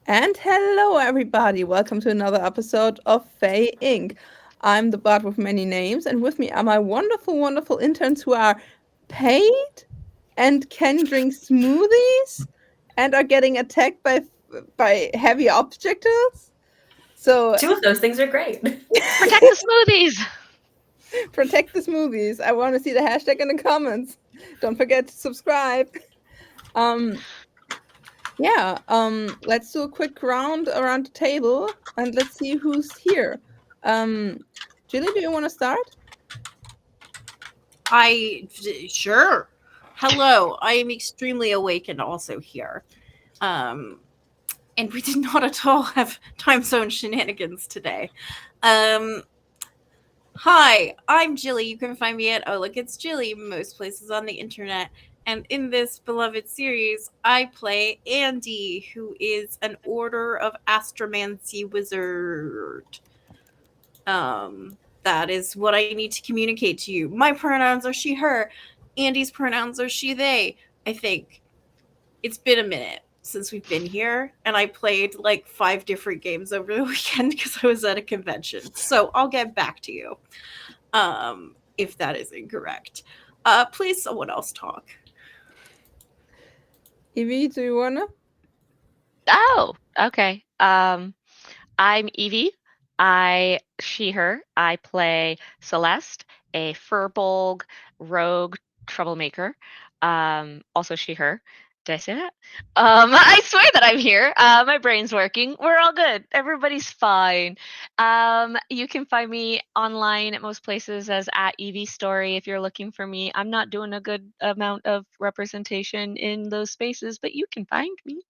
And hello, everybody. Welcome to another episode of Fae Inc. I'm the bard with many names, and with me are my wonderful, wonderful interns who are paid and can drink smoothies and are getting attacked by heavy objects. So Two of those things are great. Protect the smoothies. protect the smoothies. I want to see the hashtag in the comments. Don't forget to subscribe. Um, let's do a quick round around the table and let's see who's here. Um, Julie, do you want to start? Sure. Hello, I am extremely awake and also here. Um, and we did not at all have time zone shenanigans today. Um, Hi, I'm Jilly. You can find me at Oh Look It's Jilly most places on the internet. And in this beloved series, I play Andy, who is an Order of Astromancy wizard. That is what I need to communicate to you. My pronouns are she, her. Andy's pronouns are she, they. I think it's been a minute since we've been here, and I played like 5 different games over the weekend because I was at a convention. So I'll get back to you if that is incorrect. Please, someone else talk. Evie, do you wanna? Oh, okay. I'm Evie. She, her. I play Celeste, a furbolg rogue troublemaker. Also she, her. Did I say that? I swear that I'm here. My brain's working. We're all good. Everybody's fine. You can find me online at most places as at Evie Story if you're looking for me. I'm not doing a good amount of representation in those spaces, but you can find me.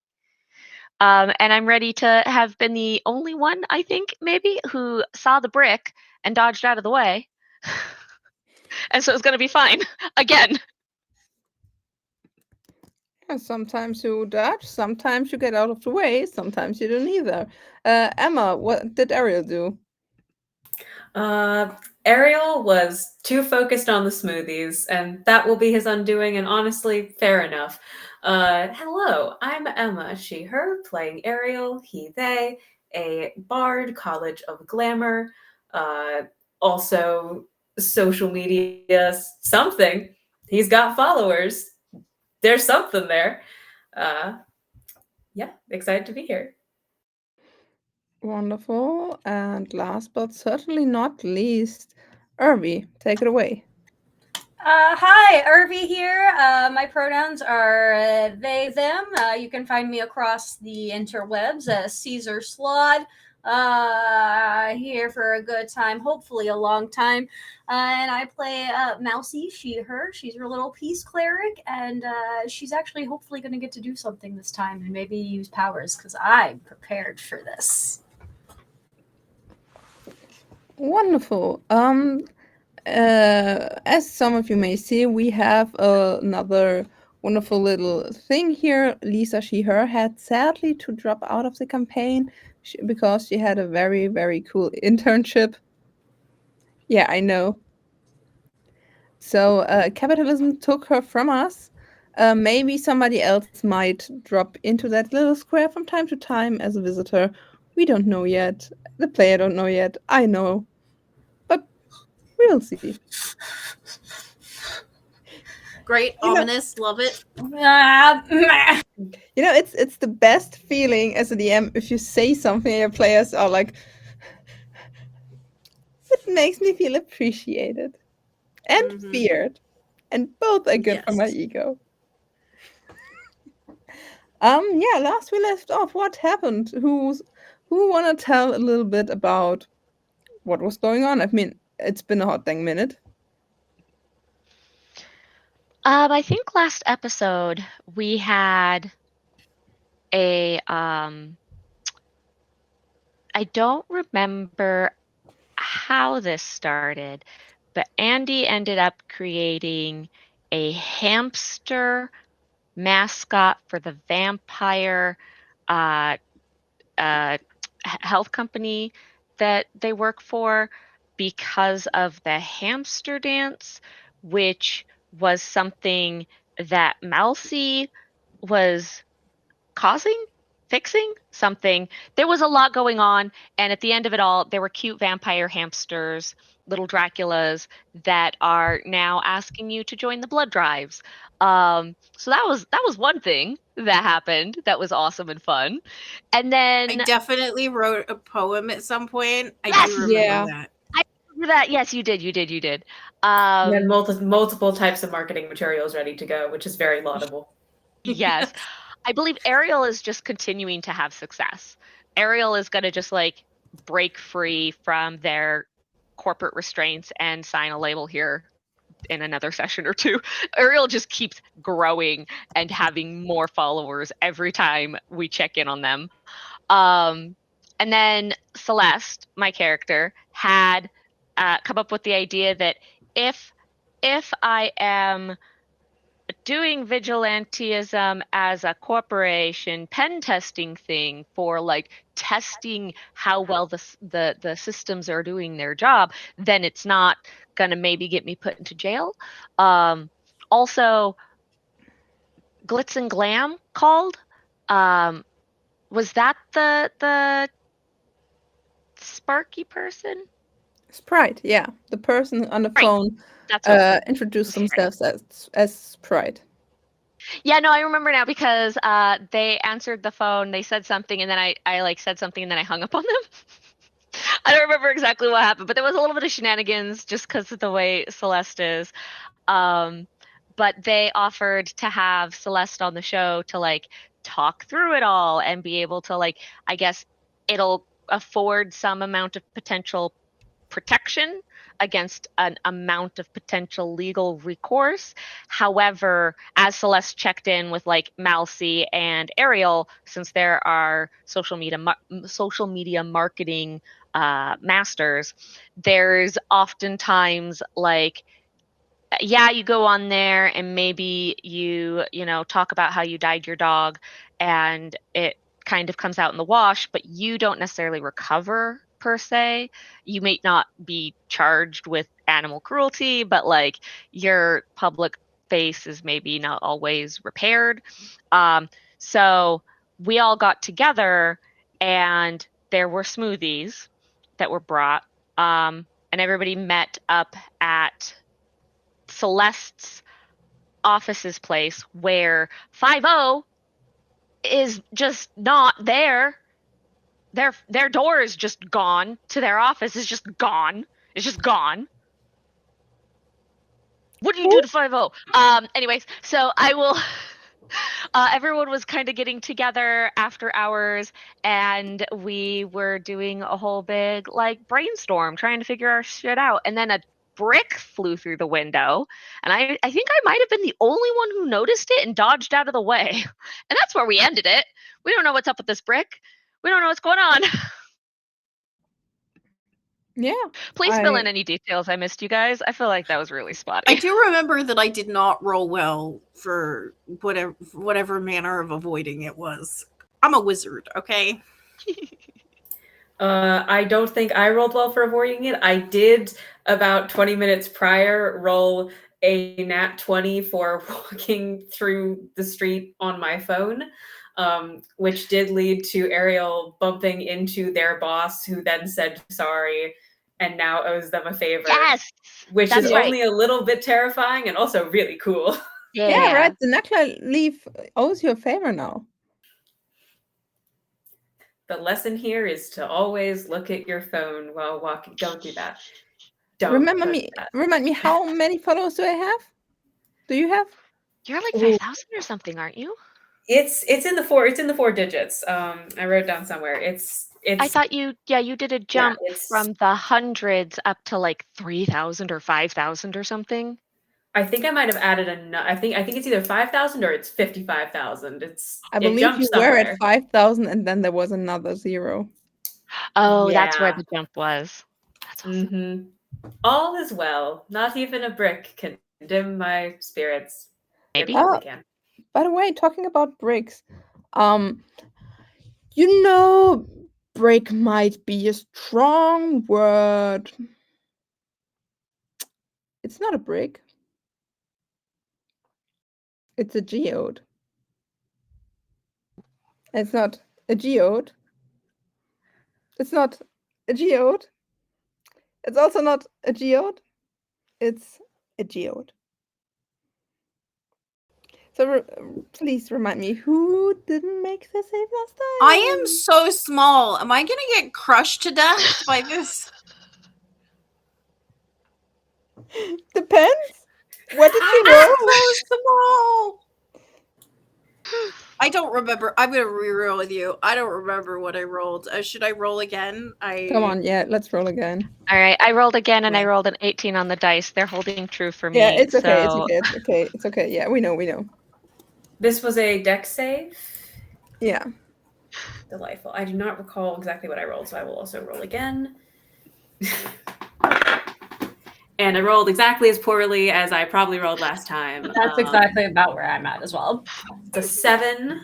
And I'm ready to have been the only one, I think, maybe, who saw the brick and dodged out of the way. And so it's going to be fine again. Yeah, sometimes you dodge, sometimes you get out of the way, sometimes you don't either. Emma, what did Ariel do? Ariel was too focused on the smoothies, and that will be his undoing, and honestly, fair enough. Hello, I'm Emma, she, her, playing Ariel, he, they, a bard, College of Glamour, uh, also social media something. He's got followers. There's something there. Uh, yeah, excited to be here. Wonderful. And last but certainly not least, Irby, take it away. Hi, Irvi here. My pronouns are they, them. You can find me across the interwebs as Caesar Slod. Here for a good time, hopefully a long time. And I play Mousy, she, her. She's her little peace cleric, and she's actually hopefully going to get to do something this time and maybe use powers because I'm prepared for this. Wonderful. As some of you may see, we have another wonderful little thing here. Lisa, she, her, had sadly to drop out of the campaign because she had a very, very cool internship. Yeah, I know. So capitalism took her from us. Maybe somebody else might drop into that little square from time to time as a visitor. We don't know yet. The player don't know yet. I know. But we will see. Great, You know, ominous, love it. it's the best feeling as a DM if you say something and your players are like, it makes me feel appreciated and feared, and both are good for my Yes. ego. Yeah, last we left off, what happened? Who wanna tell a little bit about what was going on? I mean, it's been a hot dang minute. I think last episode we had a I don't remember how this started, but Andy ended up creating a hamster mascot for the vampire uh, health company that they work for because of the hamster dance, which was something that Mousy was causing. fixing something. There was a lot going on, and at the end of it all, there were cute vampire hamsters, little Draculas that are now asking you to join the blood drives. So that was one thing that happened that was awesome and fun. And I then definitely wrote a poem at some point. I do yes, remember Yeah. that. I remember that. Yes, you did. You did. You did. You had Um, multiple types of marketing materials ready to go, which is very laudable. yes. I believe Ariel is just continuing to have success. Ariel is going to just like break free from their corporate restraints and sign a label here in another session or two. Ariel just keeps growing and having more followers every time we check in on them. Um, and then Celeste, my character, had come up with the idea that if if I am doing vigilantism as a corporation pen testing thing for like testing how well the systems are doing their job, then it's not gonna maybe get me put into jail. Also, Glitz and Glam called. Um, was that the Sparky person? Sprite, yeah. The person on the Right, phone that's what introduced was Sprite. themselves as Sprite. Yeah, no, I remember now because they answered the phone, they said something, and then I like said something, and then I hung up on them. I don't remember exactly what happened, but there was a little bit of shenanigans just because of the way Celeste is. Um, but they offered to have Celeste on the show to like talk through it all and be able to like, I guess it'll afford some amount of potential protection against an amount of potential legal recourse. However, as Celeste checked in with like Malcy and Ariel, since there are social media marketing masters, there's oftentimes like yeah, you go on there and maybe you talk about how you died your dog and it kind of comes out in the wash, but you don't necessarily recover per se. You may not be charged with animal cruelty, but like your public face is maybe not always repaired. Um, so we all got together and there were smoothies that were brought. And everybody met up at Celeste's office's place where 50 is just not there. Their door is just gone to their office is just gone. It's just gone. What do you do to 50? Anyways, so I will everyone was kind of getting together after hours and we were doing a whole big like brainstorm trying to figure our shit out. And then a brick flew through the window. And I think I might have been the only one who noticed it and dodged out of the way. And that's where we ended it. We don't know what's up with this brick. We don't know what's going on. Yeah. Please fill in any details I missed, you guys. I feel like that was really I spotty. do remember that I did not roll well for whatever manner of avoiding it was. I'm a wizard, okay? I don't think I rolled well for avoiding it. I did about 20 minutes prior roll a nat 20 for walking through the street on my phone, which did lead to Ariel bumping into their boss, who then said sorry and now owes them a favor. Yes, which that's is right. only a little bit terrifying and also really cool. Yeah, right. The Knuckler leaf owes you a favor now. The lesson here is to always look at your phone while walking. Don't do that. Don't Remind touch me, how many followers do I have? Do you have? You're like 5,000 or something, aren't you? It's in the four digits. I wrote down somewhere. It's I thought you did a jump from the hundreds up to like 3,000 or 5,000 or something. I think I might have added I think it's either 5,000 or it's 55,000. I believe you were at 5,000 and then there was another zero. Oh, that's where the jump was. That's awesome. Mm-hmm. All is well. Not even a brick can dim my spirits. Maybe. It can. By the way, talking about bricks, you know, brick might be a strong word. It's not a brick. It's a geode. It's not a geode. It's not a geode. It's also not a geode. It's a geode. So please remind me, who didn't make the save last time? I am so small. Am I gonna get crushed to death by this? Depends. What did you roll? So small. I don't remember. I'm gonna reroll with you. I don't remember what I rolled. Should I roll again? Come on, yeah, let's roll again. All right, I rolled again and I Okay. rolled an 18 on the dice. They're holding true for me. Yeah, it's okay. so... It's okay. It's okay. Yeah, we know. This was a dex save. Yeah. Delightful. I do not recall exactly what I rolled, so I will also roll again. And I rolled exactly as poorly as I probably rolled last time. That's exactly about where I'm at as well. It's a 7. And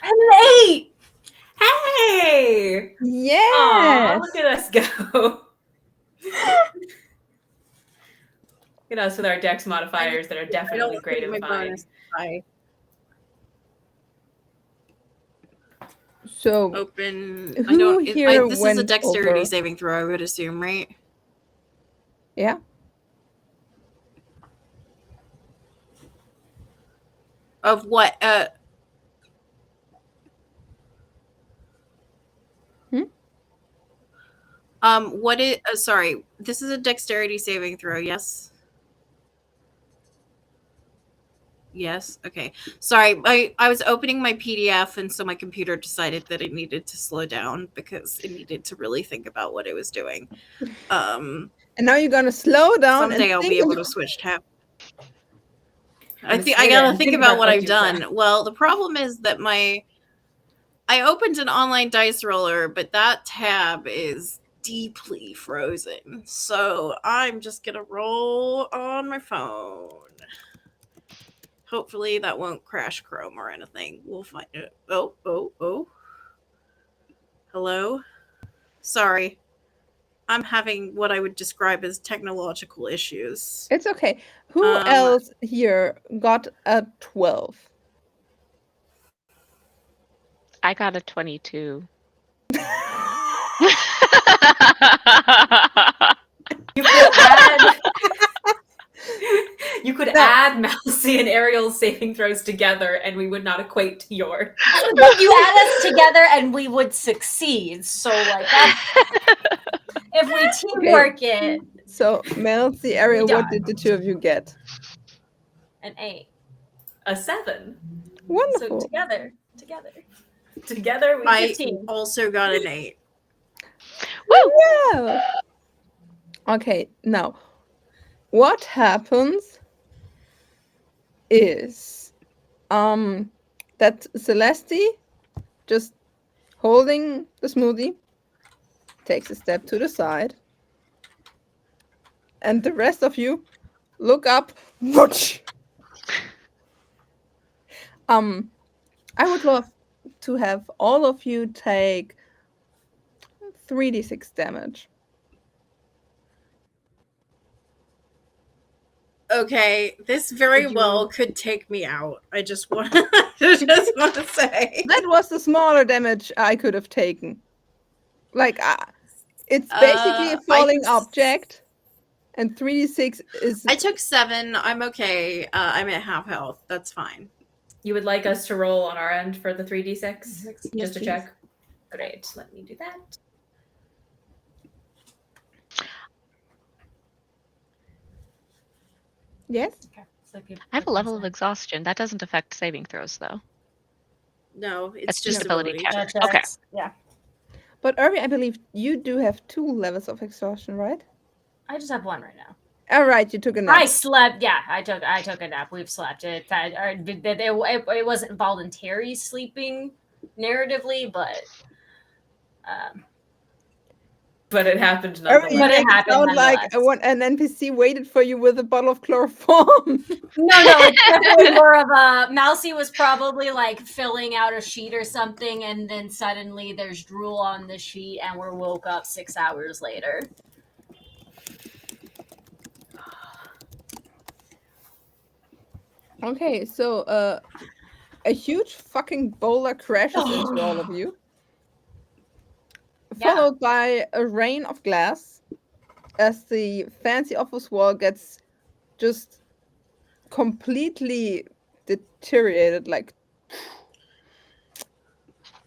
an 8! Hey! Yes. Aw, look at us go. Look at us with our dex modifiers that are definitely great and fine. So Open. Who here This is a went dexterity over? saving throw, I would assume, right? Yeah. Of what? What is? Sorry, this is a dexterity saving throw. Yes. Yes. Okay. Sorry, I was opening my PDF, and so my computer decided that it needed to slow down because it needed to really think about what it was doing. And now you're gonna slow down. Someday and I'll think be able about- to switch tab. And I gotta think think about about what what I've you done. said. Well, the problem is that I opened an online dice roller, but that tab is deeply frozen. So I'm just gonna roll on my phone. Hopefully that won't crash Chrome or anything. We'll find it. Oh. Hello? Sorry. I'm having what I would describe as technological issues. It's okay. Who else here got a 12? I got a 22. You could add Mousy and Ariel's saving throws together, and we would not equate to yours. But you add us together, and we would succeed. So, like, that's, if we teamwork it. So, Melcy, Ariel, what did the two of you get? An 8. A 7. Wonderful. So together, we I 15. also got an 8. Woo! Yeah. Okay, now what happens is that Celeste, just holding the smoothie, takes a step to the side, and the rest of you look up. Whoosh! I would love to have all of you take 3d6 damage. Okay, this very well could take me out. I just want to say that was the smaller damage I could have taken. Like, it's basically a falling object, and 3d6 is. I took 7. I'm okay. I'm at half health. That's fine. You would like us to roll on our end for the 3d6? Yes, just to please. check? Great, let me do that. Yes? Okay. I have a level of exhaustion. That doesn't affect saving throws, though. No, It's just just ability check. Checks. Okay. Yeah. But Irby, I believe you do have 2 levels of exhaustion, right? I just have 1 right now. All right, you took a nap. I slept. Yeah, I took a nap. We've slept. It wasn't voluntary sleeping narratively, but it happened Irby, nonetheless. you But it make happened sound like an NPC waited for you with a bottle of chloroform. No, it's definitely more of a Mousy was probably like filling out a sheet or something, and then suddenly there's drool on the sheet, and we're woke up 6 hours later. Okay, so a huge fucking boulder crashes into all of you, Yeah. followed by a rain of glass as the fancy office wall gets just completely deteriorated, like,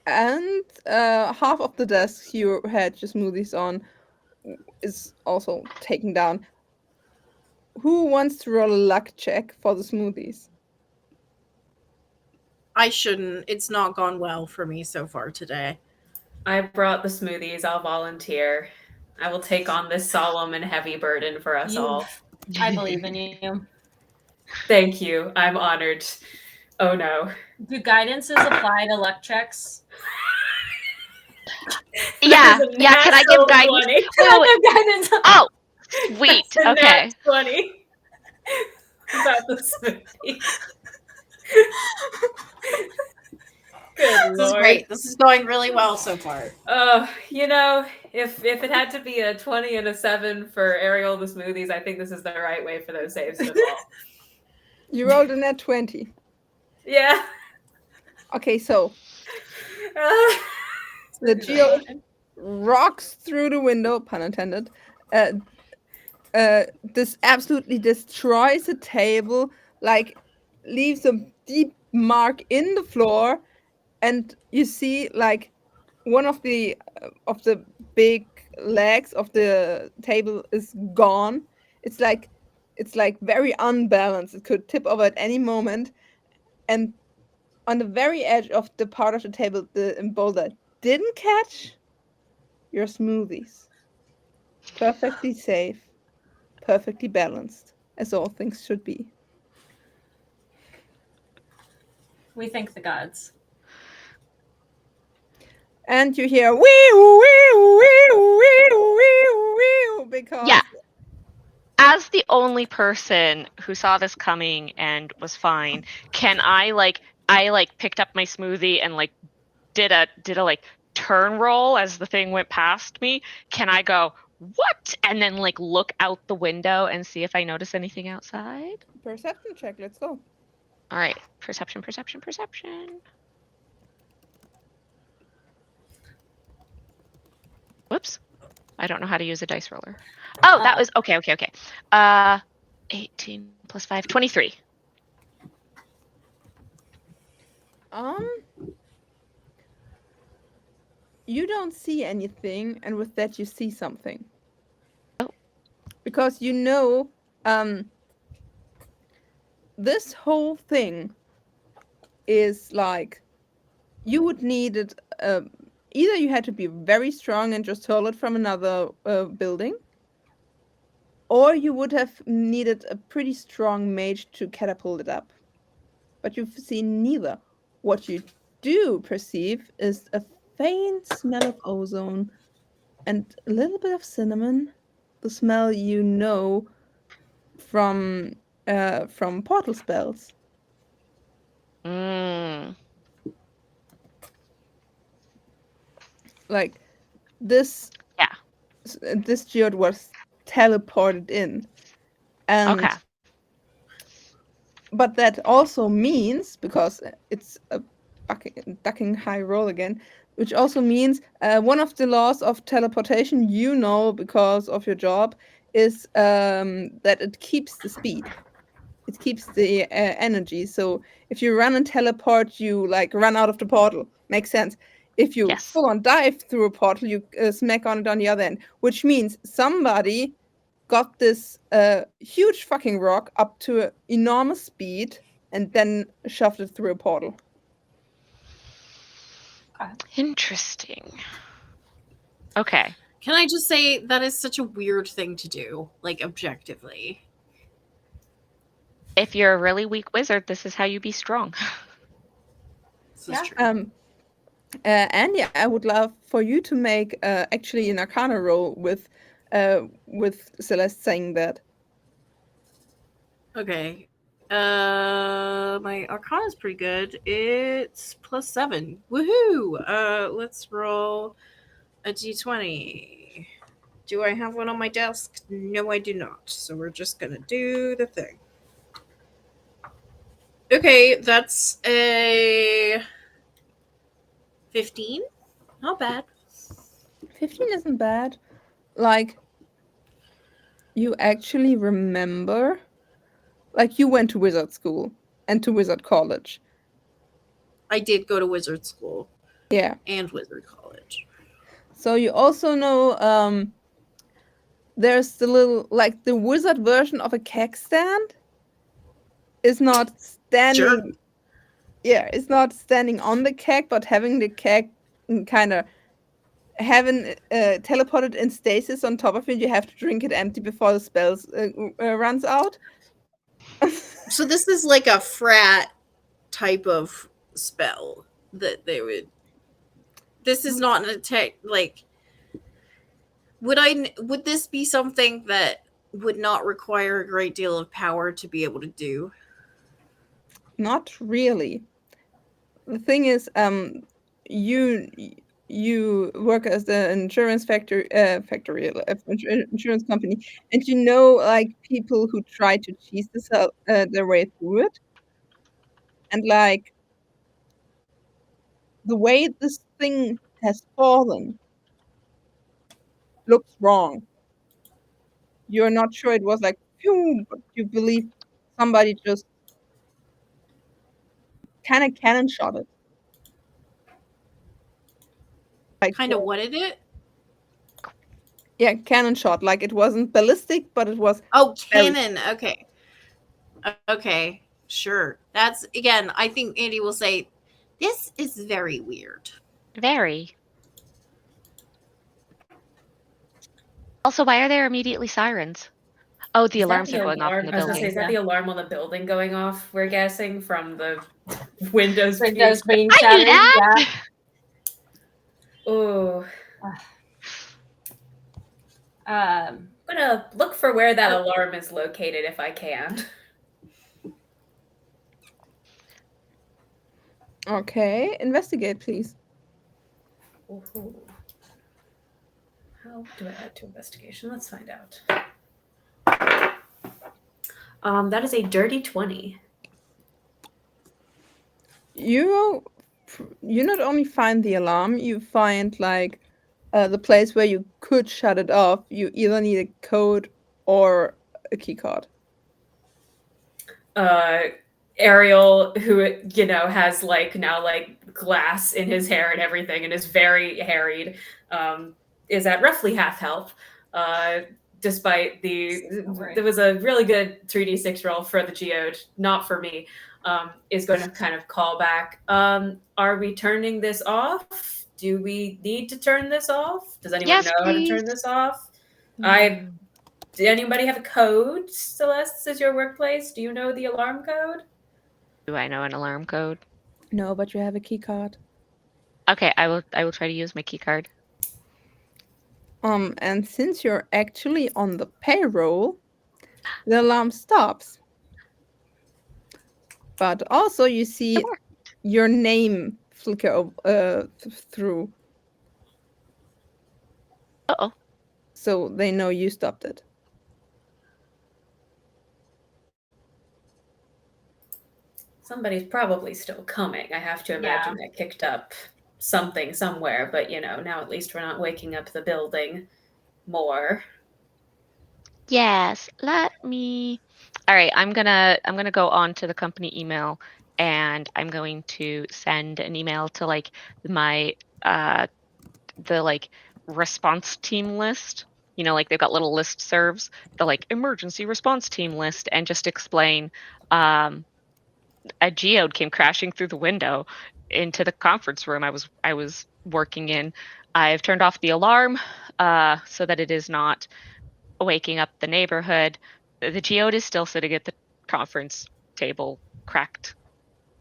and half of the desk you had your smoothies on is also taken down. Who wants to roll a luck check for the smoothies? I shouldn't. It's not gone well for me so far today. I brought the smoothies. I'll volunteer. I will take on this solemn and heavy burden for us all. I believe in you. Thank you. I'm honored. Oh no. Do guidances apply to luck checks? Yeah, That is a yeah. Can I give natural guidance? 20. Wait, wait, wait. Guidance. Oh, sweet. That's a Okay. nat 20. About the smoothie. Good This is lord. great. This is going really well so far. You know, if it had to be a 20 and a 7 for Ariel the smoothies, I think this is the right way for those saves to fall. You rolled a net 20. Yeah. Okay, so Uh, the geode rocks through the window, pun intended. This absolutely destroys the table, like leaves a deep mark in the floor, and you see like one of the big legs of the table is gone. It's like very unbalanced. It could tip over at any moment, and on the very edge of the part of the table the boulder didn't catch your smoothies. Perfectly safe, perfectly balanced, as all things should be. We thank the gods. And you hear wee wee wee wee wee wee because Yeah. As the only person who saw this coming and was fine, can I picked up my smoothie and like did a like turn roll as the thing went past me? Can I go, what? And then like look out the window and see if I notice anything outside? perception check. Let's go. All right. Perception, perception, perception. Whoops. I don't know how to use a dice roller. Oh, that was okay. 18 plus 5, 23. You don't see anything, and with that you see something. Oh. Because this whole thing is like you would need it. Either you had to be very strong and just hurl it from another building, or you would have needed a pretty strong mage to catapult it up. But you've seen neither. What you do perceive is a faint smell of ozone and a little bit of cinnamon. The smell you know from portal spells. Like this. Yeah. This geode was teleported in, and Okay. but that also means, because it's a ducking high roll again, which also means one of the laws of teleportation, because of your job, is that it keeps the speed. It keeps the energy. So if you run and teleport, you like run out of the portal. Makes sense. If you Yes. full on dive through a portal, you smack on it on the other end, which means somebody got this huge fucking rock up to an enormous speed and then shoved it through a portal. Interesting. Okay. Can I just say that is such a weird thing to do, like objectively? If you're a really weak wizard, this is how you be strong. This is true. Andy, I would love for you to make actually an Arcana roll with Celeste saying that. Okay. My Arcana is pretty good. It's +7. Woohoo! Let's roll a d20. Do I have one on my desk? No, I do not. So we're just gonna do the thing. Okay, that's a 15. Not bad. 15 isn't bad. Like, you actually remember, like, you went to wizard school and to wizard college. I did go to wizard school Yeah. and wizard college. So you also know there's the little, like, the wizard version of a keg stand is not Sure. standing. Yeah, it's not standing on the keg, but having the keg kind of having teleported in stasis on top of it. You have to drink it empty before the spells runs out. So this is like a frat type of spell that they would. This is not an attack. Like, would this be something that would not require a great deal of power to be able to do? Not really. The thing is, you you work as the insurance insurance company, and you know, like, people who try to cheese their way through it, and like the way this thing has fallen looks wrong. You're not sure it was like phew, but you believe somebody just kind of cannon shot it. Like, Kind of what it is? yeah, cannon shot. Like, it wasn't ballistic, but it was Oh, very. cannon. Okay. Okay. Sure. That's, again, I think Andy will say, this is very weird. Very. Also, why are there immediately sirens? Oh, the Is that alarms the are going off in alarm? the I was gonna say, building. is that the alarm on the building going off? We're guessing from the windows being. Windows being I knew shattered. that. Yeah. Oh, Um, I'm gonna look for where that alarm is located if I can. Okay, investigate, please. Ooh. How do I add to investigation? Let's find out. That is a dirty 20. You not only find the alarm, you find like the place where you could shut it off. You either need a code or a key card. Ariel, who has now glass in his hair and everything, and is very harried, is at roughly half health. Despite there was a really good 3d6 roll for the geode, not for me. Is going to kind of call back. Are we turning this off? Do we need to turn this off? Does anyone Yes, know how to please. turn this off? Did anybody have a code? Celeste, this is your workplace. Do you know the alarm code? Do I know an alarm code? No, but you have a key card. Okay, I will try to use my key card. And since you're actually on the payroll, the alarm stops. But also you see your name flicker through. Uh-oh. So they know you stopped it. Somebody's probably still coming. I have to imagine they kicked up something somewhere, but now at least we're not waking up the building more. Yes, let me. All right, I'm gonna go on to the company email, and I'm going to send an email to like my the like response team list. Like they've got little list serves, the like emergency response team list, and just explain a geode came crashing through the window into the conference room I was working in. I've turned off the alarm so that it is not waking up the neighborhood. The geode is still sitting at the conference table, cracked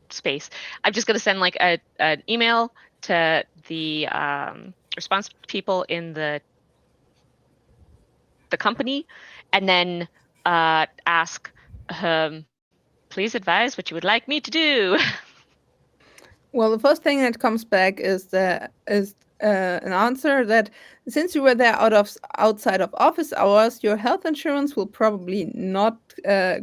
space. I'm just going to send like an email to the response people in the company, and then ask, please advise what you would like me to do. Well, the first thing that comes back is an answer that since you were there outside of office hours, your health insurance will probably not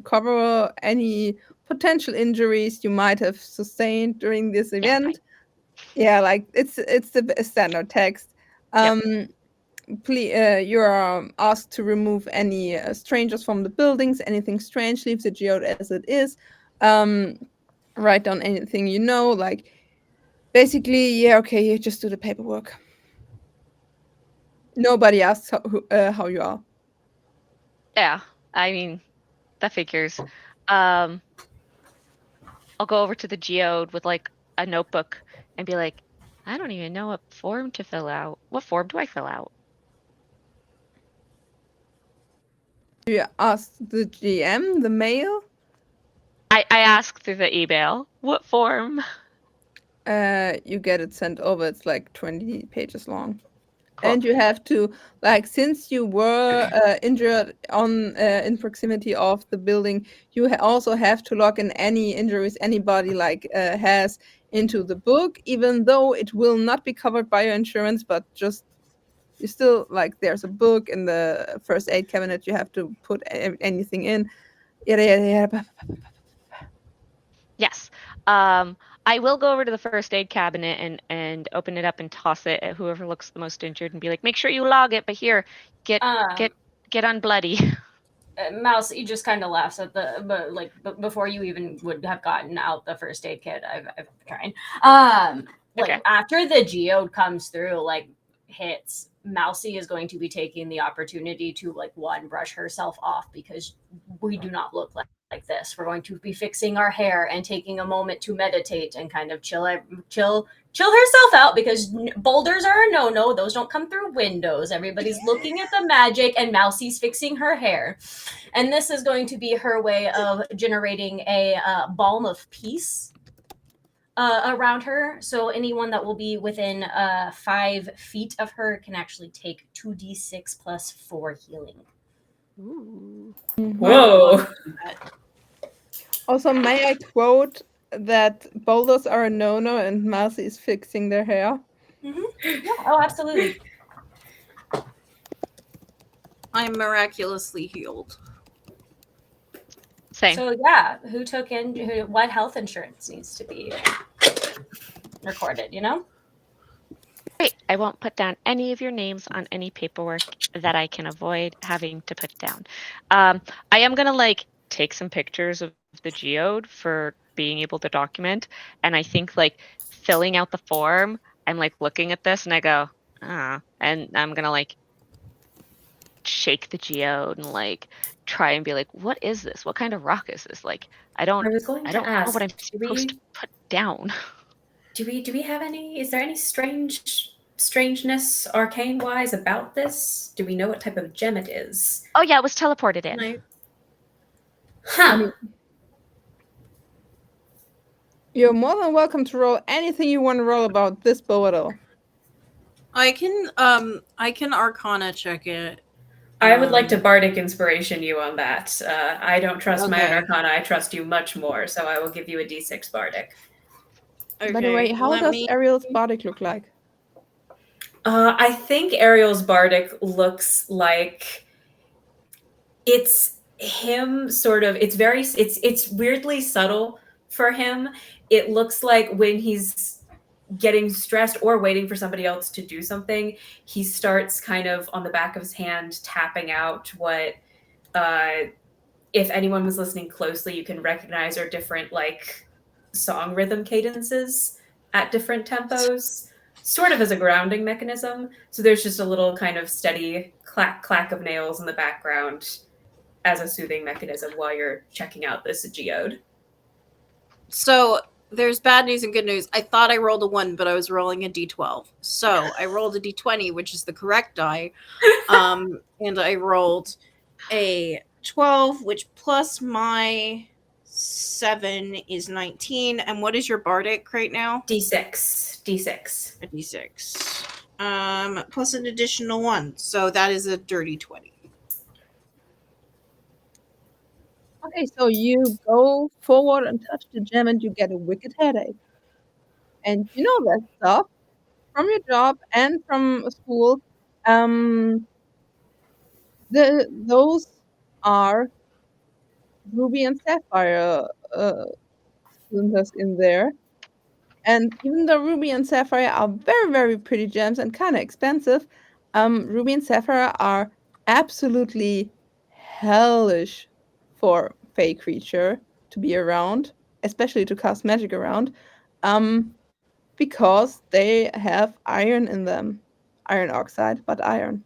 cover any potential injuries you might have sustained during this Yeah, event. Yeah, like it's the standard text. Yep. Please, you're asked to remove any strangers from the buildings. Anything strange, leave the geode as it is. Um, write down anything you know. Like basically, yeah, okay, you just do the paperwork. Nobody asks how you are. Yeah. I mean, that figures. Um, I'll go over to the geode with like a notebook and be like, I don't even know what form to fill out. What form do I fill out? You ask the GM, the mail. I ask through the email, what form? You get it sent over. It's like 20 pages long. Cool. And you have to, like, since you were injured in proximity of the building, you also have to log in any injuries anybody has into the book, even though it will not be covered by your insurance. But just you still like there's a book in the first aid cabinet. You have to put anything in. Yada yada yada. Yes. I will go over to the first aid cabinet and open it up and toss it at whoever looks the most injured and be like, make sure you log it, but here, get Um, get unbloody. Mouse, he just kind of laughs at but before you even would have gotten out the first aid kit, I've been trying. Okay. After the geode comes through, like hits, Mousy is going to be taking the opportunity to like one brush herself off because we do not look like this. We're going to be fixing our hair and taking a moment to meditate and kind of chill herself out because boulders are a no. Those don't come through windows. Everybody's looking at the magic and Mousy's fixing her hair. And this is going to be her way of generating a balm of peace around her. So anyone that will be within 5 feet of her can actually take 2d6 plus 4 healing. Ooh. Whoa. Also, may I quote that boulders are a no-no and Marcy is fixing their hair? Yeah, oh, absolutely. I'm miraculously healed. Same. So yeah, what health insurance needs to be recorded, you know? Great. I won't put down any of your names on any paperwork that I can avoid having to put down. I am gonna like take some pictures of the geode for being able to document, and I think like filling out the form, I'm like looking at this and I go, and I'm gonna like shake the geode and like try and be like, what is this? What kind of rock is this? Like, I I was going don't to know ask, what I'm supposed to put down. do we have any, is there any strangeness arcane wise about this? Do we know what type of gem it is? Oh yeah, it was teleported in. And Huh. I mean, you're more than welcome to roll anything you want to roll about this bowl. I can Arcana check it. I would like to bardic inspiration you on that. I don't trust my own Okay. arcana. I trust you much more, so I will give you a d6 bardic. Okay. By the way, how does Ariel's bardic look like? I think Ariel's bardic looks like it's him sort of, it's weirdly subtle for him. It looks like when he's getting stressed or waiting for somebody else to do something, he starts kind of on the back of his hand tapping out what if anyone was listening closely, you can recognize are different like song rhythm cadences at different tempos, sort of as a grounding mechanism. So there's just a little kind of steady clack clack of nails in the background as a soothing mechanism while you're checking out this geode. So there's bad news and good news. I thought I rolled a 1, but I was rolling a d12. So I rolled a d20, which is the correct die. And I rolled a 12, which plus my 7 is 19. And what is your bardic right now? D6. A d6. Plus an additional 1. So that is a dirty 20. Okay, so you go forward and touch the gem and you get a wicked headache. And you know that stuff from your job and from school. Those are ruby and sapphire splinters in there. And even though Ruby and Sapphire are very, very pretty gems and kind of expensive, Ruby and Sapphire are absolutely hellish for Fey creature to be around, especially to cast magic around, because they have iron in them. Iron oxide, but iron.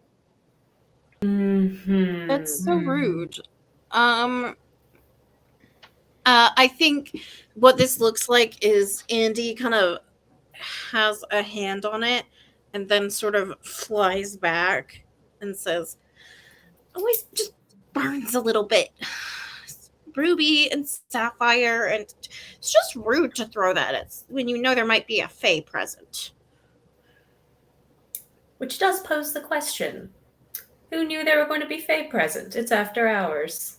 That's so Mm-hmm. rude. I think what this looks like is Andy kind of has a hand on it and then sort of flies back and says, always just burns a little bit. Ruby and Sapphire, and it's just rude to throw that at when you know there might be a Fae present. Which does pose the question. Who knew there were going to be Fae present? It's after hours.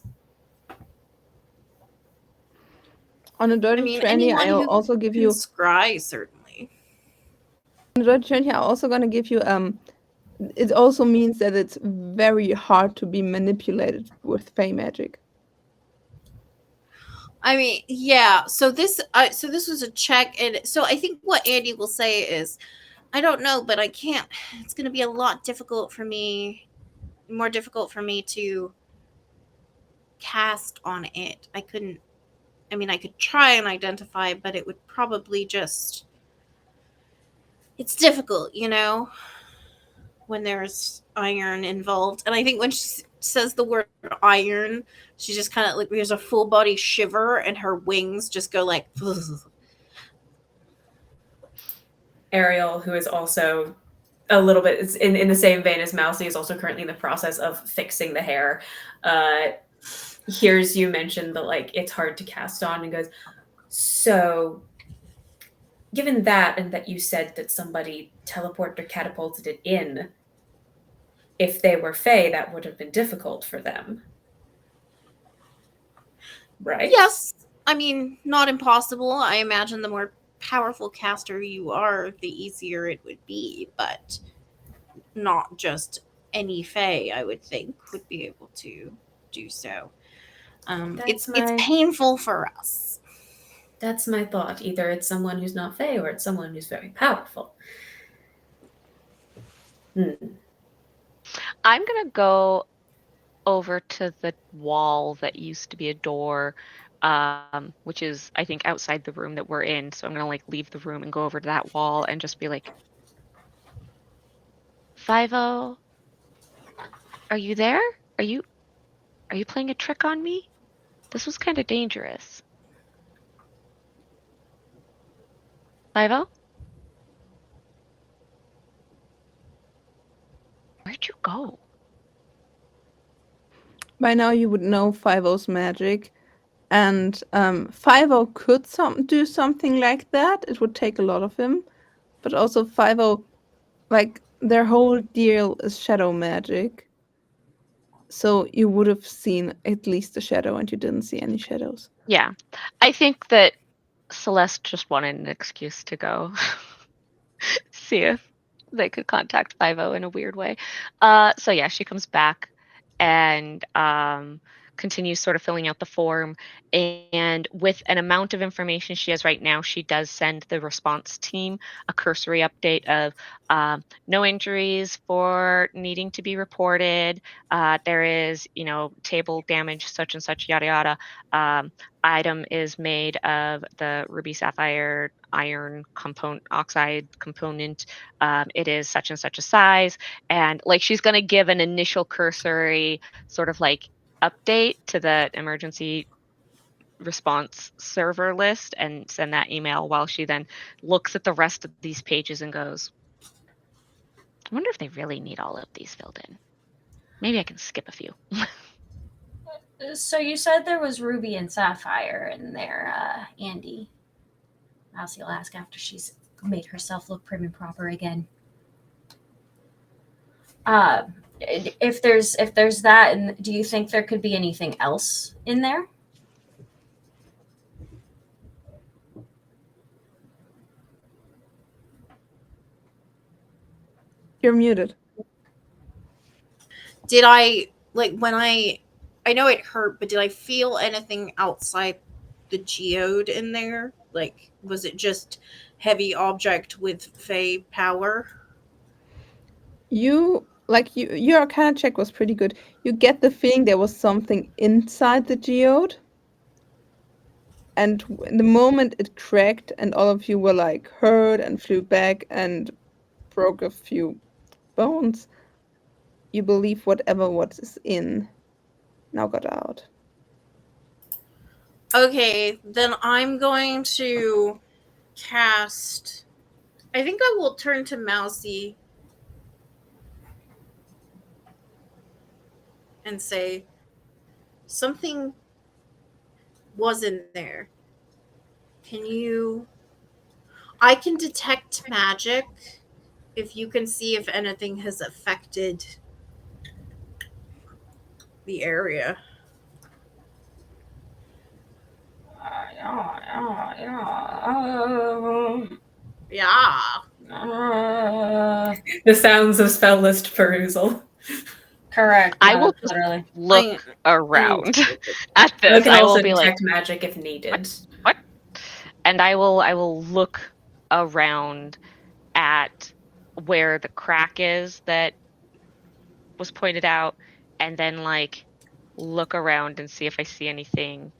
On a I dirty mean, 20, anyone I'll who also give can you scry, certainly. on a dirty 20, I'm also gonna give you it also means that it's very hard to be manipulated with Fey magic. I mean, yeah. So this was a check, and so I think what Andy will say is, I don't know, but I can't. It's going to be a lot difficult for me, more difficult for me to cast on it. I couldn't. I mean, I could try and identify, but it would probably just. It's difficult, when there's iron involved. And I think when she says the word iron, she just kind of like there's a full body shiver, and her wings just go like. Ariel, who is also a little bit in the same vein as Mousy, is also currently in the process of fixing the hair. Hears you mention that like it's hard to cast on, and goes, so given that, and that you said that somebody teleported or catapulted it in, if they were Fae, that would have been difficult for them. Right? Yes. I mean, not impossible. I imagine the more powerful caster you are, the easier it would be, but not just any Fae, I would think, would be able to do so. It's painful for us. That's my thought. Either it's someone who's not Fae, or it's someone who's very powerful. I'm going to go over to the wall that used to be a door, which is, I think, outside the room that we're in. So I'm going to like leave the room and go over to that wall and just be like, 5-0, are you there? Are you playing a trick on me? This was kind of dangerous. 5-0? Where'd you go? By now you would know 5-0's magic, and 5-0 could do something like that. It would take a lot of him, but also 5-0, like their whole deal is shadow magic. So you would have seen at least a shadow, and you didn't see any shadows. Yeah, I think that Celeste just wanted an excuse to go see if they could contact 5-0 in a weird way. So yeah, she comes back and continues sort of filling out the form. And with an amount of information she has right now, she does send the response team a cursory update of no injuries for needing to be reported. There is, table damage, such and such, yada yada. Item is made of the ruby sapphire iron oxide component. It is such and such a size, and like she's going to give an initial cursory sort of like update to the emergency response server list and send that email, while she then looks at the rest of these pages and goes, I wonder if they really need all of these filled in. Maybe I can skip a few. So you said there was Ruby and Sapphire in there, Andy. Mousy will ask after she's made herself look prim and proper again. If there's that, and do you think there could be anything else in there? You're muted. Did I, like, when I know it hurt, but did I feel anything outside the geode in there? Like, was it just heavy object with Fae power? Your arcana check was pretty good. You get the feeling there was something inside the geode, and in the moment it cracked and all of you were like hurt and flew back and broke a few bones, you believe whatever what is in now got out. Okay, then I'm going to cast. I think I will turn to Mousy and say, something was in there. Can you. I can detect magic if you can see if anything has affected the area. Yeah. The sounds of spell list perusal. Correct. I will just literally. look around at You this. can I also will be like, detect magic if needed. what? And I will look around at where the crack is that was pointed out, and then like look around and see if I see anything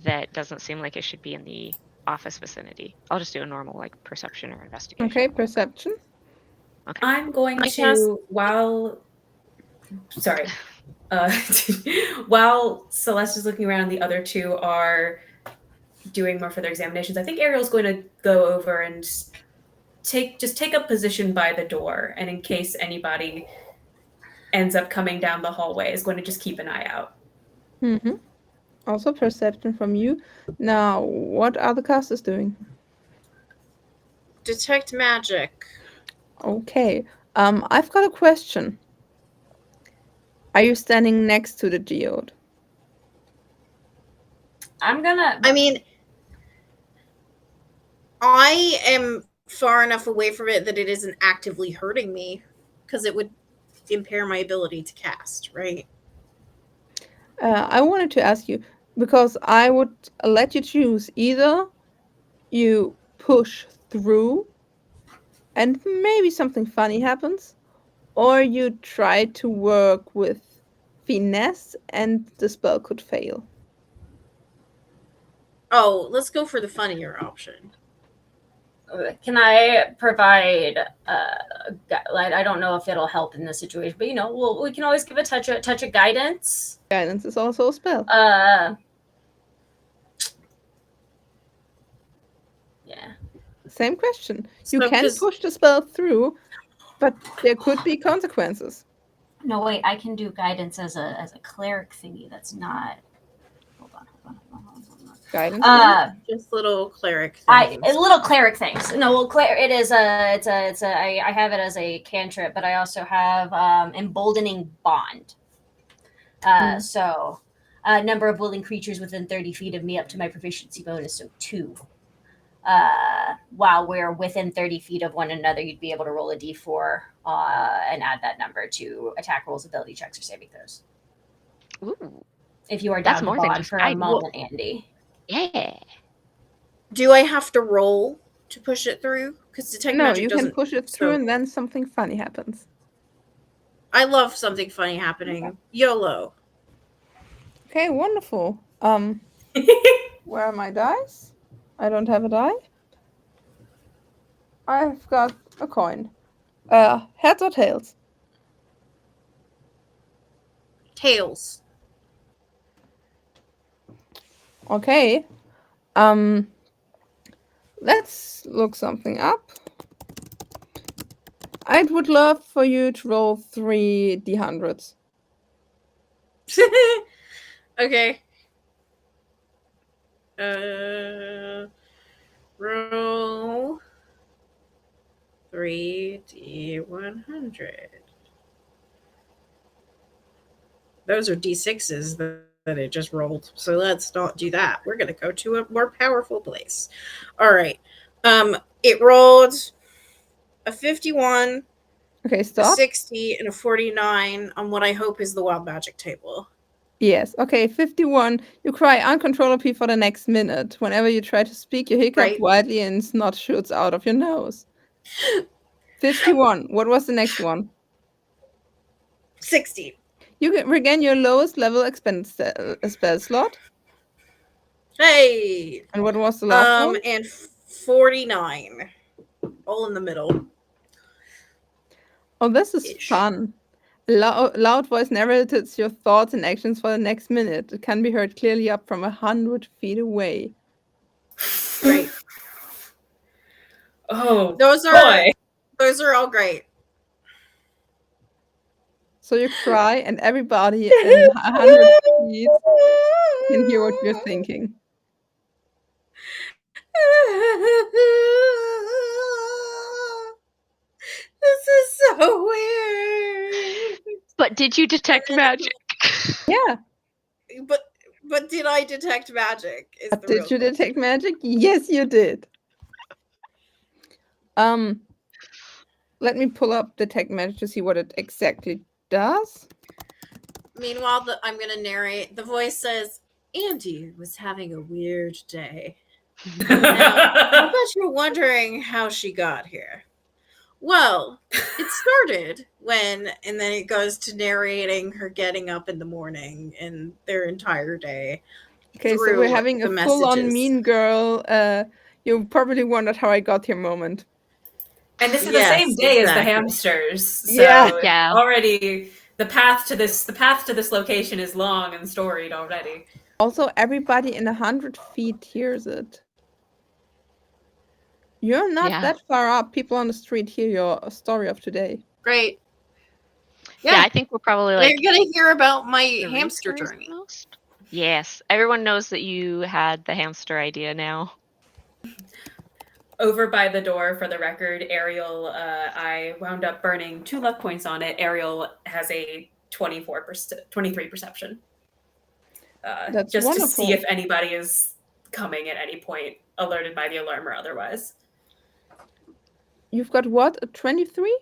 that doesn't seem like it should be in the office vicinity. I'll just do a normal like perception or investigation. Okay, perception. Okay. I'm going I to, while Celeste is looking around, the other two are doing more for their examinations. I think Ariel's going to go over and take up position by the door, and in case anybody ends up coming down the hallway, is going to just keep an eye out. Mm-hmm. Also perception from you. Now, what are the casters doing? Detect magic. Okay. I've got a question. Are you standing next to the geode? I'm gonna. I mean, I am far enough away from it that it isn't actively hurting me, because it would impair my ability to cast, right? I wanted to ask you because I would let you choose either you push through and maybe something funny happens, or you try to work with finesse and the spell could fail. Oh, let's go for the funnier option. Can I provide? I don't know if it'll help in this situation, but we can always give a touch of guidance. Guidance is also a spell. Yeah. Same question. You So, can 'cause- push the spell through, but there could be consequences. No, wait. I can do guidance as a cleric thingy. That's not. Hold on. Guidance. just little cleric A things. little cleric things. No, well, it is I have it as a cantrip, but I also have emboldening bond. So a number of willing creatures within 30 feet of me up to my proficiency bonus, so 2. While we're within 30 feet of one another, you'd be able to roll a d4 and add that number to attack rolls, ability checks, or saving throws. Ooh, If you are that's down more to than bond just for a guidance. moment, Andy. Yeah. Do I have to roll to push it through? Because detect No, magic you doesn't. can push it through so- and then something funny happens. I love something funny happening. YOLO. Okay, wonderful. Where are my dice? I don't have a die. I've got a coin. Heads or tails? Tails. Okay. Let's look something up. I would love for you to roll 3 d100s. Okay. Roll 3d100. Those are d6s that it just rolled. So let's not do that. We're gonna go to a more powerful place. All right. It rolled a 51, Okay, a stop. 60, and a 49 on what I hope is the wild magic table. Yes. Okay, 51. You cry uncontrollably for the next minute. Whenever you try to speak, you hiccup Right. wildly and snot shoots out of your nose. 51. What was the next one? 60. You regain your lowest level expended spell slot. Hey. And what was the last one? And 49. All in the middle. Oh, this is Ish. fun. Loud voice narrates your thoughts and actions for the next minute. It can be heard clearly up from 100 feet away. Right. Oh, Those are all great. So you cry, and everybody in 100 feet can hear what you're thinking. This is so weird. But did you detect magic? Yeah. But did I detect magic? Is the Did you detect magic? Yes, you did. Let me pull up detect magic to see what it exactly does. Meanwhile, I'm going to narrate. The voice says, Andy was having a weird day. Now, I bet you're wondering how she got here. Well, it started when, and then it goes to narrating her getting up in the morning and their entire day. Okay, so we're having a full-on mean girl. You probably wondered how I got here moment. And this is the same day as the hamsters. So Yeah. already the path to this location is long and storied already. Also, everybody in 100 feet hears it. You're not that far up. People on the street hear your story of today. Great. Yeah, I think we're probably like. They're gonna hear about my hamster journey. Yes, everyone knows that you had the hamster idea now. Over by the door, for the record, Ariel, I wound up burning 2 luck points on it. Ariel has a 23 perception. That's just wonderful. To see if anybody is coming at any point, alerted by the alarm or otherwise. You've got what? A 23?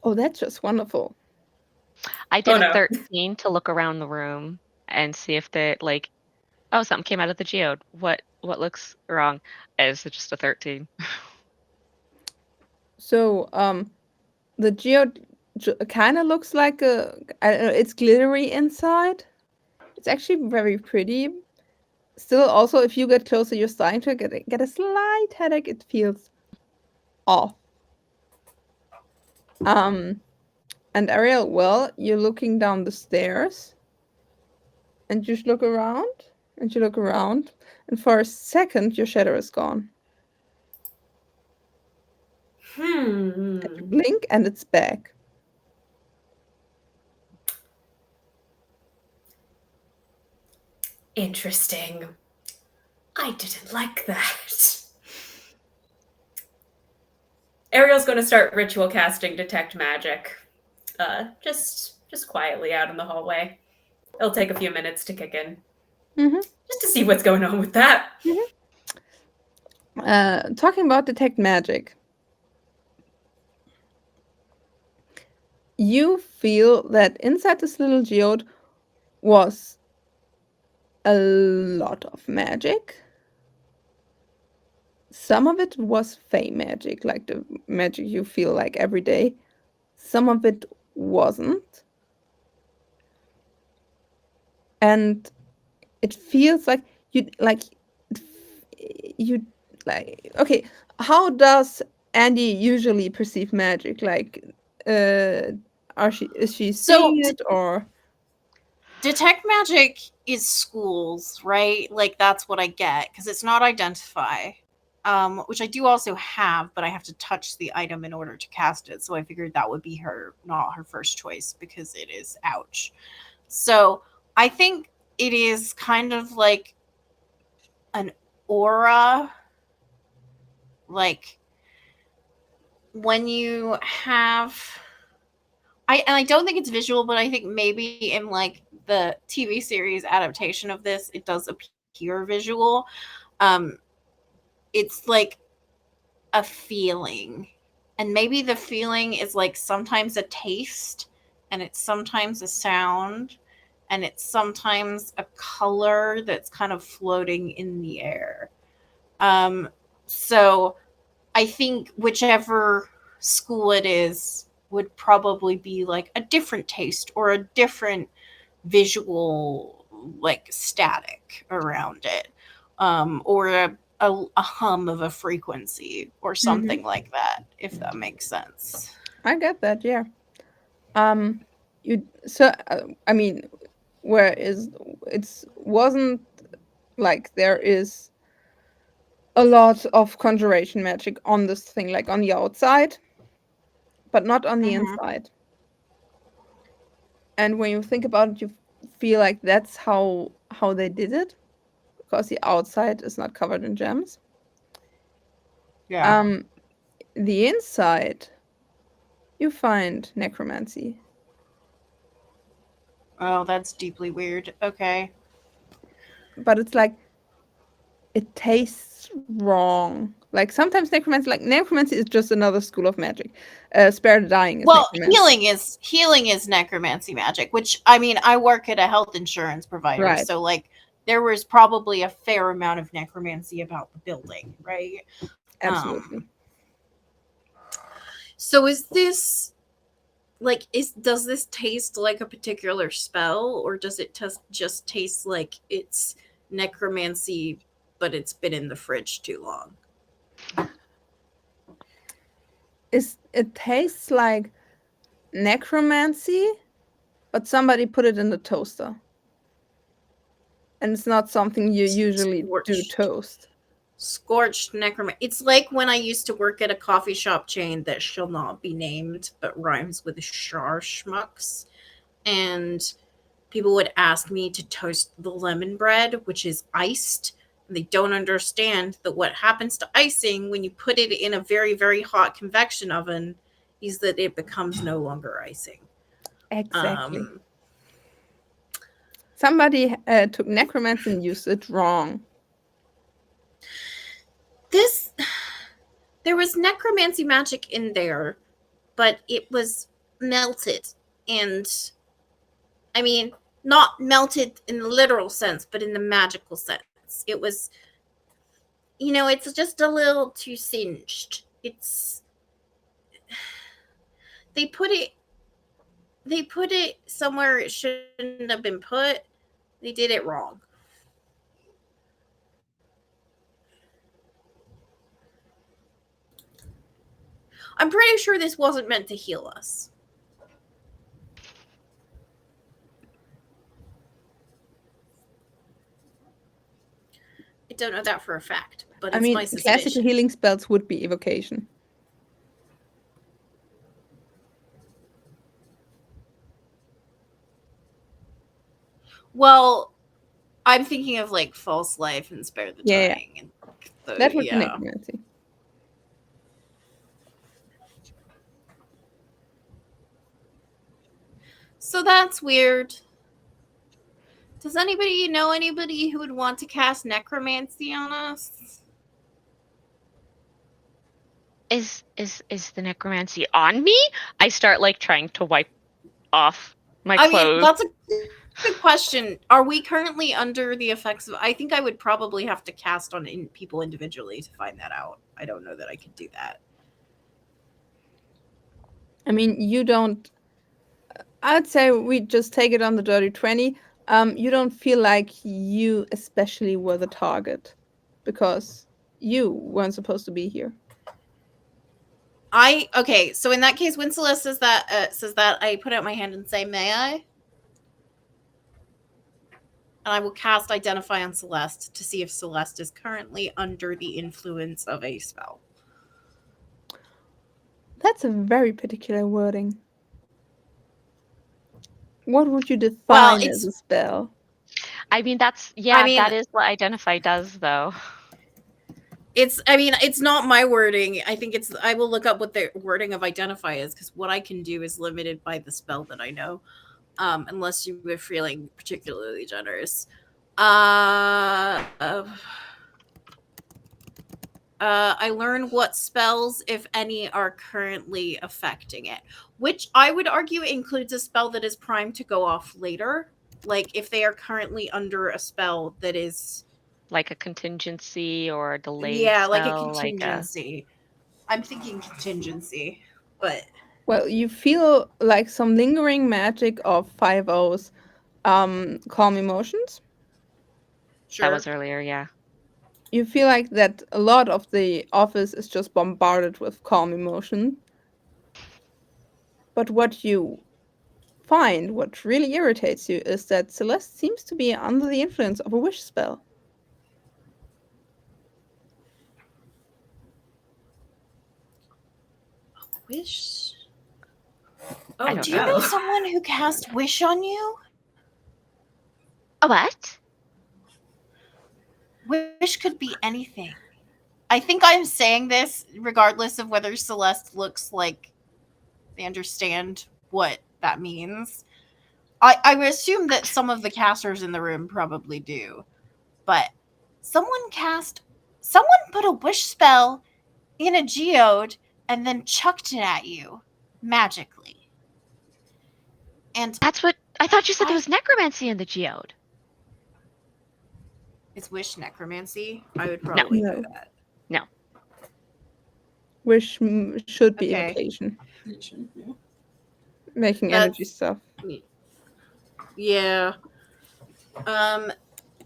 Oh, that's just wonderful. I did a 13 to look around the room and see if the something came out of the geode. What looks wrong? Is it just a 13? So, the geode kind of looks like it's glittery inside. It's actually very pretty. Still, also, if you get closer, you're starting to get a slight headache. It feels off. And Ariel, well, you're looking down the stairs, and you look around, and you look around, and for a second, your shadow is gone. And you blink, and it's back. Interesting. I didn't like that. Ariel's going to start ritual casting detect magic. Just quietly out in the hallway. It'll take a few minutes to kick in. Just to see what's going on with that. Talking about detect magic. You feel that inside this little geode was a lot of magic. Some of it was Fae magic, like the magic you feel like every day. Some of it wasn't. And it feels like okay, how does Andy usually perceive magic? Like, is she seeing it, or detect magic is schools, right? Like that's what I get because it's not identify, which I do also have, but I have to touch the item in order to cast it. So I figured that would be not her first choice because it is ouch. So I think it is kind of like an aura, like when you have. I don't think it's visual, but I think maybe in like the TV series adaptation of this, it does appear visual. It's like a feeling, and maybe the feeling is like sometimes a taste, and it's sometimes a sound, and it's sometimes a color that's kind of floating in the air. So I think whichever school it is would probably be like a different taste or a different visual like static around it, or a hum of a frequency or something like that, if that makes sense. I get that, yeah. You so I mean, where is it's wasn't like there is a lot of conjuration magic on this thing, like on the outside, but not on the Mm-hmm. inside. And when you think about it, you feel like that's how they did it, because the outside is not covered in gems. Yeah. Um, the inside, you find necromancy, Oh, that's deeply weird. Okay. but it's like it tastes wrong. Like sometimes necromancy is just another school of magic. Spare the dying is Well, necromancy. healing is necromancy magic, which I mean, I work at a health insurance provider, Right. so like there was probably a fair amount of necromancy about the building, right? Absolutely. So is this like is does this taste like a particular spell, or does it just taste like it's necromancy but it's been in the fridge too long? It tastes like necromancy, but somebody put it in the toaster. And it's not something you usually do Scorched. toast. Scorched necromancy. It's like when I used to work at a coffee shop chain that shall not be named but rhymes with Shar Schmucks. And people would ask me to toast the lemon bread, which is iced. And they don't understand that what happens to icing when you put it in a very, very hot convection oven is that it becomes no longer icing. Exactly. Somebody took necromancy and used it wrong. There was necromancy magic in there, but it was melted. And I mean, not melted in the literal sense, but in the magical sense. It was, it's just a little too singed. They put it somewhere it shouldn't have been put. They did it wrong. I'm pretty sure this wasn't meant to heal us. I don't know that for a fact, but it's my suspicion. Classical healing spells would be evocation. Well, I'm thinking of like false life and spare the dying. Yeah. And That would be necromancy. So that's weird. Does anybody know anybody who would want to cast necromancy on us? Is the necromancy on me? I start like trying to wipe off my clothes. Mean, that's a good question. Are we currently under the effects of? I think I would probably have to cast on people individually to find that out. I don't know that I could do that. I mean, you don't. I'd say we just take it on the dirty 20. You don't feel like you especially were the target because you weren't supposed to be here. Okay, so in that case, when Celeste says that, I put out my hand and say, "May I?" And I will cast Identify on Celeste to see if Celeste is currently under the influence of a spell. That's a very particular wording. What would you define as a spell? I mean, that is what Identify does, though. It's not my wording. I will look up what the wording of Identify is, because what I can do is limited by the spell that I know, unless you were feeling particularly generous. I learn what spells, if any, are currently affecting it, which I would argue includes a spell that is primed to go off later. Like if they are currently under a spell that is Like a contingency or a delayed yeah, like a spell, contingency. I'm thinking contingency, but Well, you feel like some lingering magic of 5-0's calm emotions. sure. That was earlier, yeah. You feel like that a lot of the office is just bombarded with calm emotion. But what you find, what really irritates you, is that Celeste seems to be under the influence of a wish spell. Wish. Oh, I don't Do you know. know someone who cast wish on you? A what? Wish could be anything. I think I'm saying this regardless of whether Celeste looks like they understand what that means. I would assume that some of the casters in the room probably do. But someone put a wish spell in a geode and then chucked it at you magically. And That's what I thought you said there was necromancy in the geode. it's wish necromancy. I would probably No. know that. Wish should be Okay. evocation. Making That's- energy stuff. Yeah.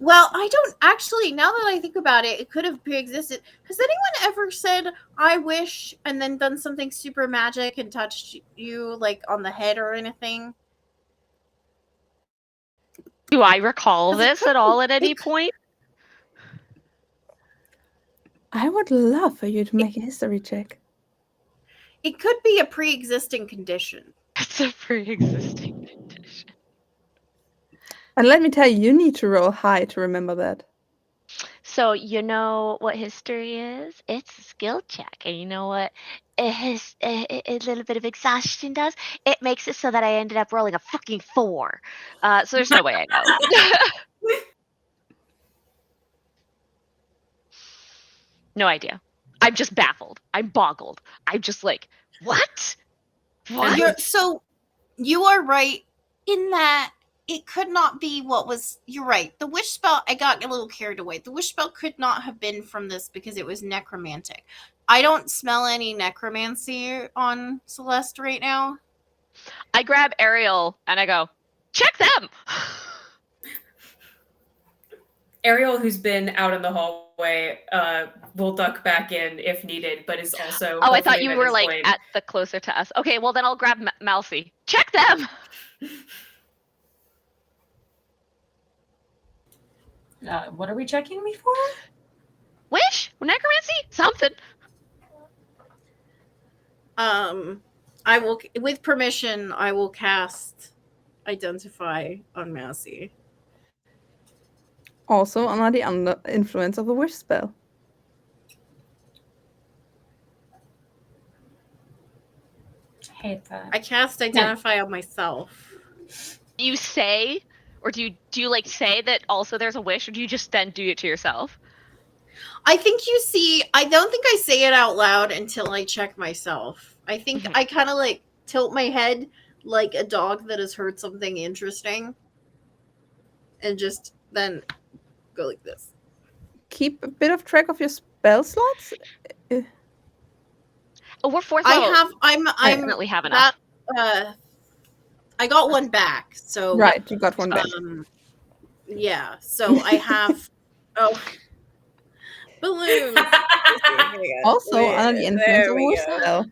Well, I don't actually, now that I think about it, it could have pre-existed. Has anyone ever said, I wish, and then done something super magic and touched you, like, on the head or anything? Do I recall 'Cause it this could at all be- at any point? I would love for you to make a history check. It could be a pre-existing condition. It's a pre-existing condition. And let me tell you, you need to roll high to remember that. So you know what history is? It's a skill check, and you know what a little bit of exhaustion does? It makes it so that I ended up rolling a fucking 4. So there's no way I know. No idea. I'm just baffled. I'm boggled. I'm just like, what? What? So you are right in that it could not be what was. You're right. The wish spell, I got a little carried away. The wish spell could not have been from this because it was necromantic. I don't smell any necromancy on Celeste right now. I grab Ariel and I go, check them. Ariel, who's been out in the hallway, will duck back in if needed, but is also. Oh, I thought hopefully you at were this like point- at the closer to us. Okay, well then I'll grab Mousy. Check them. What are we checking me for? Wish? Necromancy? Something. I will, with permission, I will cast Identify on Massey. Also under the influence of the wish spell. Hate that. I cast Identify on myself. Do you say, or do you like say that also there's a wish, or do you just then do it to yourself? I think you see, I don't think I say it out loud until I check myself. I think I kind of like tilt my head like a dog that has heard something interesting and just then go like this. Keep a bit of track of your spell slots. Oh, we're fourth I level. have, I'm definitely have enough. that, I got one back. So, Right, you got one back. yeah, so I have, balloons. Also under the influence There of a we wish go. spell.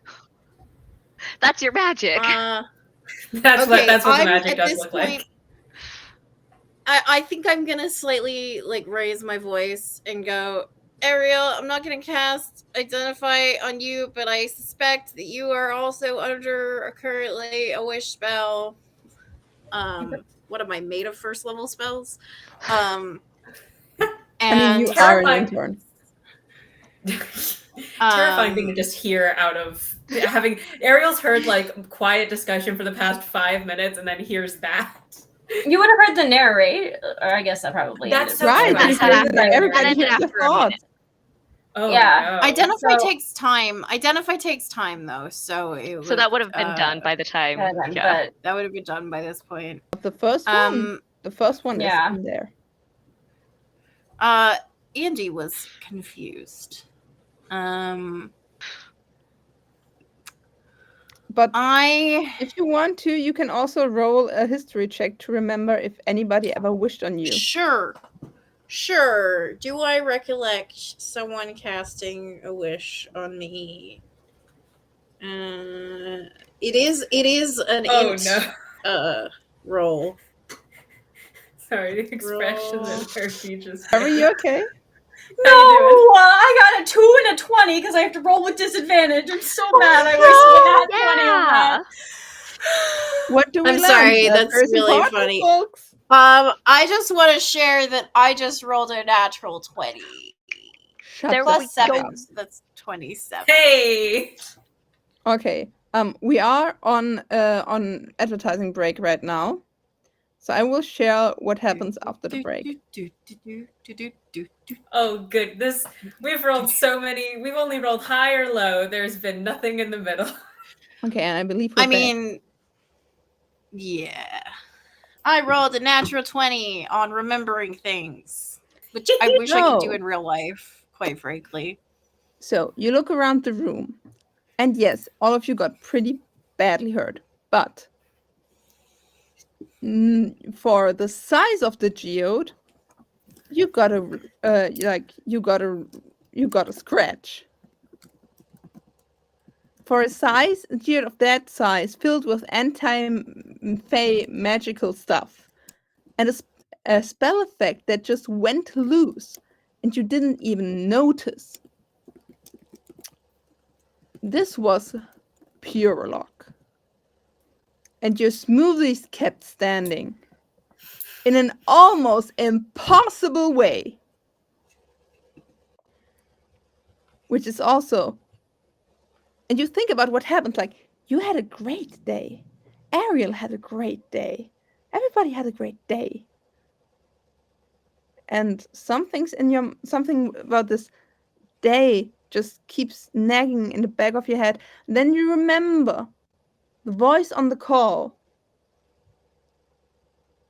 That's your magic. That's what the I'm magic at does this look point, like. I think I'm gonna slightly like raise my voice and go, Ariel, I'm not gonna cast Identify on you, but I suspect that you are also under currently a wish spell. What am I made of first level spells? And I mean, you are an terrifying. intern. Terrifying thing to just hear out of having Ariel's heard like quiet discussion for the past 5 minutes and then hears that. You would have heard the narrate, or I guess that probably. That's ended so before true. Right, that. you That heard happened everybody after heard a your minute. thoughts. Oh Yeah. no. Identify So- takes time. Identify takes time though, so So that would have been done by the time. Yeah. But that would have been done by this point. The first one is Yeah. in there. Andy was confused. But I if you want to, you can also roll a history check to remember if anybody ever wished on you. Sure. Do I recollect someone casting a wish on me? It is an Oh int no. roll. Sorry, the expression Roll. that Hershey just Are made. you okay? No, How you doing? I got a 2 and a 20 because I have to roll with disadvantage. I'm so mad. I wasted a nat 20 on that. What do we I'm learn? sorry, That's that's very really important, funny. folks. I just want to share that I just rolled a natural 20. Shut There the we Plus fuck 7, up. that's 27. Hey. Okay. We are on advertising break right now, so I will share what happens after the break. Oh goodness. We've rolled so many. We've only rolled high or low. There's been nothing in the middle. Okay, and I believe we're I back. mean, yeah. I rolled a natural 20 on remembering things, which I wish I could do No. in real life, quite frankly. So you look around the room, and yes, all of you got pretty badly hurt, but for the size of the geode, you got a scratch. For a geode of that size, filled with anti-Fae magical stuff, and a spell effect that just went loose, and you didn't even notice. This was pure luck. And your smoothies kept standing in an almost impossible way. Which is also, and you think about what happened, like, you had a great day. Ariel had a great day. Everybody had a great day. And something about this day just keeps nagging in the back of your head. And then you remember the voice on the call,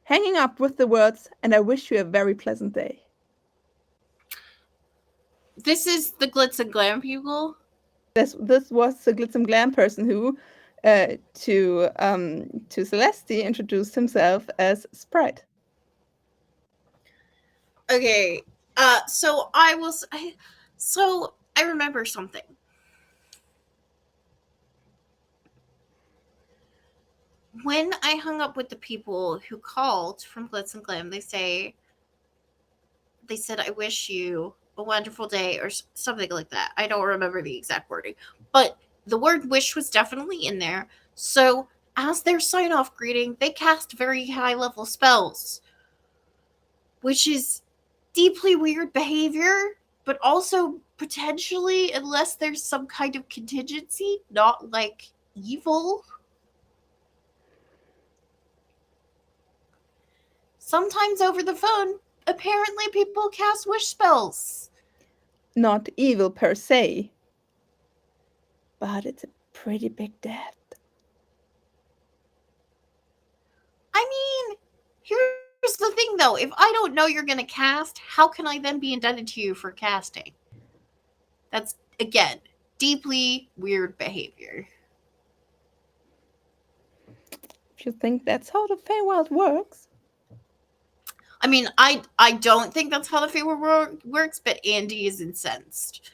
hanging up with the words, "And I wish you a very pleasant day." This is the Glitz and Glam people? This was the Glitz and Glam person who, to Celeste, introduced himself as Sprite. Okay, so I remember something. When I hung up with the people who called from Glitz and Glam, they said, "I wish you a wonderful day," or something like that. I don't remember the exact wording, but the word "wish" was definitely in there. So, as their sign-off greeting, they cast very high-level spells, which is deeply weird behavior, but also potentially, unless there's some kind of contingency, not like evil. Sometimes over the phone, apparently people cast wish spells. Not evil per se, but it's a pretty big death. I mean, here's the thing though. If I don't know you're going to cast, how can I then be indebted to you for casting? That's, again, deeply weird behavior. If you think that's how the Feywild works. I mean, I don't think that's how the Feywild works, but Andy is incensed.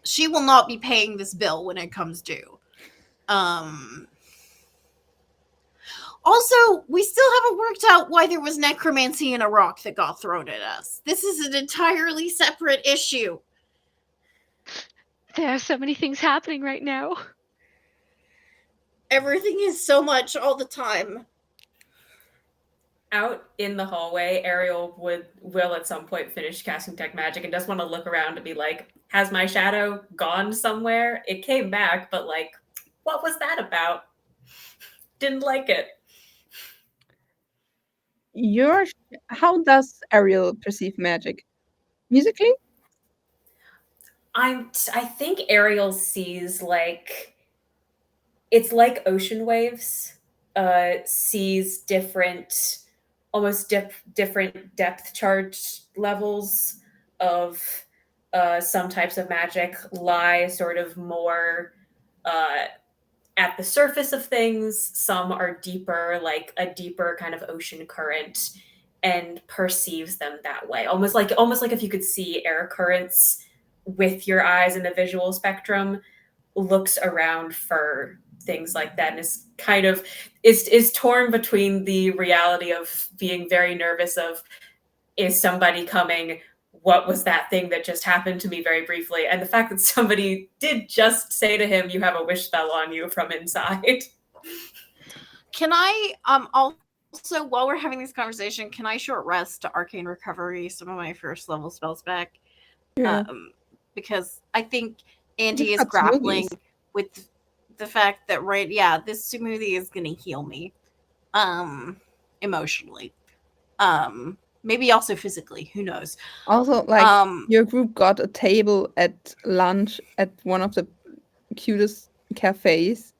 She will not be paying this bill when it comes due. Also, we still haven't worked out why there was necromancy in a rock that got thrown at us. This is an entirely separate issue. There are so many things happening right now. Everything is so much all the time. Out in the hallway, Ariel will at some point finish casting Tech Magic and just want to look around to be like, has my shadow gone somewhere? It came back, but like, what was that about? Didn't like it. How does Ariel perceive magic? musically? I think Ariel sees like it's like ocean waves. Sees different, almost different depth charge levels of some types of magic lie sort of more uh, at the surface of things. Some are deeper, like a deeper kind of ocean current, and perceives them that way. Almost like if you could see air currents with your eyes in the visual spectrum, looks around for things like that and is kind of is torn between the reality of being very nervous of, is somebody coming, what was that thing that just happened to me very briefly, and the fact that somebody did just say to him, you have a wish spell on you from inside. Can I also, while we're having this conversation, can I short rest to arcane recovery some of my first level spells back? Yeah. Because I think Andy You've is got grappling smoothies. with the fact that this smoothie is gonna heal me. Emotionally. Maybe also physically, who knows. Also, like, your group got a table at lunch at one of the cutest cafes.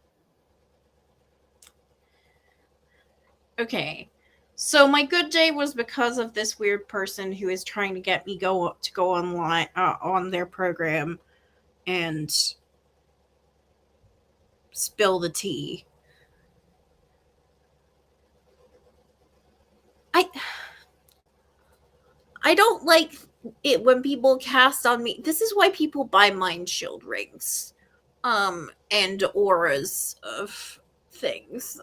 Okay. So my good day was because of this weird person who is trying to get me go online on their program and spill the tea. I don't like it when people cast on me. This is why people buy mind shield rings and auras of things.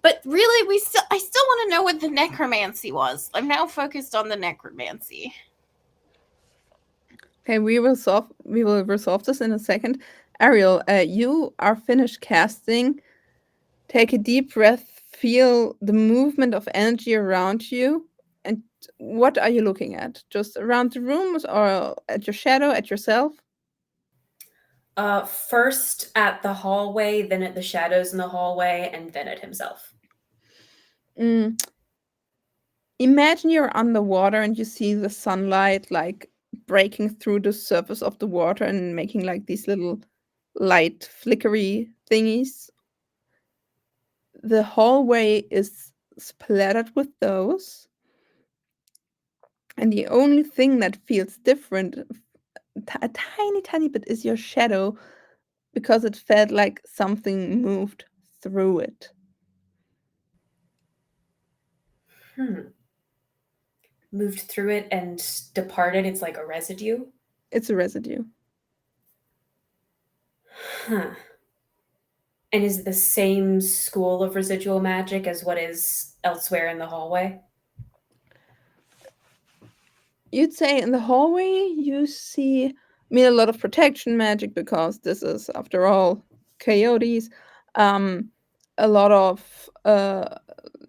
But really, I still want to know what the necromancy was. I'm now focused on the necromancy. Okay, we will resolve this in a second. Ariel, you are finished casting. Take a deep breath, feel the movement of energy around you. And what are you looking at? Just around the rooms or at your shadow, at yourself? First at the hallway, then at the shadows in the hallway, and then at himself. Mm. Imagine you're underwater and you see the sunlight like breaking through the surface of the water and making like these little light flickery thingies. The hallway is splattered with those. And the only thing that feels different, a tiny, tiny bit, is your shadow because it felt like something moved through it. Moved through it and departed. It's like a residue. It's a residue. Huh. And is it the same school of residual magic as what is elsewhere in the hallway? You'd say in the hallway you see, I mean, a lot of protection magic because this is, after all, coyotes. A lot of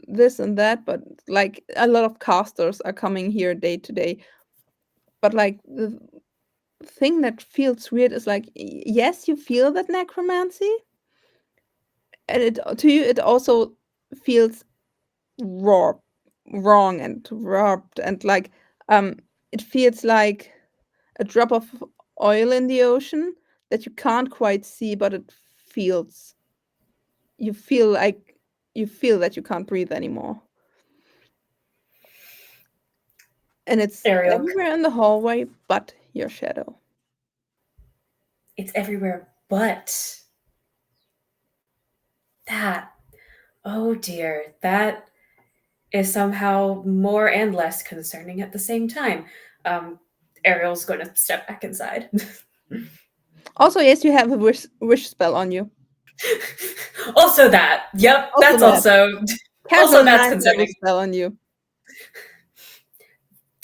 this and that, but like a lot of casters are coming here day to day. But like the thing that feels weird is like, yes, you feel that necromancy, and to you it also feels raw, wrong and warped, and like it feels like a drop of oil in the ocean that you can't quite see, but it feels, you feel like, you feel that you can't breathe anymore. And it's Ariel, everywhere in the hallway but your shadow. it's everywhere but that. Oh dear, that is somehow more and less concerning at the same time. Ariel's going to step back inside. Also, yes, you have a wish spell on you. Also that. Yep, Also that's that. also Casual that's 9th level concerning. spell on you.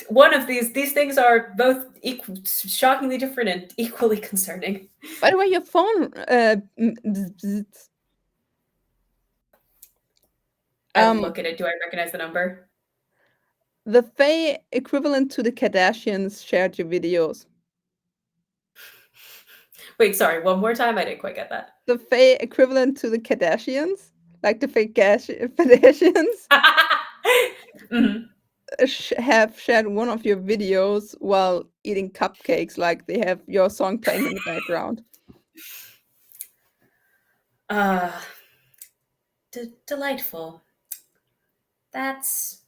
One of these things are both shockingly different and equally concerning. By the way, your phone I look at it. Do I recognize the number? the Fae equivalent to the Kardashians shared your videos. Wait, sorry. One more time. I didn't quite get that. The Fae equivalent to the Kardashians like the pedestrians, Mhm. have shared one of your videos while eating cupcakes, like they have your song playing in the background. Uh, delightful. That's,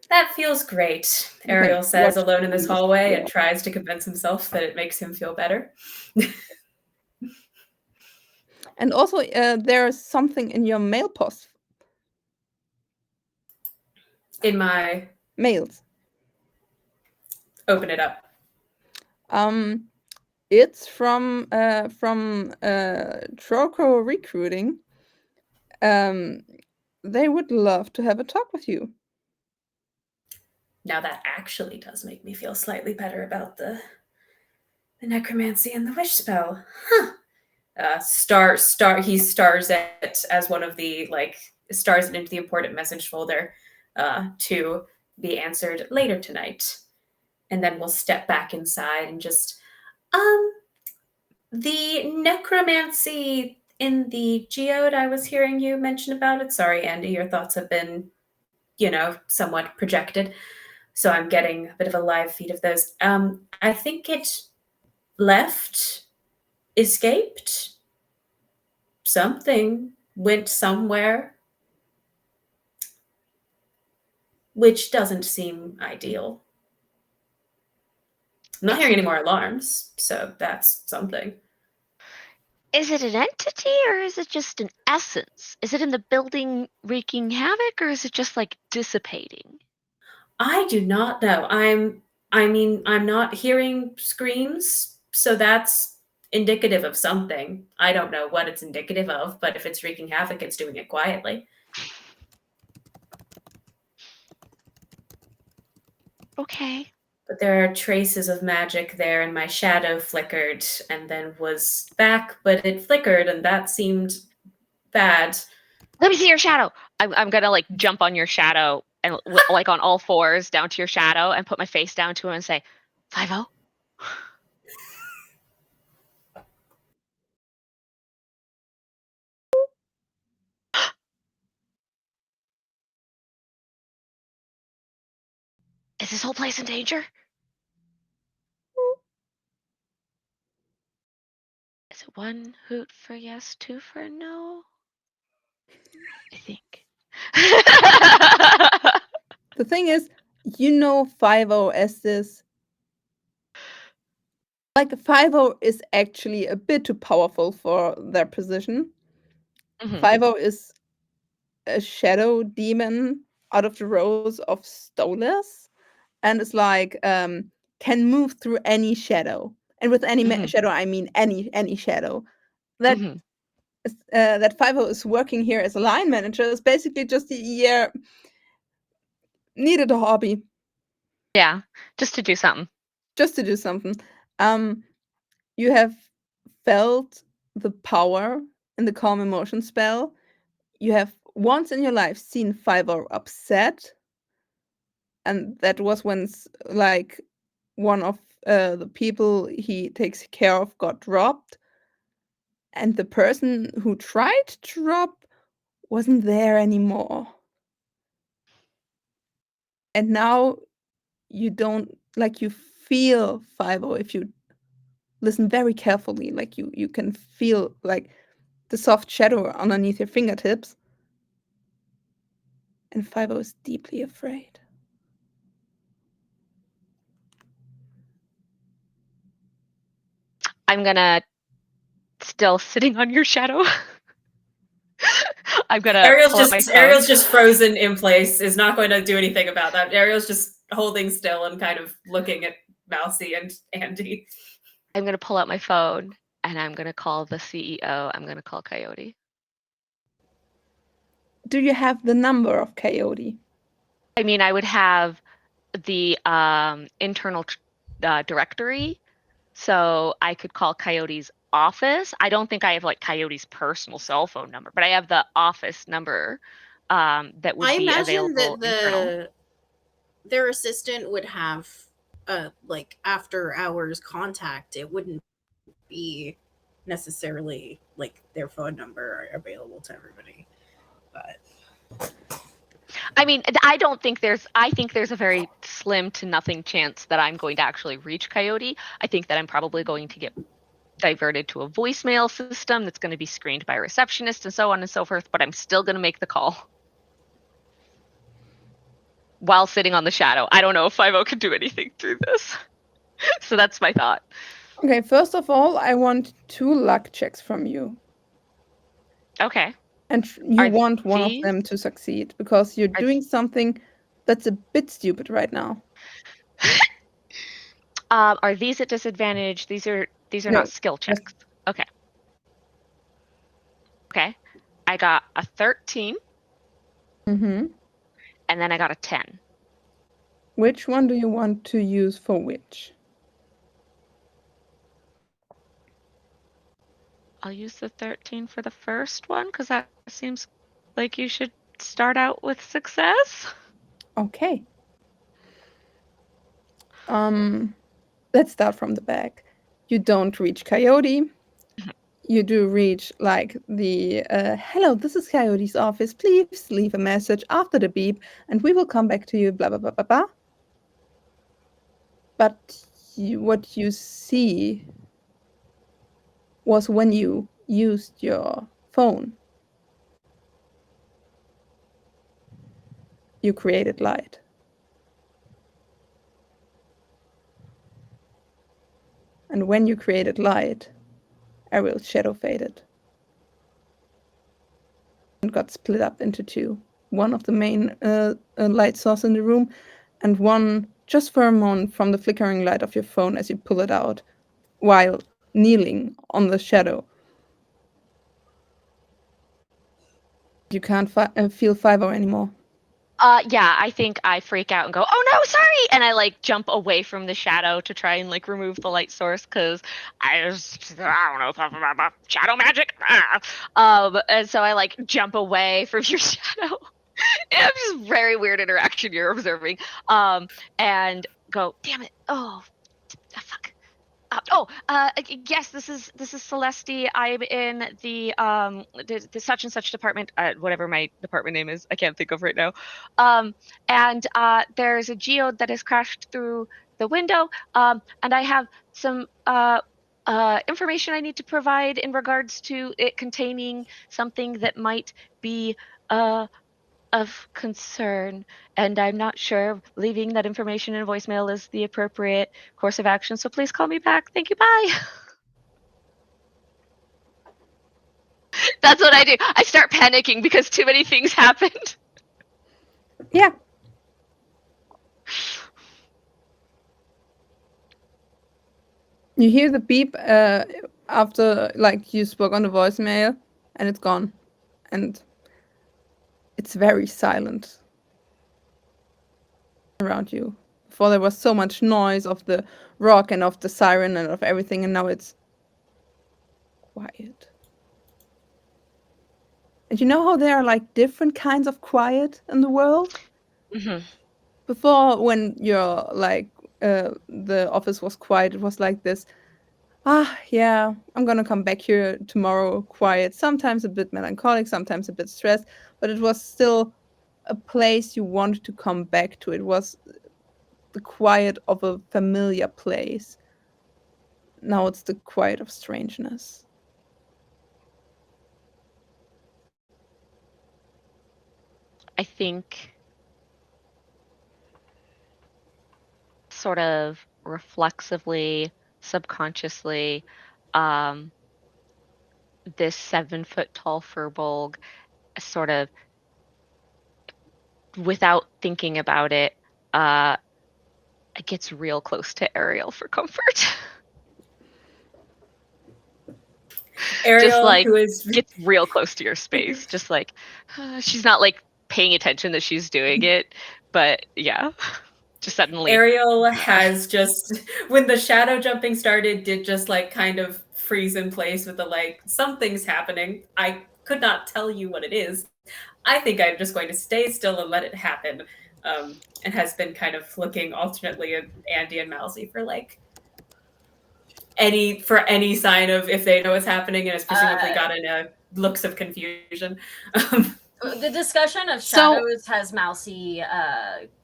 that feels great, You can Ariel says, watch alone in this movies. hallway, Yeah. and tries to convince himself that it makes him feel better. And also, there's something in your mail post In my mails. open it up. It's from Troco Recruiting. They would love to have a talk with you. Now that actually does make me feel slightly better about the necromancy and the wish spell. Huh. He stars it as one of the, like, stars it into the important message folder to be answered later tonight. And then we'll step back inside and just, the necromancy in the geode I was hearing you mention about it. Sorry, Andy, your thoughts have been, somewhat projected. So I'm getting a bit of a live feed of those. I think it left, escaped, something went somewhere, which doesn't seem ideal. I'm not hearing any more alarms, so that's something. Is it an entity or is it just an essence? Is it in the building wreaking havoc or is it just like dissipating? I do not know. I'm not hearing screams, so that's indicative of something. I don't know what it's indicative of, but if it's wreaking havoc, it's doing it quietly. Okay. But there are traces of magic there, and my shadow flickered and then was back, but it flickered, and that seemed bad. Let me see your shadow. I'm gonna like jump on your shadow and like on all fours down to your shadow and put my face down to him and say, 5-0. Is this whole place in danger? Is it 1 hoot for yes, 2 for no? I think. The thing is, 5-0 as this. Like 5-0 is actually a bit too powerful for their position. 5-0 is a shadow demon out of the rows of Stolas, and it's like can move through any shadow. And with any shadow, I mean any shadow. That that 5-0 is working here as a line manager is basically just needed a hobby. Yeah, just to do something. Just to do something. You have felt the power in the calm emotion spell. You have once in your life seen 5-0 upset, and that was when like one of the people he takes care of got dropped, and the person who tried to drop wasn't there anymore. And now you don't, like, you feel 5-0 if you listen very carefully, like you can feel like the soft shadow underneath your fingertips. And 5-0 is deeply afraid. I'm gonna still sitting on your shadow. I'm gonna pull up my phone. Ariel's just frozen in place, is not going to do anything about that. Ariel's just holding still and kind of looking at Mousy and Andy. I'm gonna pull out my phone and I'm gonna call the CEO. I'm gonna call Coyote. Do you have the number of Coyote? I mean, I would have the internal directory, so I could call Coyote's office. I don't think I have like Coyote's personal cell phone number, but I have the office number that would be available internal. Their assistant would have like after hours contact. It wouldn't be necessarily like their phone number available to everybody. But I mean, I think there's a very slim to nothing chance that I'm going to actually reach Coyote. I think that I'm probably going to get diverted to a voicemail system that's going to be screened by a receptionist and so on and so forth, but I'm still going to make the call while sitting on the shadow. I don't know if 50 can do anything through this. So that's my thought. Okay, first of all, I want 2 luck checks from you. Okay. And you Are want one of these them to succeed because you're are, doing something that's a bit stupid right now. are these at disadvantage? These are No, not skill just checks. Okay. Okay. I got a 13 mhm. and then I got a 10. Which one do you want to use for which? I'll use the 13 for the first one because that seems like you should start out with success. Okay. Let's start from the back. You don't reach Coyote. You do reach like the hello, this is Coyote's office. Please leave a message after the beep, and we will come back to you. Blah blah blah blah blah. But what you see was when you used your phone, you created light. And when you created light, Ariel's shadow faded and got split up into 2. One of the main light source in the room, and one just for a moment from the flickering light of your phone as you pull it out while kneeling on the shadow. You can't feel 50 anymore. Yeah, I think I freak out and go, "Oh no, sorry!" And I like jump away from the shadow to try and like remove the light source because I don't know something about shadow magic. And so I like jump away from your shadow. It's just very weird interaction you're observing. And go, "Damn it! Oh, fuck." Yes, this is Celeste. I'm in the such and such department, whatever my department name is. I can't think of right now. And there's a geode that has crashed through the window. And I have some information I need to provide in regards to it containing something that might be of concern, and I'm not sure leaving that information in voicemail is the appropriate course of action. So please call me back. Thank you. Bye. That's what I do. I start panicking because too many things happened. Yeah. You hear the beep after like you spoke on the voicemail, and it's gone. And it's very silent around you. Before there was so much noise of the rock and of the siren and of everything, and now it's quiet. And you know how there are like different kinds of quiet in the world? Mm-hmm. Before, when you're like the office was quiet, it was like this. Yeah, I'm gonna come back here tomorrow quiet, sometimes a bit melancholic, sometimes a bit stressed, but it was still a place you wanted to come back to. It was the quiet of a familiar place. Now it's the quiet of strangeness. I think sort of reflexively, subconsciously, this 7 foot tall furbolg sort of without thinking about it, it gets real close to Ariel for comfort. Ariel, Just like who is gets real close to your space. Just like she's not like paying attention that she's doing it, but yeah, just suddenly. Ariel has just, when the shadow jumping started, did just like kind of freeze in place with the like, something's happening. I could not tell you what it is. I think I'm just going to stay still and let it happen. And has been kind of looking alternately at Andy and Mousy for like any sign of if they know what's happening, and it's presumably gotten looks of confusion. The discussion of shadows has Mousy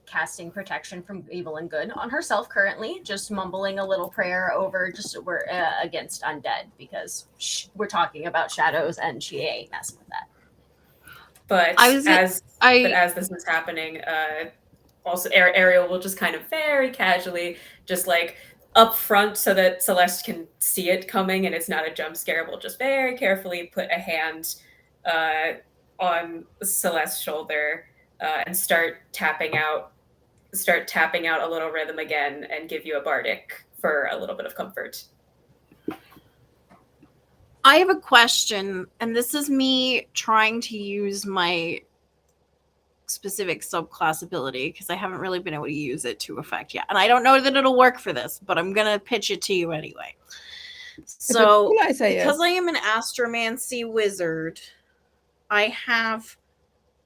casting protection from evil and good on herself currently, just mumbling a little prayer over we're against undead because we're talking about shadows and she ain't messing with that. But as this is happening, also Ariel will just kind of very casually, just like up front so that Celeste can see it coming and it's not a jump scare, will just very carefully put a hand on Celeste's shoulder and start tapping out a little rhythm again and give you a bardic for a little bit of comfort. I have a question, and this is me trying to use my specific subclass ability because I haven't really been able to use it to effect yet. And I don't know that it'll work for this, but I'm going to pitch it to you anyway. So, cool, I say because yes. I am an astromancy wizard, I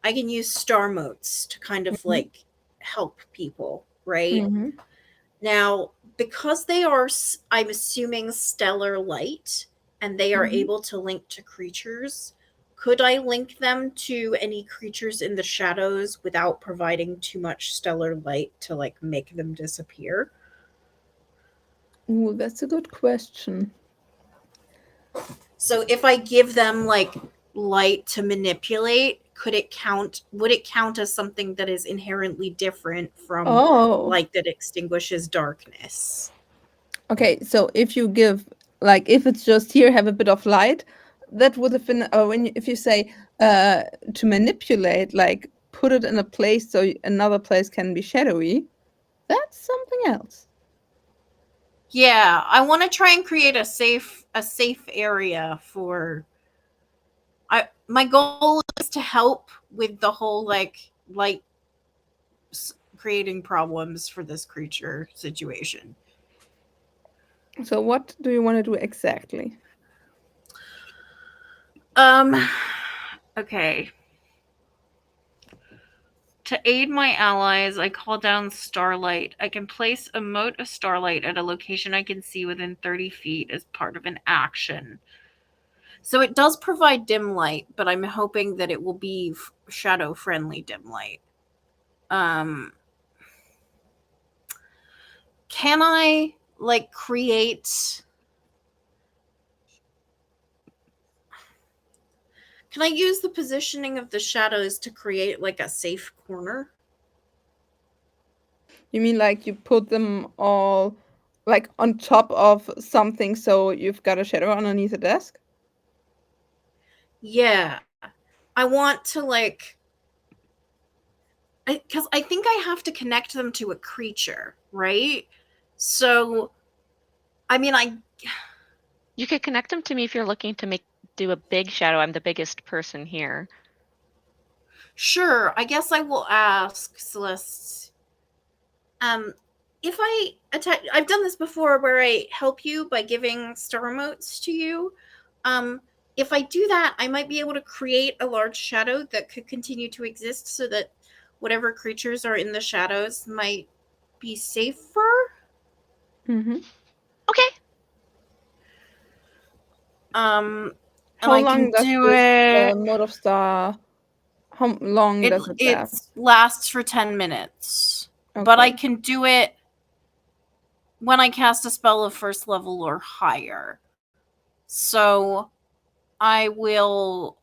can use star motes to kind of like help people, right? Mm-hmm. Now, because they are, I'm assuming, stellar light, and they are able to link to creatures, could I link them to any creatures in the shadows without providing too much stellar light to like make them disappear? Ooh, that's a good question. So if I give them like light to manipulate, would it count as something that is inherently different from light that extinguishes darkness? Okay, so if you give, like, if it's just here, have a bit of light, that would have been, if you say to manipulate, like, put it in a place so another place can be shadowy, that's something else. Yeah, I want to try and create a safe area for. My goal is to help with the whole like light creating problems for this creature situation. So what do you want to do exactly? Okay. To aid my allies, I call down starlight. I can place a mote of starlight at a location I can see within 30 feet as part of an action. So it does provide dim light, but I'm hoping that it will be shadow-friendly dim light. Can I, like, create... Can I use the positioning of the shadows to create, like, a safe corner? You mean like you put them all, like, on top of something so you've got a shadow underneath a desk? Yeah. I want to, like... Because I think I have to connect them to a creature, right? So, I mean, You could connect them to me if you're looking to do a big shadow. I'm the biggest person here. Sure, I guess I will ask Celeste. If I attack, I've done this before where I help you by giving star remotes to you. If I do that, I might be able to create a large shadow that could continue to exist so that whatever creatures are in the shadows might be safer. Mm-hmm. Okay. And How I long can does do this it. mode of star? How long does it last? It lasts for 10 minutes. Okay. But I can do it when I cast a spell of first level or higher. So I will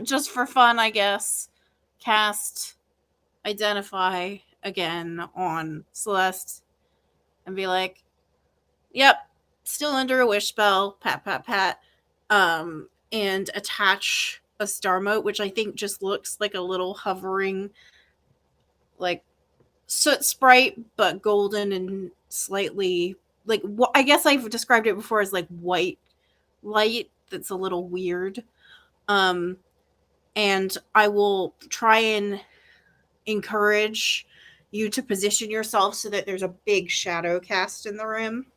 just for fun, I guess, cast Identify again on Celeste and be like, yep, still under a wish spell, pat, pat, pat, and attach a star mote, which I think just looks like a little hovering, like, soot sprite, but golden and slightly, like, I guess I've described it before as, like, white light that's a little weird. And I will try and encourage you to position yourself so that there's a big shadow cast in the room.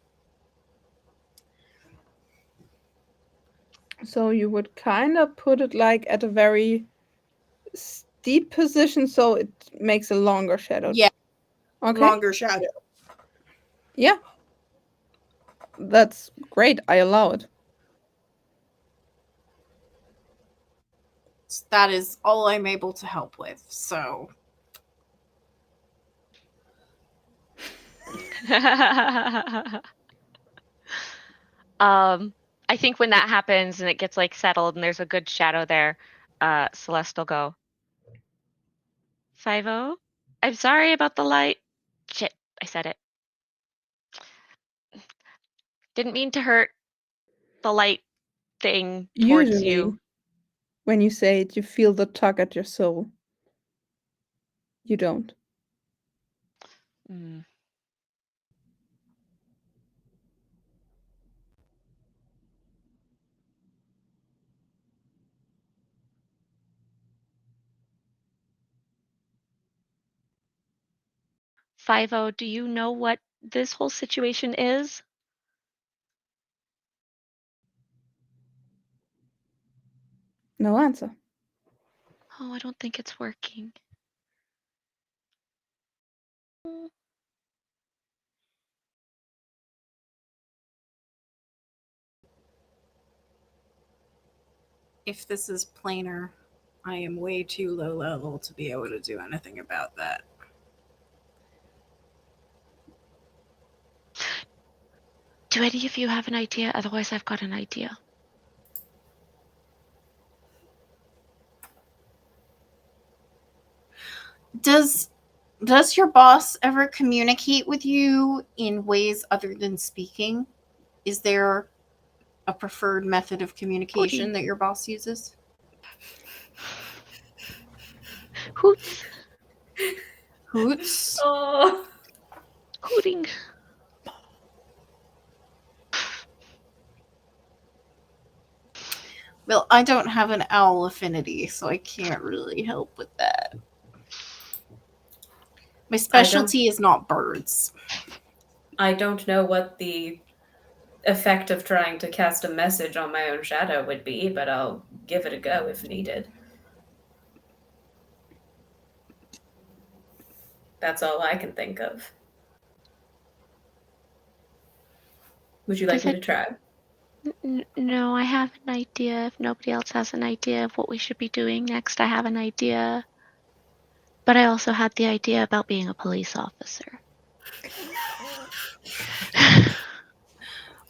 So you would kind of put it like at a very steep position so it makes a longer shadow. Yeah. Okay. Longer shadow. Yeah. That's great. I allow it. That is all I'm able to help with. So I think when that happens and it gets like settled and there's a good shadow there, Celeste will go. 5-0. I'm sorry about the light. Shit, I said it. Didn't mean to hurt the light thing towards Usually, you. when you say it, you feel the tug at your soul. You don't. Mm. Five-O, do you know what this whole situation is? No answer. Oh, I don't think it's working. if this is planar, I am way too low level to be able to do anything about that. Do any of you have an idea? Otherwise, I've got an idea. Does your boss ever communicate with you in ways other than speaking? Is there a preferred method of communication Hooting. that your boss uses? Hoots. Hoots? Oh, Hooting. Well, I don't have an owl affinity, so I can't really help with that. My specialty is not birds. I don't know what the effect of trying to cast a message on my own shadow would be, but I'll give it a go if needed. That's all I can think of. Would you like me to try? No, I have an idea. If nobody else has an idea of what we should be doing next, I have an idea. But I also had the idea about being a police officer.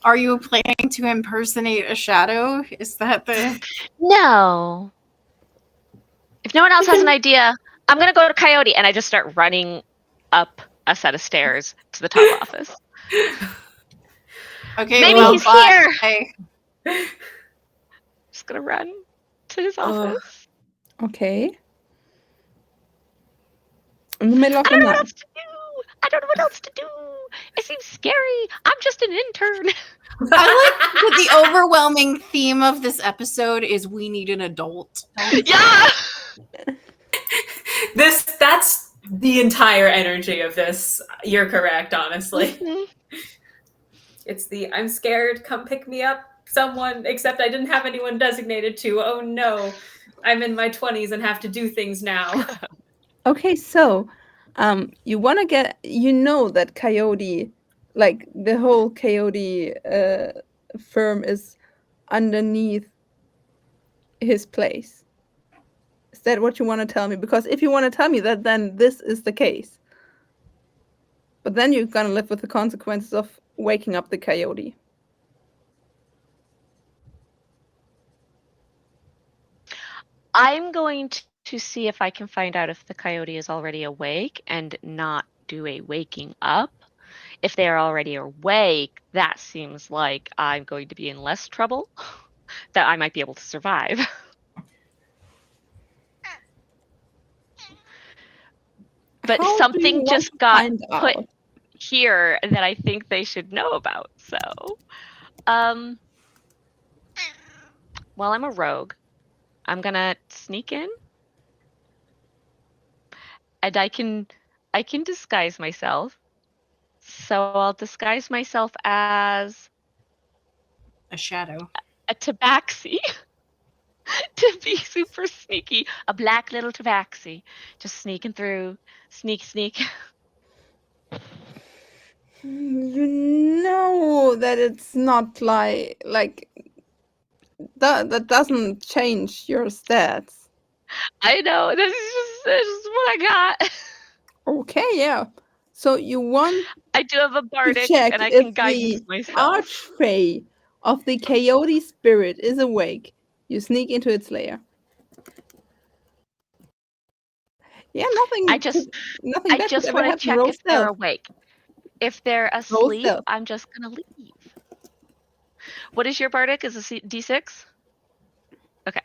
Are you planning to impersonate a shadow? Is that the... No. If no one else has an idea, I'm going to go to Coyote. And I just start running up a set of stairs to the top office. Okay, Maybe well, he's bye. here. Just going to run to his office. Okay. In the middle of I the don't know what night. else to do. I don't know what else to do. It seems scary. I'm just an intern. I like that the overwhelming theme of this episode is we need an adult. Yeah. That's the entire energy of this. You're correct, honestly. Mhm. It's the I'm scared, come pick me up, someone, except I didn't have anyone designated to. Oh no, I'm in my 20s and have to do things now. Okay, so you want to get, you know that Coyote, like the whole Coyote firm is underneath his place. Is that what you want to tell me? Because if you want to tell me that, then this is the case. But then you're gonna live with the consequences of waking up the Coyote. I'm going to see if I can find out if the coyote is already awake and not do a waking up. If they're already awake, that seems like I'm going to be in less trouble, that I might be able to survive. But How do you something want just to got find put out? here that I think they should know about. So, well, I'm a rogue. I'm gonna sneak in, and I can disguise myself. So I'll disguise myself as A shadow. a tabaxi to be super sneaky. A black little tabaxi, just sneaking through, sneak. You know that that it's not like that doesn't change your stats. I know. This is what I got. Okay, yeah. So you want I do have a to bardic, check and I if can guidance the myself. archfey of the coyote spirit is awake. You sneak into its lair. Yeah, I nothing just bad could ever want to happen. check Roll if they're stealth. awake. If they're Roll asleep, stealth. I'm just gonna leave. What is your bardic? Is a D6? Okay.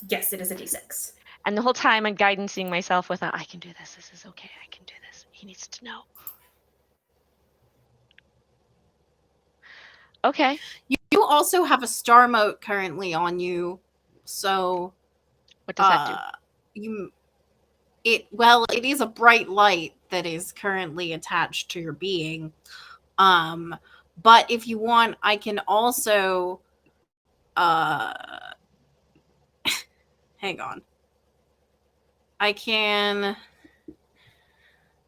Yes, it is a d6. And the whole time I'm guidancing myself with I can do this. This is okay. I can do this. He needs to know. Okay. You also have a star mote currently on you, so What does that do? it is a bright light that is currently attached to your being. But if you want, I can also hang on. I can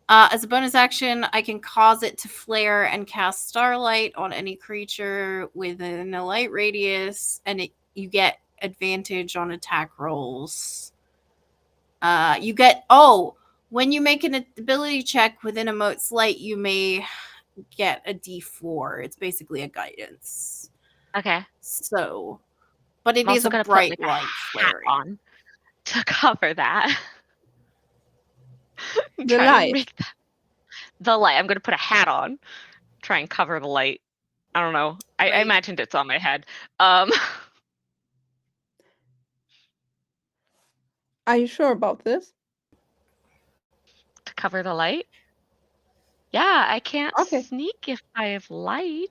as a bonus action, I can cause it to flare and cast starlight on any creature within a light radius, and you get advantage on attack rolls. When you make an ability check within a mote's light, you may get a D4. It's basically a guidance. Okay. So, but it I'm is also a gonna put bright like a light hat flaring. on to cover that. The Try and light. make that the light. I'm gonna put a hat on. Try and cover the light. I don't know. I Right. imagined it's on my head. Are you sure about this? To cover the light? Yeah, I can't Okay. sneak if I have light.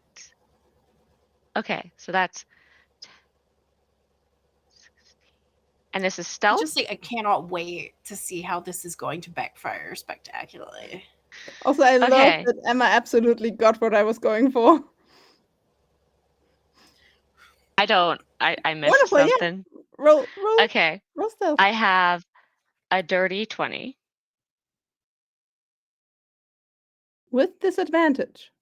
Okay, so that's 16. And this is I stealth? just I cannot wait to see how this is going to backfire spectacularly. Also, I love Okay. that Emma absolutely got what I was going for. I don't. I missed Wonderful, yeah. something. Roll Okay. stealth. I have a dirty 20. With disadvantage.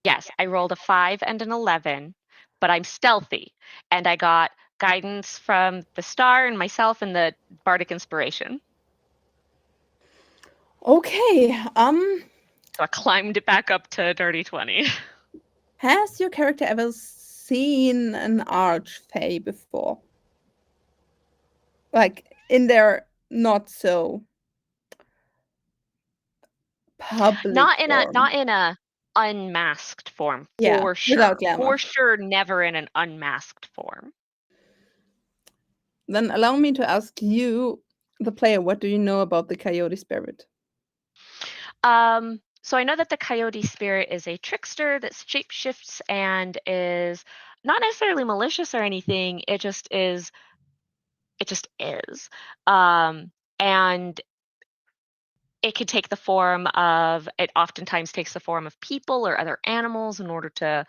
Yes, I rolled a 5 and an 11, but I'm stealthy. And I got guidance from the star and myself and the bardic inspiration. Okay. So I climbed it back up to dirty 20. Has your character ever seen an archfey before? Like in their not so public form. Not in a unmasked form, Yeah, for without sure. glamour. For sure, never in an unmasked form. Then allow me to ask you, the player, what do you know about the coyote spirit? So I know that the coyote spirit is a trickster that shapeshifts and is not necessarily malicious or anything. It just is. It just is. And it could take the form of. It oftentimes takes the form of people or other animals in order to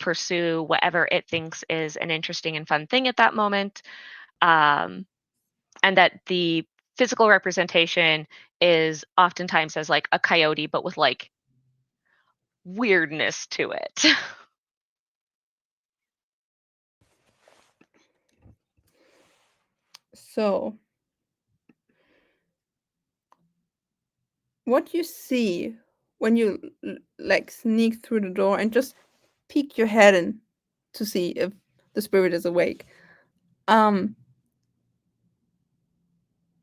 pursue whatever it thinks is an interesting and fun thing at that moment. And that the physical representation is oftentimes as like a coyote, but with like weirdness to it. So, what you see when you like sneak through the door and just peek your head in to see if the spirit is awake,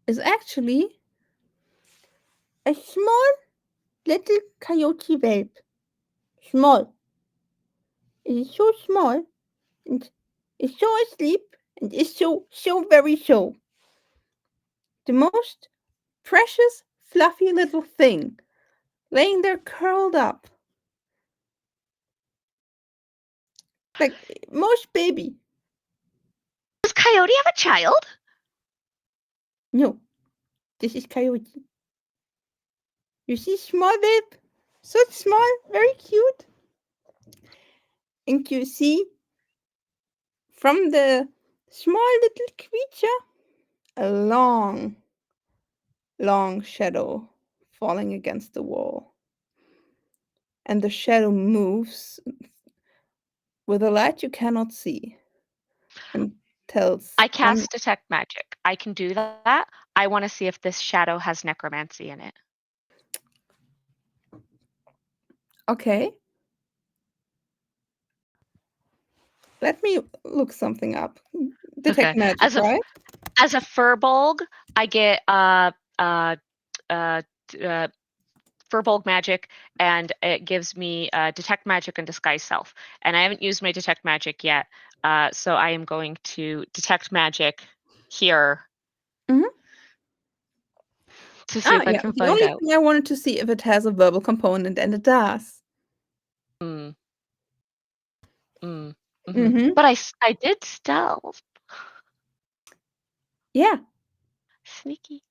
is actually a small little coyote whelp. Small. It is so small and is so asleep and is so very so. The most precious, fluffy little thing, laying there curled up. Like most baby. Does Coyote have a child? No, this is coyote. You see small babe? So small, very cute. And you see from the small little creature a long, long shadow falling against the wall. And the shadow moves with a light you cannot see, and tells I cast detect magic. I can do that. I want to see if this shadow has necromancy in it. Okay. Let me look something up. Detect magic, As a right? as a furbolg, I get furbolg magic, and it gives me detect magic and disguise self. And I haven't used my detect magic yet, so I am going to detect magic here Mhm. to see if I Yeah. can The find only out. thing I wanted to see if it has a verbal component, and it does. Mm. Mm. Mhm. But I did stealth. Yeah. Sneaky.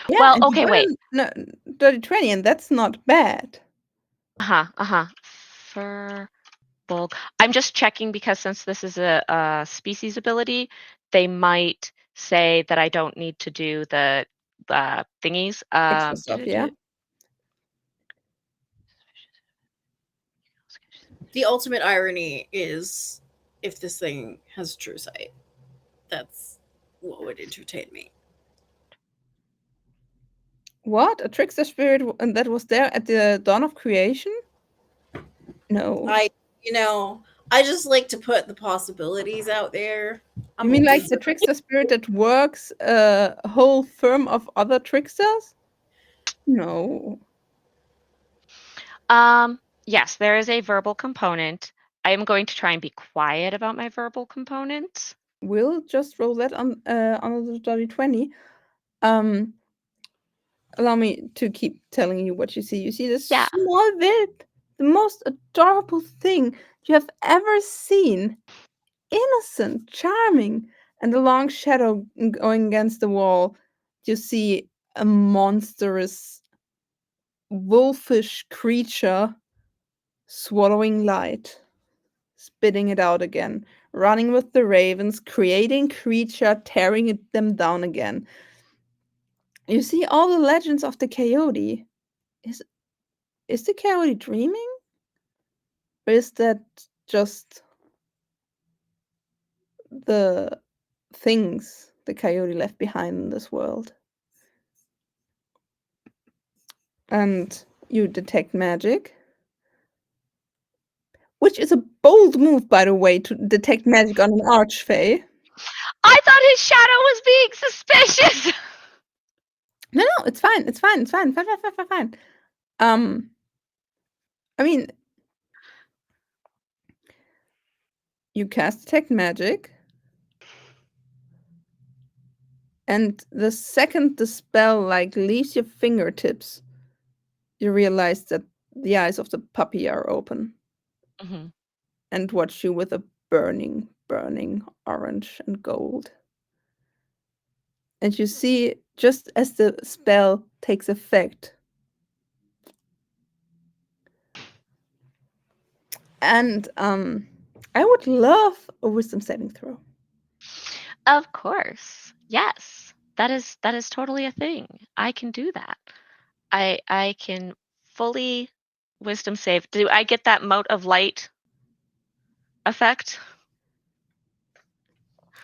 Yeah. Well, And you okay, got wait. a dirty 20, and that's not bad. Furbolg. I'm just checking because since this is a species ability, they might say that I don't need to do the thingies. Extra stuff, yeah. The ultimate irony is if this thing has true sight. That's what would entertain me. What? A trickster spirit that was there at the dawn of creation? No. I just like to put the possibilities out there. I'm You a mean like the wizard. trickster spirit that works a whole firm of other tricksters? No. Yes, there is a verbal component. I am going to try and be quiet about my verbal component. We'll just roll that on the dirty 20. Allow me to keep telling you what you see. You see this Yeah. small whelp, the most adorable thing you have ever seen. Innocent, charming, and a long shadow going against the wall. You see a monstrous, wolfish creature swallowing light, spitting it out again, running with the ravens, creating creature, tearing them down again. You see all the legends of the coyote. Is the coyote dreaming? Or is that just the things the coyote left behind in this world? And you detect magic, which is a bold move, by the way, to detect magic on an archfey. I thought his shadow was being suspicious. No, it's fine. It's fine. It's fine. Fine, fine, fine, fine, fine. I mean, you cast detect magic, and the second the spell leaves your fingertips, you realize that the eyes of the puppy are open and watch you with a burning, burning orange and gold. And you see, just as the spell takes effect, and I would love a wisdom saving throw. Of course. Yes. That is totally a thing. I can do that. I can fully wisdom save. Do I get that mote of light effect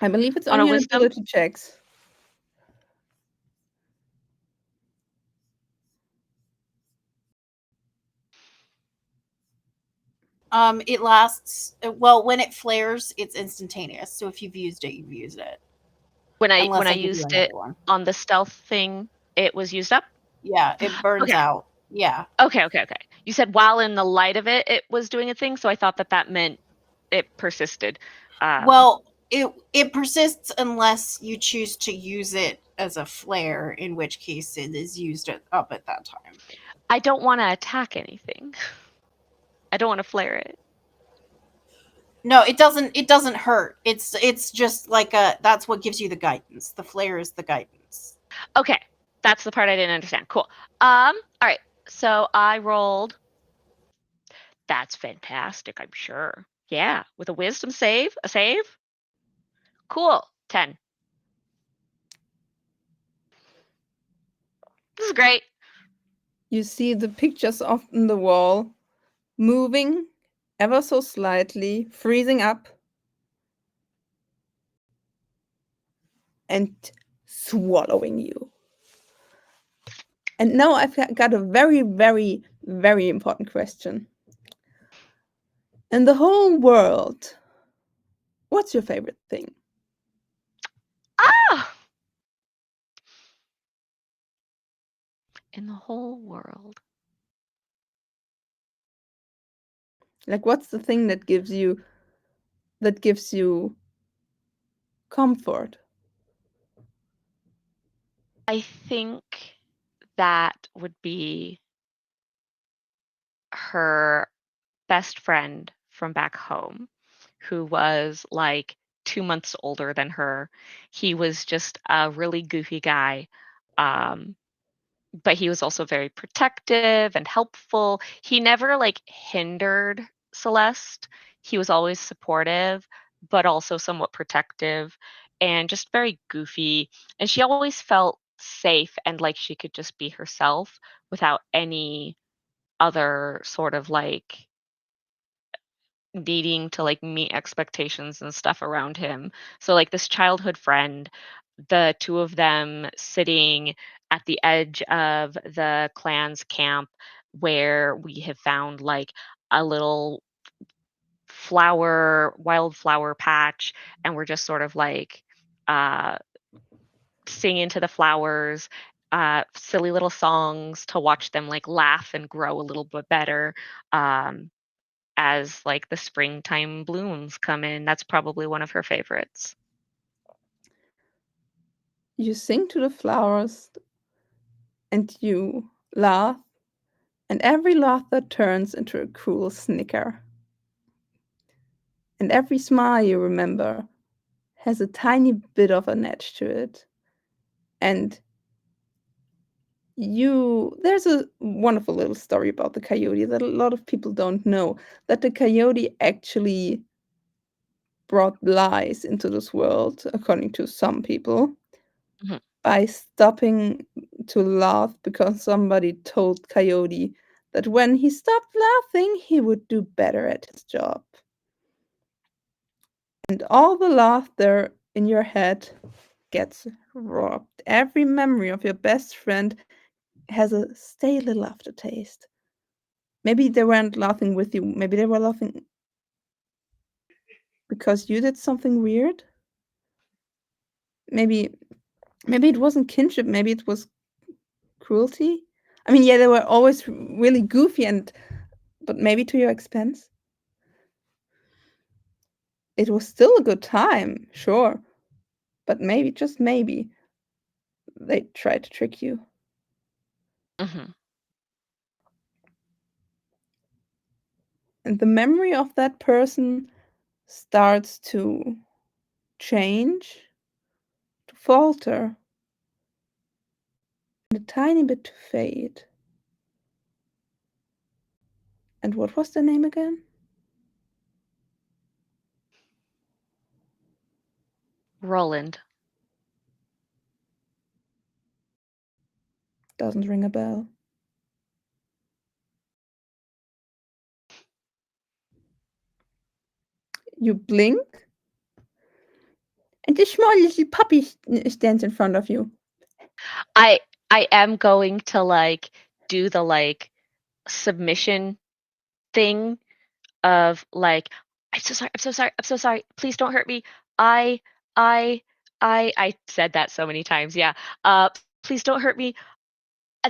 I believe it's on a only on wisdom? ability checks. It lasts well when it flares. It's instantaneous. So if you've used it, you've used it. When Unless I I give you used another it one. on the stealth thing, it was used up? Yeah, it burns Okay. out. Yeah. Okay. You said while in the light of it, it was doing a thing, so I thought that meant it persisted. Well, it persists unless you choose to use it as a flare, in which case it is used up at that time. I don't want to attack anything. I don't want to flare it. No, it doesn't. It doesn't hurt. It's just like that's what gives you the guidance. The flare is the guidance. Okay, that's the part I didn't understand. Cool. All right. So I rolled. That's fantastic. I'm sure. Yeah, with a wisdom save, a save. Cool. 10. This is great. You see the pictures on the wall moving ever so slightly, freezing up, and swallowing you. And now I've got a very, very, very important question. In the whole world, what's your favorite thing? Ah! In the whole world. Like, what's the thing that gives you comfort? I think that would be her best friend from back home, who was like 2 months older than her. He was just a really goofy guy. Um, but he was also very protective and helpful. He never like hindered Celeste. He was always supportive, but also somewhat protective and just very goofy. And she always felt safe and like she could just be herself without any other sort of like needing to like meet expectations and stuff around him. So like this childhood friend, the two of them sitting at the edge of the clan's camp where we have found like a little wildflower patch, and we're just sort of like uh singing to the flowers, silly little songs to watch them like laugh and grow a little bit better. Um as like the springtime blooms come in. That's probably one of her favorites. You sing to the flowers and you laugh, and every laughter turns into a cruel snicker. And every smile you remember has a tiny bit of an edge to it. And there's a wonderful little story about the coyote that a lot of people don't know, that the coyote actually brought lies into this world, according to some people, Mhm. by stopping to laugh because somebody told Coyote that when he stopped laughing, he would do better at his job. And all the laughter in your head gets robbed. Every memory of your best friend has a stale little aftertaste. Maybe they weren't laughing with you, maybe they were laughing because you did something weird. Maybe it wasn't kinship, maybe it was cruelty. I mean, yeah, they were always really goofy, but maybe to your expense. It was still a good time, sure, but maybe, just maybe, they tried to trick you. Mhm. And the memory of that person starts to change, to falter, and a tiny bit to fade. And what was the name again? Roland. Doesn't ring a bell. You blink, and the small little puppy stands in front of you. I I am going to like do the like submission thing of like, I'm so sorry, I'm so sorry, I'm so sorry. Please don't hurt me. I I I said that so many times. Yeah. Please don't hurt me.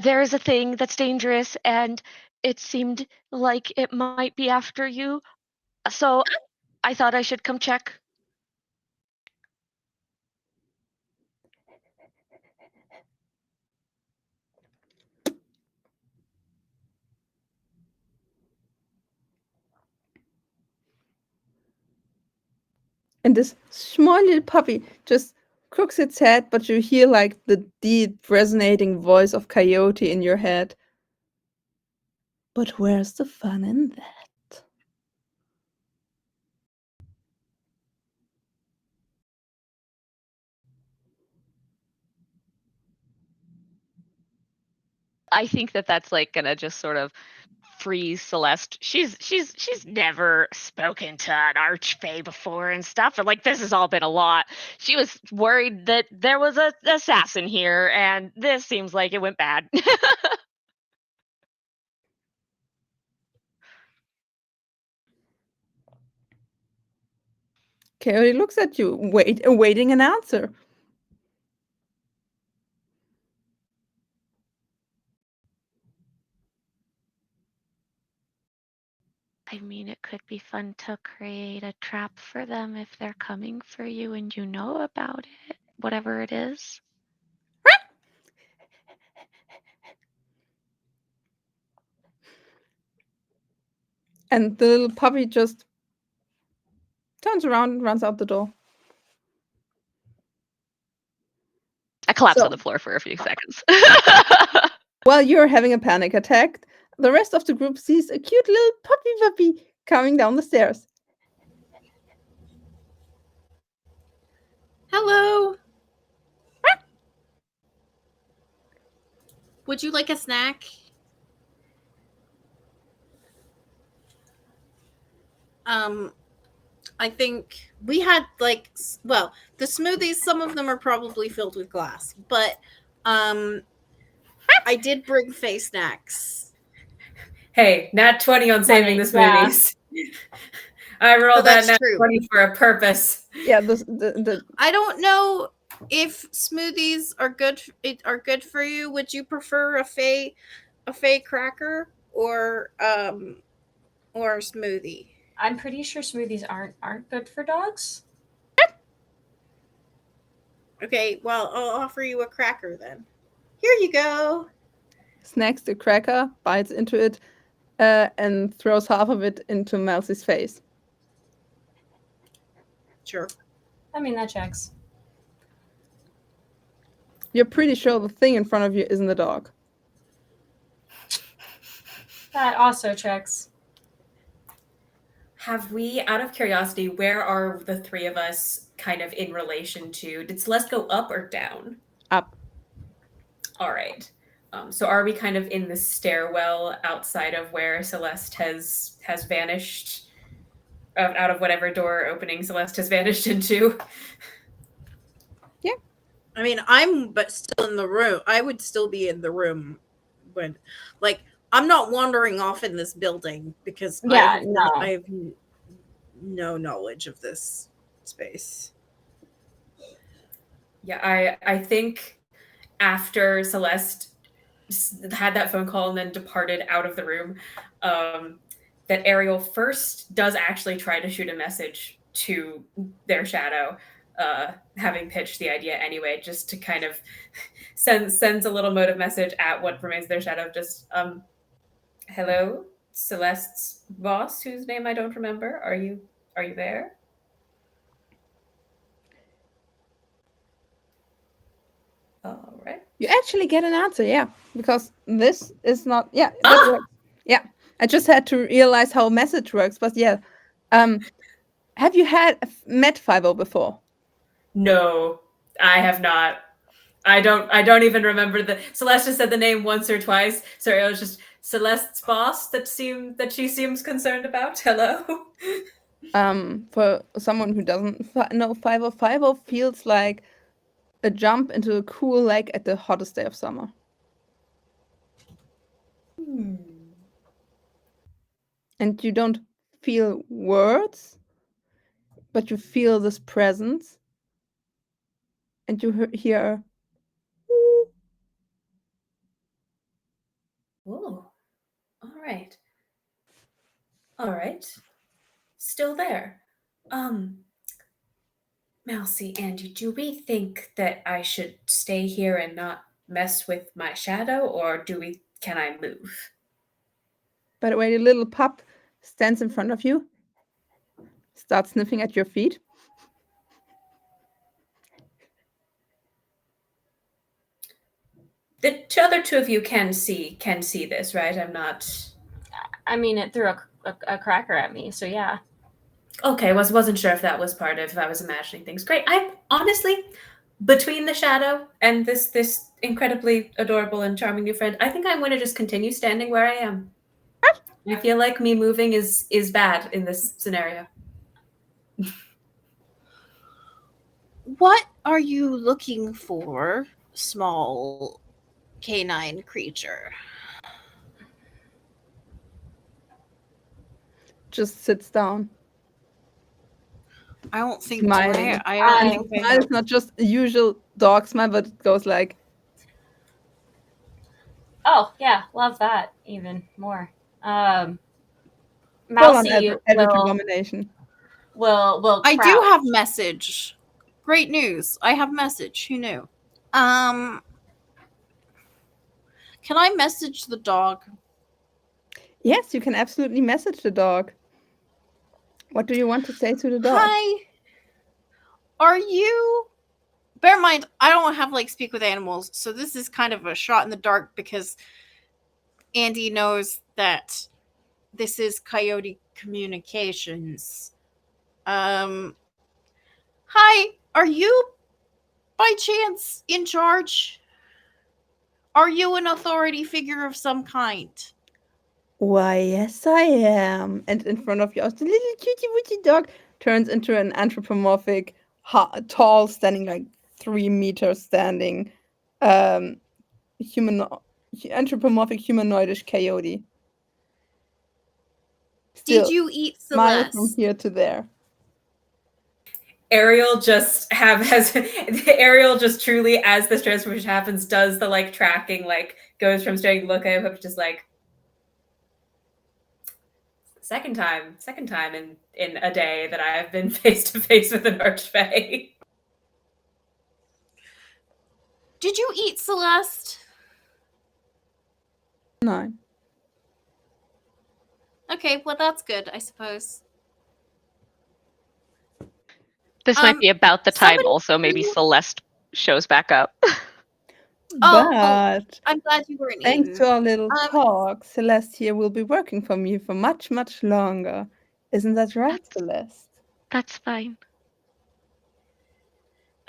There is a thing that's dangerous and it seemed like it might be after you. So I thought I should come check. And this small little puppy just crooks its head, but you hear like the deep, resonating voice of Coyote in your head. But where's the fun in that? I think that that's like gonna just sort of freeze Celeste. She's never spoken to an archfey before and stuff, and like this has all been a lot. She was worried that there was a assassin here, and this seems like it went bad. Coyote looks at you, awaiting an answer. I mean, it could be fun to create a trap for them if they're coming for you and you know about it, whatever it is. And the little puppy just turns around and runs out the door. I collapse So- on the floor for a few seconds. While you're having a panic attack, the rest of the group sees a cute little puppy coming down the stairs. Hello. Would you like a snack? I think we had like, well, the smoothies, some of them are probably filled with glass, but I did bring Fae snacks. Hey, nat 20 on saving the 20, yeah. smoothies. I rolled that that's nat true. 20 for a purpose. Yeah, the I don't know if smoothies are good for you. Would you prefer a Fae cracker or a smoothie? I'm pretty sure smoothies aren't good for dogs. Okay, well, I'll offer you a cracker then. Here you go. snacks the cracker, bites into it, and throws half of it into Melsie's face. Sure. I mean, that checks. You're pretty sure the thing in front of you isn't the dog. That also checks. Have we, out of curiosity, where are the three of us kind of in relation to? Did Celeste go up or down? Up. All right. So are we kind of in the stairwell outside of where Celeste has vanished, out of whatever door opening Celeste has vanished into? I mean, I'm but still in the room. I would still be in the room when, like, I'm not wandering off in this building because Yeah, I have no knowledge of this space. Yeah, I think after Celeste had that phone call and then departed out of the room, that Ariel first does actually try to shoot a message to their shadow, having pitched the idea anyway, just to kind of sends a little motive message at what remains their shadow. Just, hello, Celeste's boss, whose name I don't remember. Are you there? All right. You actually get an answer, yeah, because this is not, yeah, that works. Yeah, I just had to realize how a message works, but yeah. Have you met Fivo before? No, I have not. I don't even remember Celeste just said the name once or twice. So it was just Celeste's boss that she seems concerned about. Hello. For someone who doesn't know Fivo feels like a jump into a cool lake at the hottest day of summer. And you don't feel words, but you feel this presence. And you hear. Oh, all right. All right. Still there. Mousy, Andy, do we think that I should stay here and not mess with my shadow, or can I move? By the way, the little pup stands in front of you, starts sniffing at your feet. The other two of you can see this, right? I'm not. I mean, it threw a cracker at me, so yeah. Okay, wasn't sure if that was part of, if I was imagining things. Great. I honestly, between the shadow and this incredibly adorable and charming new friend, I think I'm going to just continue standing where I am. I feel like me moving is bad in this scenario. What are you looking for, small canine creature? Just sits down, I don't think smiling. I And don't the think I smile is have. not just a usual dog smile, but it goes like, Oh yeah, love that even more. full on Mousy edge of domination. will I do crouch. have message. Great news. I have message. Who knew? Can I message the dog? Yes, you can absolutely message the dog. What do you want to say to the dog? Hi. Are you? Bear in mind, I don't have like speak with animals, so this is kind of a shot in the dark because Andy knows that this is Coyote Communications. Hi. Are you by chance in charge? Are you an authority figure of some kind? Why, yes, I am. And in front of you, the little cutie wootie dog turns into an anthropomorphic, tall, standing like 3 meters standing, um, human, anthropomorphic humanoidish coyote. Did Still, you eat smile from Celeste? here to there. Ariel just has Ariel just truly, as this transformation happens, does the like tracking, like goes from staring look at him just like second time in a day that I've been face to face with an archfey. Did you eat Celeste? 9. Okay, well that's good, I suppose. This might be about the time somebody also maybe threw- Celeste shows back up. Oh, But I'm glad you weren't thanks eaten. to our little Um, talk, Celeste here will be working for me for much, much longer. Isn't that right, Celeste? That's fine.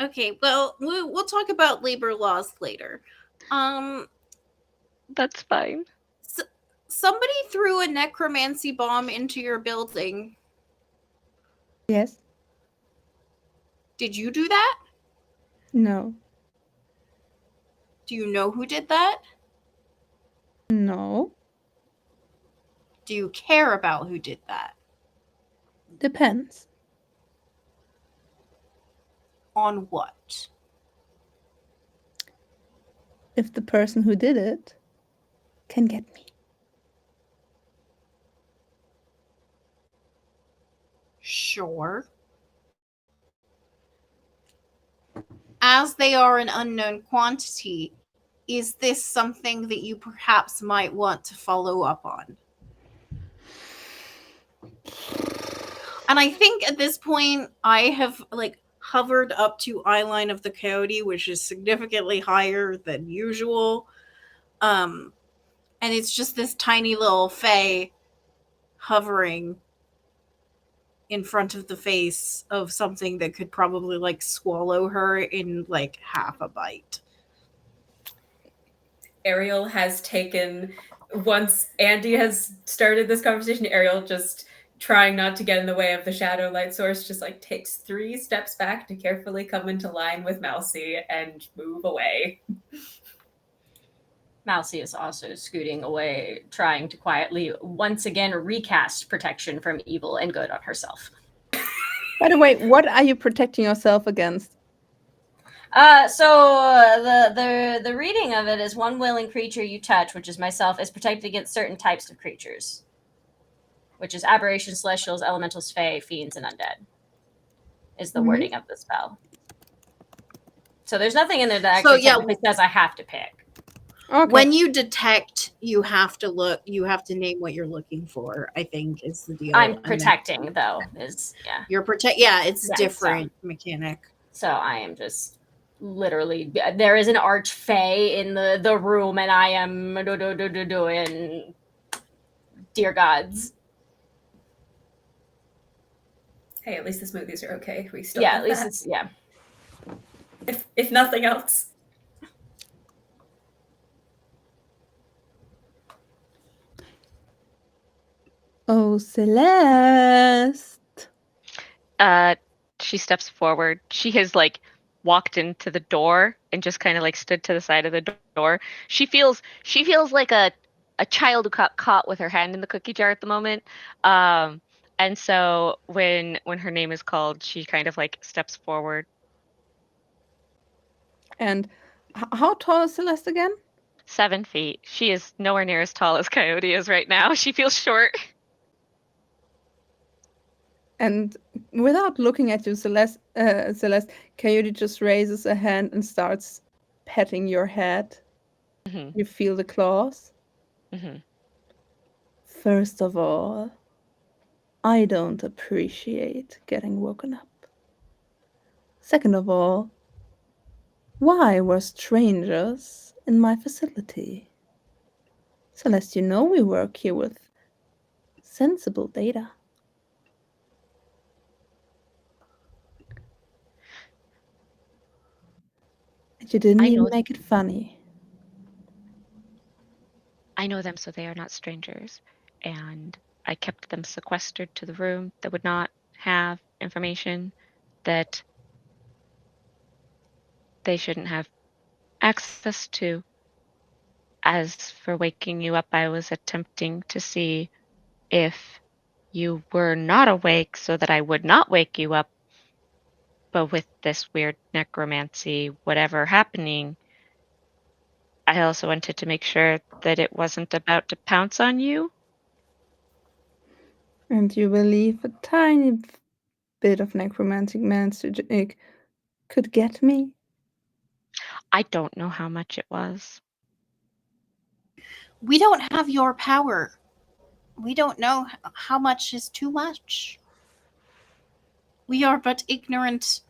Okay, well, we'll talk about labor laws later. That's fine. Somebody threw a necromancy bomb into your building. Yes? Did you do that? No. Do you know who did that? No. Do you care about who did that? Depends. On what? If the person who did it can get me. Sure. As they are an unknown quantity, is this something that you perhaps might want to follow up on? And I think at this point, I have like hovered up to eyeline of the coyote, which is significantly higher than usual. And it's just this tiny little Fae hovering in front of the face of something that could probably like swallow her in like half a bite. Ariel has taken, once Andy has started this conversation, Ariel just trying not to get in the way of the shadow light source, just like takes 3 steps back to carefully come into line with Mousy and move away. Mousy is also scooting away, trying to quietly once again recast protection from evil and good on herself. By the way, what are you protecting yourself against? The reading of it is one willing creature you touch, which is myself, is protected against certain types of creatures, which is aberrations, celestials, elementals, fae, fiends, and undead. Is the wording of the spell. So there's nothing in there that actually technically says I have to pick. Okay. When you detect, you have to look. You have to name what you're looking for. I think is the deal. I'm protecting though. You're Yeah, it's different mechanic. So I am just literally, there is an archfey in the room, and I am doing dear gods. Hey, at least the smoothies are okay. We still At least it's if nothing else. Oh, Celeste. She steps forward. She has like walked into the door and just kind of like stood to the side of the door. She feels like a child who got caught with her hand in the cookie jar at the moment. Um, and so when her name is called, she kind of like steps forward. And how tall is Celeste again? 7 feet. She is nowhere near as tall as Coyote is right now. She feels short. And without looking at you, Celeste, Coyote just raises a hand and starts petting your head. Hmm. You feel the claws. Hmm. First of all, I don't appreciate getting woken up. Second of all, why were strangers in my facility? Celeste, you know we work here with sensible data. And you didn't I even know make it funny. I know them, so they are not strangers. And I kept them sequestered to the room that would not have information that they shouldn't have access to. As for waking you up, I was attempting to see if you were not awake so that I would not wake you up. But with this weird necromancy, whatever happening, I also wanted to make sure that it wasn't about to pounce on you. And you believe a tiny bit of necromantic magic could get me? I don't know how much it was. We don't have your power. We don't know how much is too much. We are but ignorant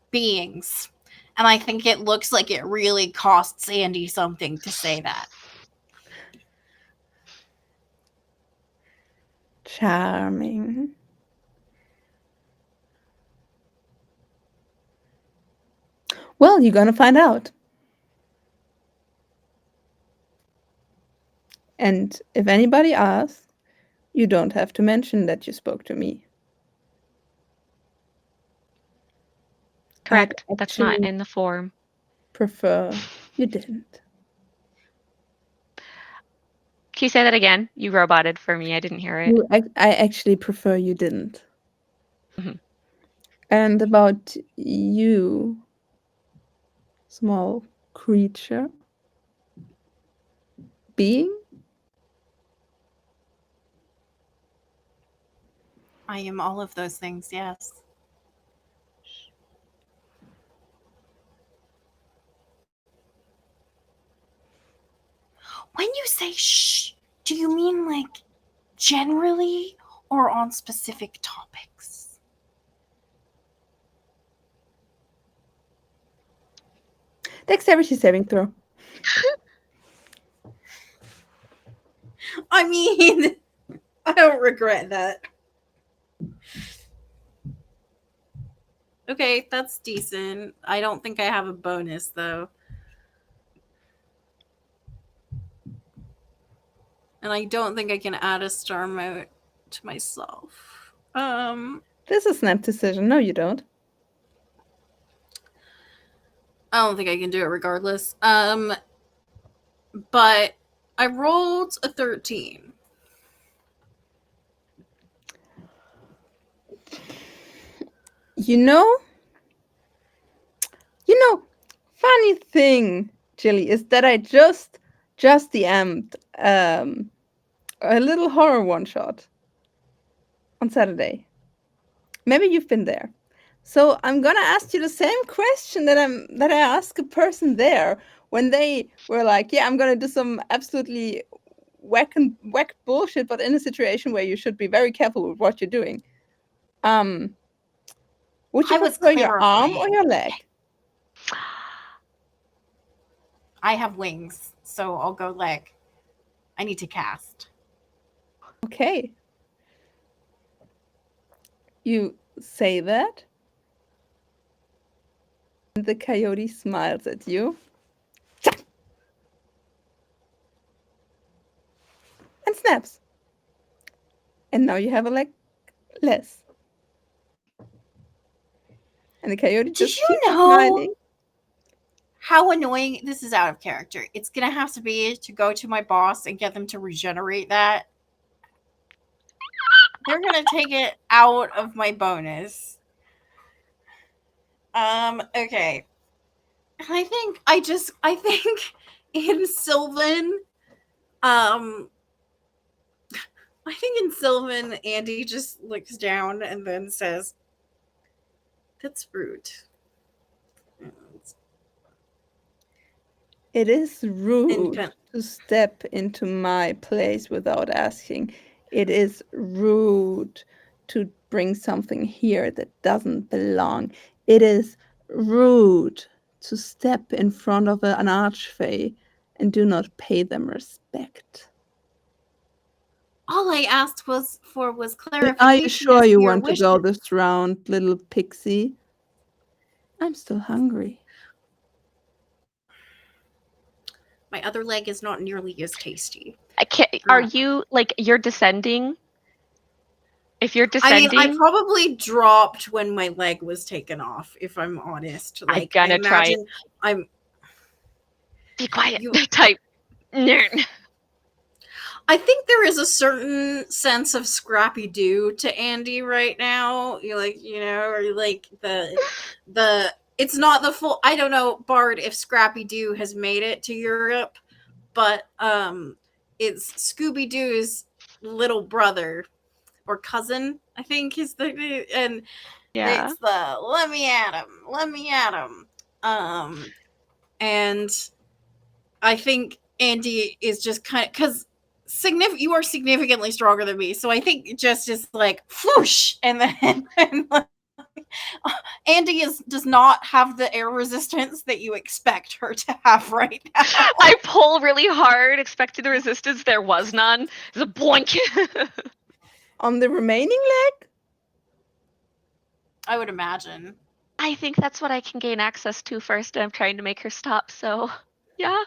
beings. And I think it looks like it really costs Andy something to say that. Charming. Well, you're gonna find out. And if anybody asks, you don't have to mention that you spoke to me. I'd Correct. That's not actually in the form. prefer you didn't. Can you say that again? You roboted for me. I didn't hear it. I actually prefer you didn't. Mhm. And about you, small creature, being, I am all of those things, yes. When you say shh, do you mean like generally or on specific topics? dexterity saving throw. I mean, I don't regret that. Okay, that's decent. I don't think I have a bonus though. And I don't think I can add a star mote to myself. This is a snap decision. No, you don't. I don't think I can do it regardless. But I rolled a 13. You know, funny thing, Jilly, is that I just DM'd a little horror one shot on Saturday. Maybe you've been there. So I'm gonna ask you the same question that I asked a person there when they were like, "Yeah, I'm gonna do some absolutely whack bullshit, but in a situation where you should be very careful with what you're doing." Um, would you I was prefer your arm or clarifying. your leg? I have wings, so I'll go leg. I need to cast. Okay. You say that, and the coyote smiles at you and snaps. And now you have a leg less. And the coyote Did just you keeps know smiling. how annoying this is? Out of character. It's gonna have to be to go to my boss and get them to regenerate that. They're gonna take it out of my bonus. Okay. I think in Sylvan, I think in Sylvan, Andy just looks down and then says, "That's rude." It is rude And to step into my place without asking. It is rude to bring something here that doesn't belong. It is rude to step in front of an archfey and do not pay them respect. all I asked was But clarification are you sure as to you your want to wishes. go this round, little pixie? I'm still hungry. My other leg is not nearly as tasty. I can't. Are you like you're descending? If you're I mean, descending, I probably dropped when my leg was taken off, if I'm honest. I'm Like, gonna I imagine I'm. be quiet. You, Type. Nerd. I think there is a certain sense of Scrappy Doo to Andy right now. You're like, or like the. It's not the full. I don't know, Bard, if Scrappy Doo has made it to Europe, but it's Scooby Doo's little brother or cousin, I think is and Yeah. it's the let me at him. And I think Andy is just kind of because you are significantly stronger than me, so I think it just is like whoosh, and then Andy does not have the air resistance that you expect her to have right now. I pull really hard, expecting the resistance. There was none. It's a boink. On the remaining leg? I would imagine. I think that's what I can gain access to first, and I'm trying to make her stop, so yeah.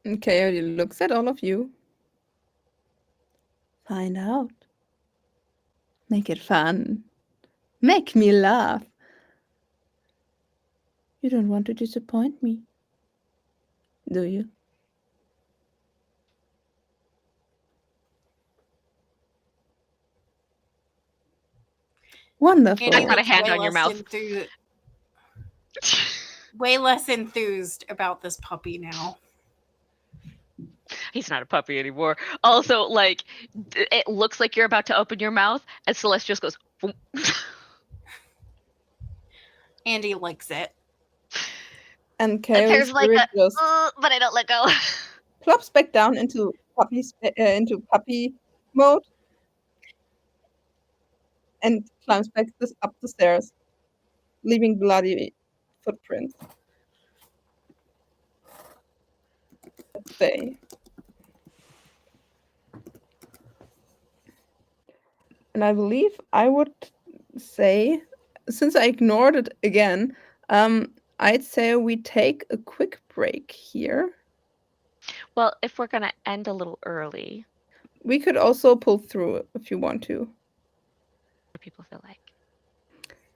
And Coyote looks at all of you. Find out. Make it fun. Make me laugh. You don't want to disappoint me, do you? Wonderful. Andy Put a looks hand way on your less mouth. way less enthused about this puppy now. He's not a puppy anymore. Also, like, it looks like you're about to open your mouth, and Celeste just goes. Andy likes it. And Coyote's There's like spirit a, just but I don't let go. plops back down into puppy mode and climbs back up the stairs, leaving bloody footprints. Fae. And I believe I would say, since I ignored it again, I'd say we take a quick break here. Well, if we're gonna end a little early, We could also pull through it if you want to. what people feel like.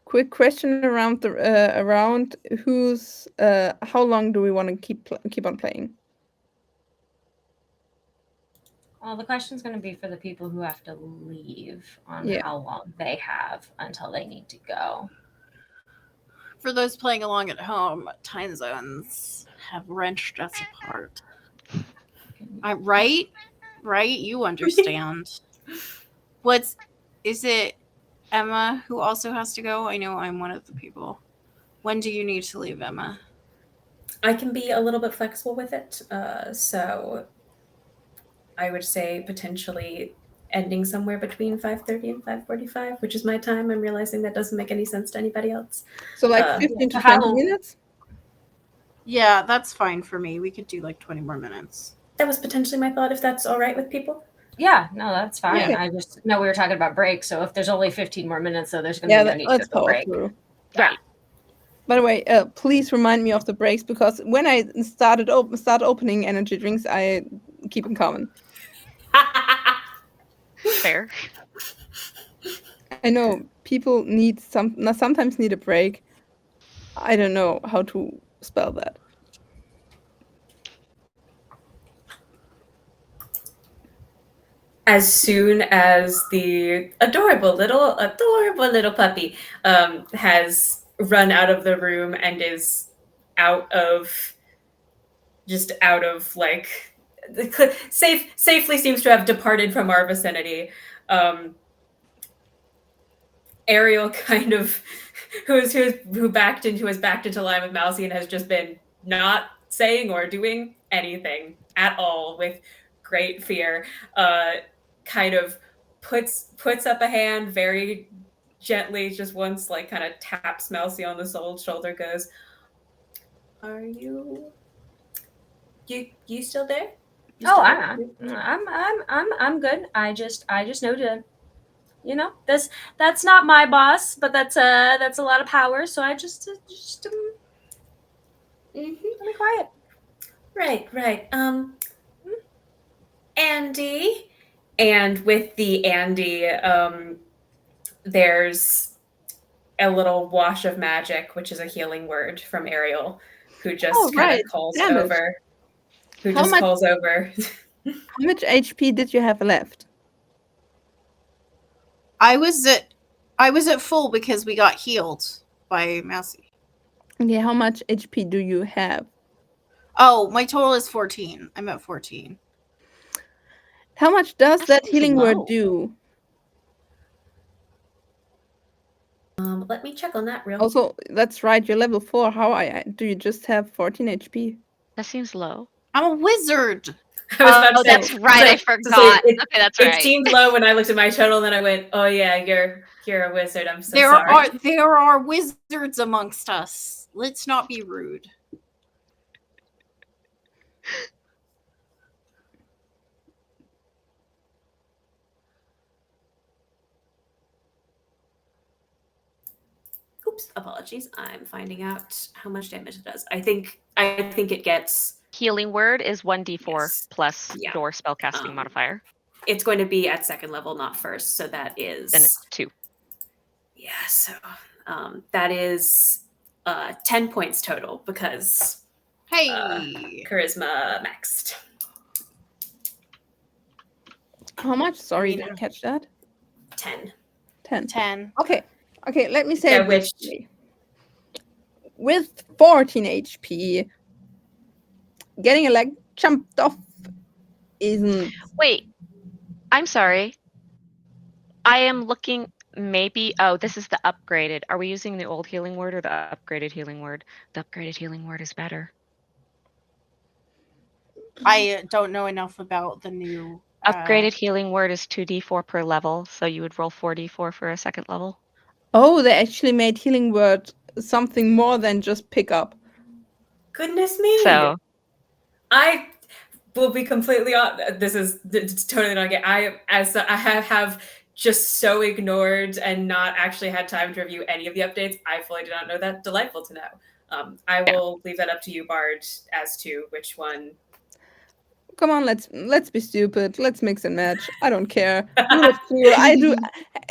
Quick question around around who's how long do we want to keep on playing? Well, the question's going to be for the people who have to leave on Yeah. how long they have until they need to go. For those playing along at home, time zones have wrenched us apart. Right? You understand. Is it Emma who also has to go? I know I'm one of the people. When do you need to leave, Emma? I can be a little bit flexible with it. So I would say potentially ending somewhere between 5:30 and 5:45, which is my time. I'm realizing that doesn't make any sense to anybody else. So like 15 to 20 how- minutes? Yeah, that's fine for me. We could do like 20 more minutes. That was potentially my thought, if that's all right with people. Yeah, no, that's fine. Okay. I just know we were talking about breaks, so if there's only 15 more minutes, so there's going to Yeah, be no need let's to go power break. through. Right. By the way, please remind me of the breaks, because when I started opening energy drinks, I keep in common. Fair. I know people need sometimes need a break. I don't know how to spell that. As soon as the adorable little puppy has run out of the room and is out of like safely seems to have departed from our vicinity. Ariel kind of who has backed into line with Mousy and has just been not saying or doing anything at all with great fear, kind of puts up a hand very gently, just once, like kind of taps Mousy on the shoulder, goes, "Are you still there? You Oh, still I'm good. I just know to, that's not my boss, but that's a lot of power. So I just Mhm. be quiet. Right. Andy. And with the Andy, there's a little wash of magic, which is a healing word from Ariel, who just Oh, kind of right. calls Damage. over. Who How just much- calls over. How much HP did you have left? I was at full because we got healed by Mousy. Okay, how much HP do you have? Oh, my total is 14. I'm at 14. How much does that seems healing low. word do? Let me check on that real. Also, that's right, you're level 4. How do you just have 14 HP? That seems low. I'm a wizard. I was about to Oh, say, that's right. I to say forgot. it, Okay, that's it right. seemed low when I looked at my total, and then I went, "Oh yeah, you're a wizard. I'm so There sorry." are wizards amongst us. Let's not be rude. Oops, apologies. I'm finding out how much damage it does. I think it gets. Healing word is 1d4 Yes. plus Yeah. your spellcasting modifier. It's going to be at second level, not first. So that is. Then it's 2. Yeah. So that is 10 points total because Hey. charisma maxed. How much? Sorry, I mean, didn't catch that. 10. 10. 10. Okay, let me say Yeah, it this way. With 14 HP, getting a leg jumped off isn't. Wait, I'm sorry. I am looking maybe. Oh, this is the upgraded. Are we using the old healing word or the upgraded healing word? The upgraded healing word is better. I don't know enough about the new Upgraded healing word is 2d4 per level, so you would roll 4d4 for a second level. Oh, they actually made healing word something more than just pick up. Goodness me. So I will be completely honest. This is totally not get. I have just so ignored and not actually had time to review any of the updates. I fully did not know that. Delightful to know. I will leave that up to you, Bard, as to which one. Come on, let's be stupid. Let's mix and match. I don't care. Do it too. I do.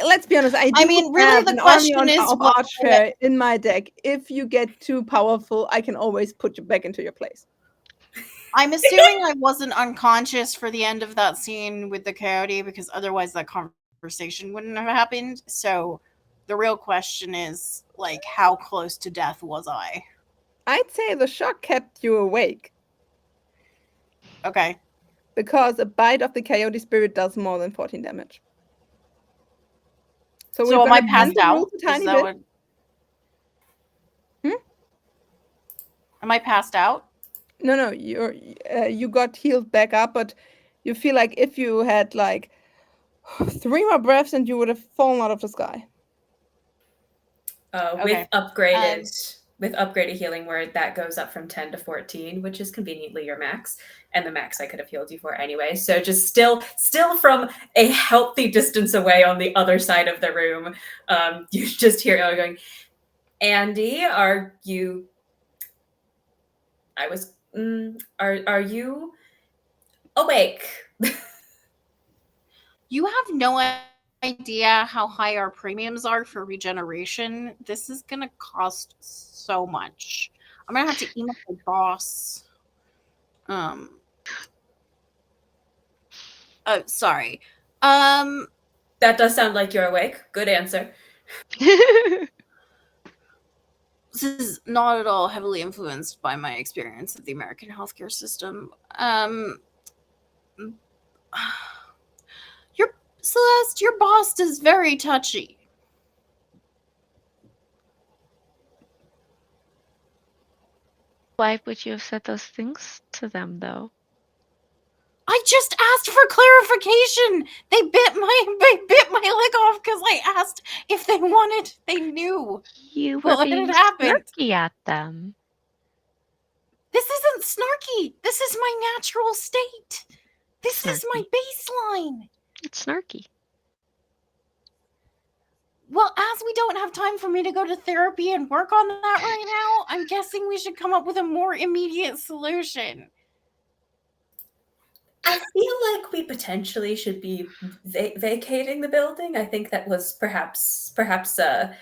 Let's be honest. I mean, really, have the an army question is of why- Archfare in my deck. If you get too powerful, I can always put you back into your place. I'm assuming I wasn't unconscious for the end of that scene with the coyote because otherwise that conversation wouldn't have happened. So the real question is, like, how close to death was I? I'd say the shock kept you awake Okay. because a bite of the coyote spirit does more than 14 damage. So So we're am I gonna bend passed the out? rules a Is tiny that bit. what... Am I passed out? No, you got healed back up, but you feel like if you had like 3 more breaths and you would have fallen out of the sky. With Okay. upgraded healing word, that goes up from 10 to 14, which is conveniently your max, and the max I could have healed you for anyway. So just still from a healthy distance away on the other side of the room, you just hear Ellie going, "Andy, are you? Are you awake. You have no idea how high our premiums are for regeneration. This is going to cost so much. I'm going to have to email my boss. Sorry. That does sound like you're awake. Good answer. This is not at all heavily influenced by my experience of the American healthcare system. Your Celeste, your boss is very touchy. Why would you have said those things to them, though? I just asked for clarification. They bit my leg off because I asked if they wanted. They knew. You were Well, it being had happened. snarky at them. This isn't snarky. This is my natural state. This is my baseline. It's snarky. Well, as we don't have time for me to go to therapy and work on that right now, I'm guessing we should come up with a more immediate solution. I feel like we potentially should be vacating the building. I think that was perhaps that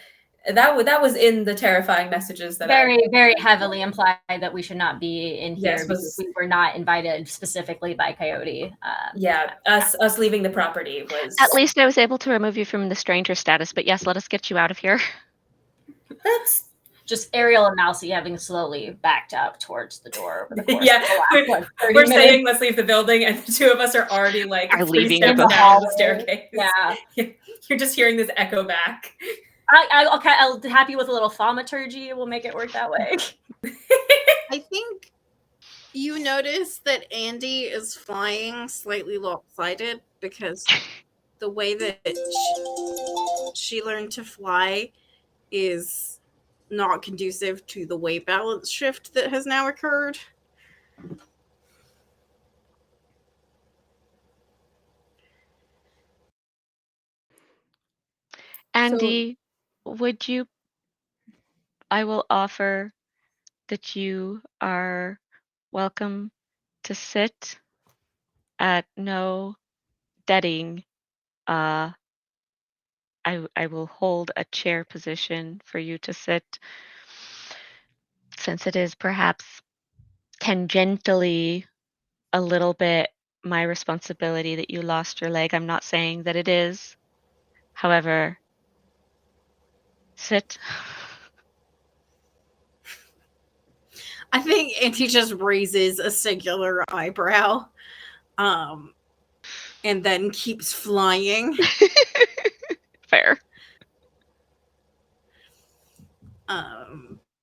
was in the terrifying messages that very heavily implied that we should not be in here Yes, because we were not invited specifically by Coyote. Yeah, us leaving the property was. At least I was able to remove you from the stranger status, but yes, let us get you out of here. That's just Ariel and Mousy having slowly backed up towards the door. Over the course yeah, of the last, we're saying let's leave the building, and the two of us are already like Are leaving steps the down the staircase. Yeah, You're just hearing this echo back. I'll happy with a little thaumaturgy. We'll make it work that way. I think you notice that Andy is flying slightly lopsided because the way that she learned to fly is not conducive to the weight balance shift that has now occurred. Andy, would you? I will offer that you are welcome to sit at no bedding. I will hold a chair position for you to sit, since it is perhaps tangentially a little bit my responsibility that you lost your leg. I'm not saying that it is. However, sit. I think Andy just raises a singular eyebrow, and then keeps flying. Fair.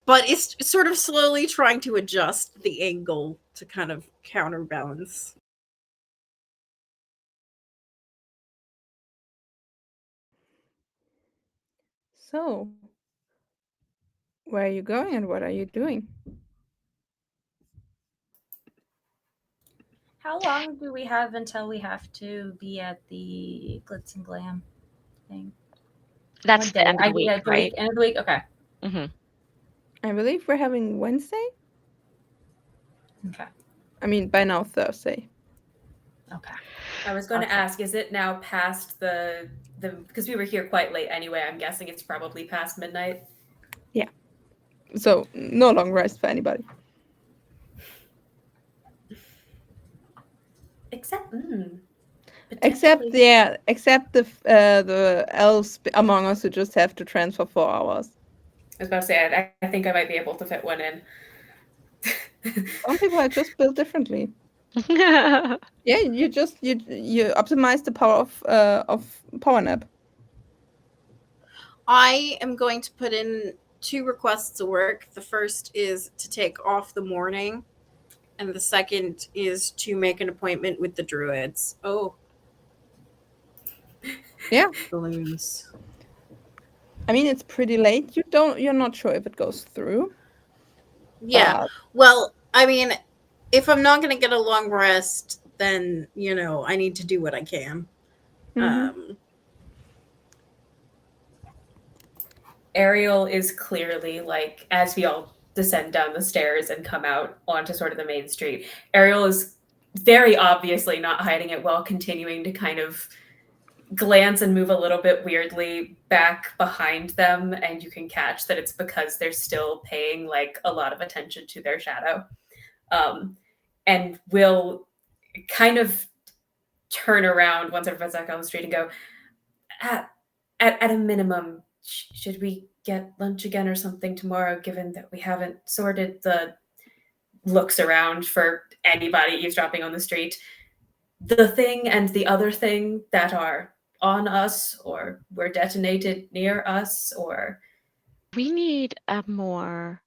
But it's sort of slowly trying to adjust the angle to kind of counterbalance. So, where are you going and what are you doing? How long do we have until we have to be at the Glitz and Glam thing? That's the end of the week, right? End of the week? Okay. Mm-hmm. I believe we're having Wednesday. Okay. I mean, by now Thursday. Okay. I was going to ask, is it now past the because we were here quite late anyway, I'm guessing it's probably past midnight. Yeah. So no long rest for anybody. Except the elves among us who just have to transfer 4 hours. I was about to say, I think I might be able to fit one in. Some people are just built differently. Yeah, you optimize the power of power nap. I am going to put in 2 requests of work. The first is to take off the morning, and the second is to make an appointment with the druids. Oh. Yeah. Balloons. I mean, it's pretty late. You're not sure if it goes through. Yeah. Well, I mean, if I'm not going to get a long rest, then, I need to do what I can. Mm-hmm. Ariel is clearly, like, as we all descend down the stairs and come out onto sort of the main street, Ariel is very obviously not hiding it while continuing to kind of glance and move a little bit weirdly back behind them, and you can catch that it's because they're still paying like a lot of attention to their shadow. And will kind of turn around once everyone's back on the street and go, at a minimum, should we get lunch again or something tomorrow, given that we haven't sorted the looks around for anybody eavesdropping on the street, the thing and the other thing that are on us or were detonated near us, or We need a more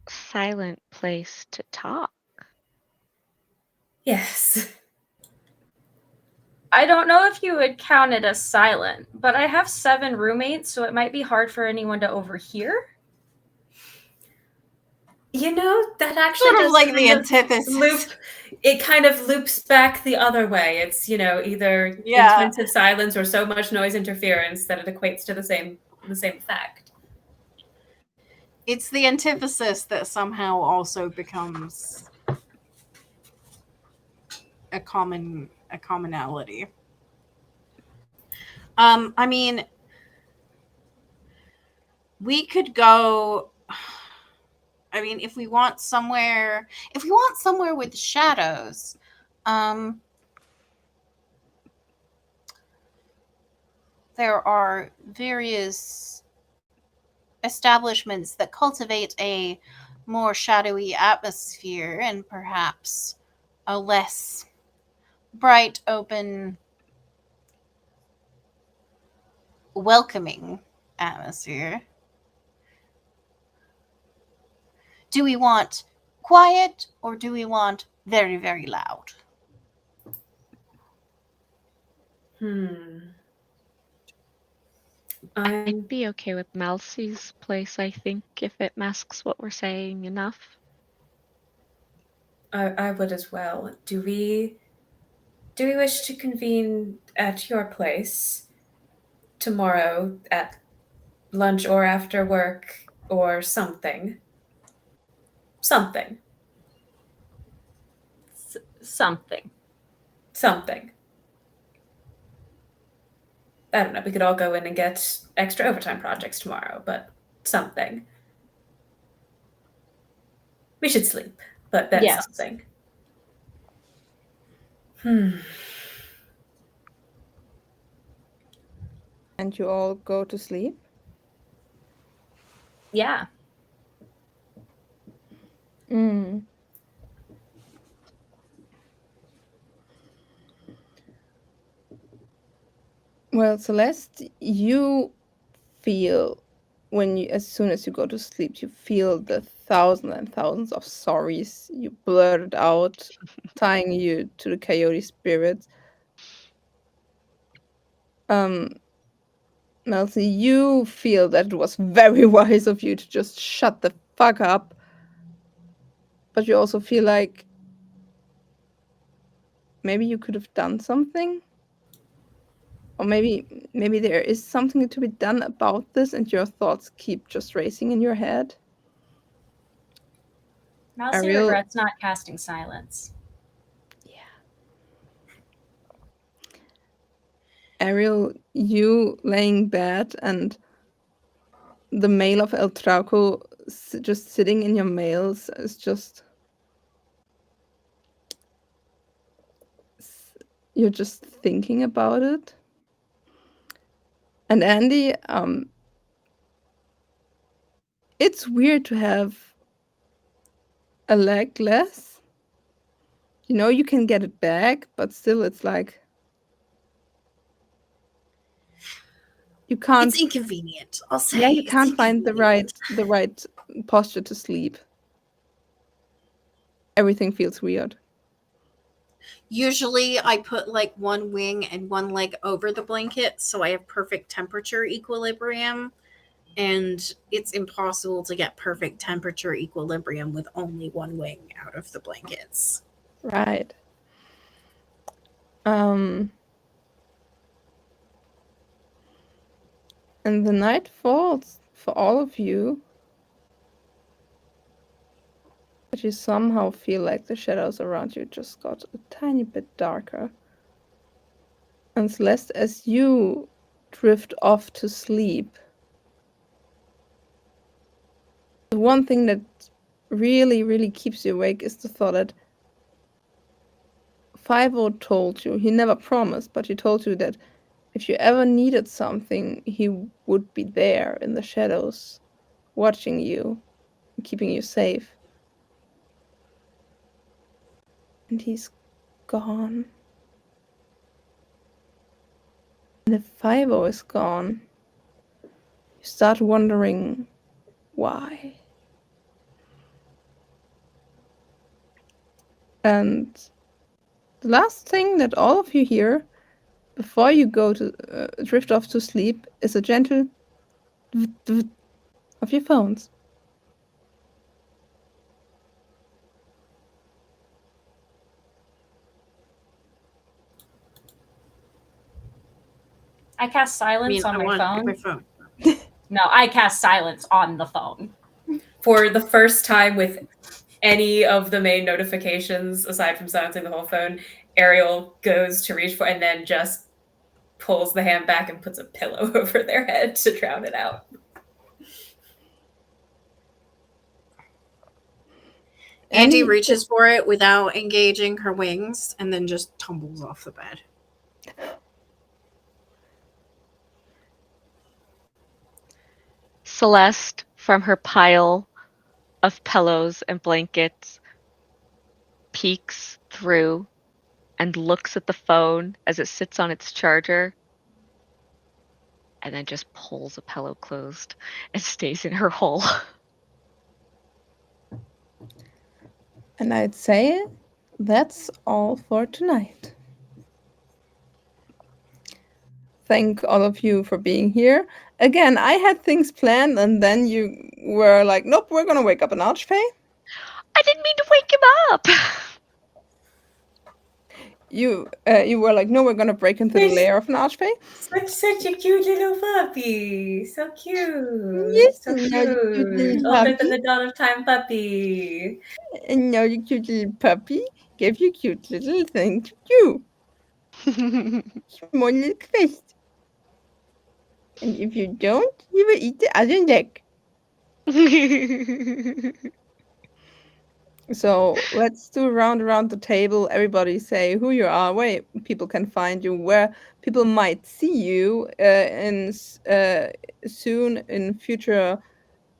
silent place to talk. yes. I don't know if you would count it as silent, but I have 7 roommates, so it might be hard for anyone to overhear. You know, that actually Sort of does like kind the of antithesis. it kind of loops back the other way. It's, you know, either Yeah. intensive silence or so much noise interference that it equates to the same effect. It's the antithesis that somehow also becomes a commonality. I mean, we could go. I mean, if we want somewhere with shadows, there are various establishments that cultivate a more shadowy atmosphere and perhaps a less bright, open, welcoming atmosphere. Do we want quiet or do we want very, very loud? I'd be okay with Malcy's place, I think, if it masks what we're saying enough. I would as well. Do we wish to convene at your place tomorrow at lunch or after work or something? Something. Something. I don't know. We could all go in and get extra overtime projects tomorrow, but something. We should sleep, but then Yes. something. And you all go to sleep? Yeah. Well, Celeste, you feel as soon as you go to sleep, you feel the thousands and thousands of sorries you blurted out, tying you to the coyote spirits. Melcy, you feel that it was very wise of you to just shut the fuck up. But you also feel like maybe you could have done something. Or maybe there is something to be done about this and your thoughts keep just racing in your head. Mousy Ariel- regrets not casting silence. Yeah. Ariel, you laying bed and the mail of El Trauco just sitting in your mails is just... You're just thinking about it. And Andy, it's weird to have a leg less. You know, you can get it back, but still it's like you can't... It's inconvenient. I'll say. Yeah, you it's can't find the right posture to sleep. Everything feels weird. Usually I put like one wing and one leg over the blanket so I have perfect temperature equilibrium. And it's impossible to get perfect temperature equilibrium with only one wing out of the blankets. Right. And the night falls for all of you. but you somehow feel like the shadows around you just got a tiny bit darker. And Celeste, as you drift off to sleep, the one thing that really, really keeps you awake is the thought that Fivo told you, he never promised, but he told you that if you ever needed something, he would be there in the shadows, watching you, keeping you safe. And he's gone. And if Fivo is gone, you start wondering why. And the last thing that all of you hear before you go to drift off to sleep is a gentle of your phones. I cast silence on I my want to pick my phone. phone. No, I cast silence on the phone. For the first time with any of the main notifications, aside from silencing the whole phone, Ariel goes to reach for and then just pulls the hand back and puts a pillow over their head to drown it out. Andy reaches for it without engaging her wings and then just tumbles off the bed. Celeste, from her pile of pillows and blankets, peeks through and looks at the phone as it sits on its charger, and then just pulls a pillow closed and stays in her hole. And I'd say that's all for tonight. Thank all of you for being here. Again, I had things planned, and then you were like, nope, we're gonna wake up an Archfey. I didn't mean to wake him up! You were like, no, we're gonna break into the lair of an Archfey. Such a cute little puppy. So cute. Yes, So another cute cute. little Older than puppy. the dawn of time puppy. Another cute little puppy gave you cute little thing to do. Small little quest. And if you don't, you will eat the other leg. So let's do a round around the table. Everybody say who you are, where people can find you, where people might see you soon in future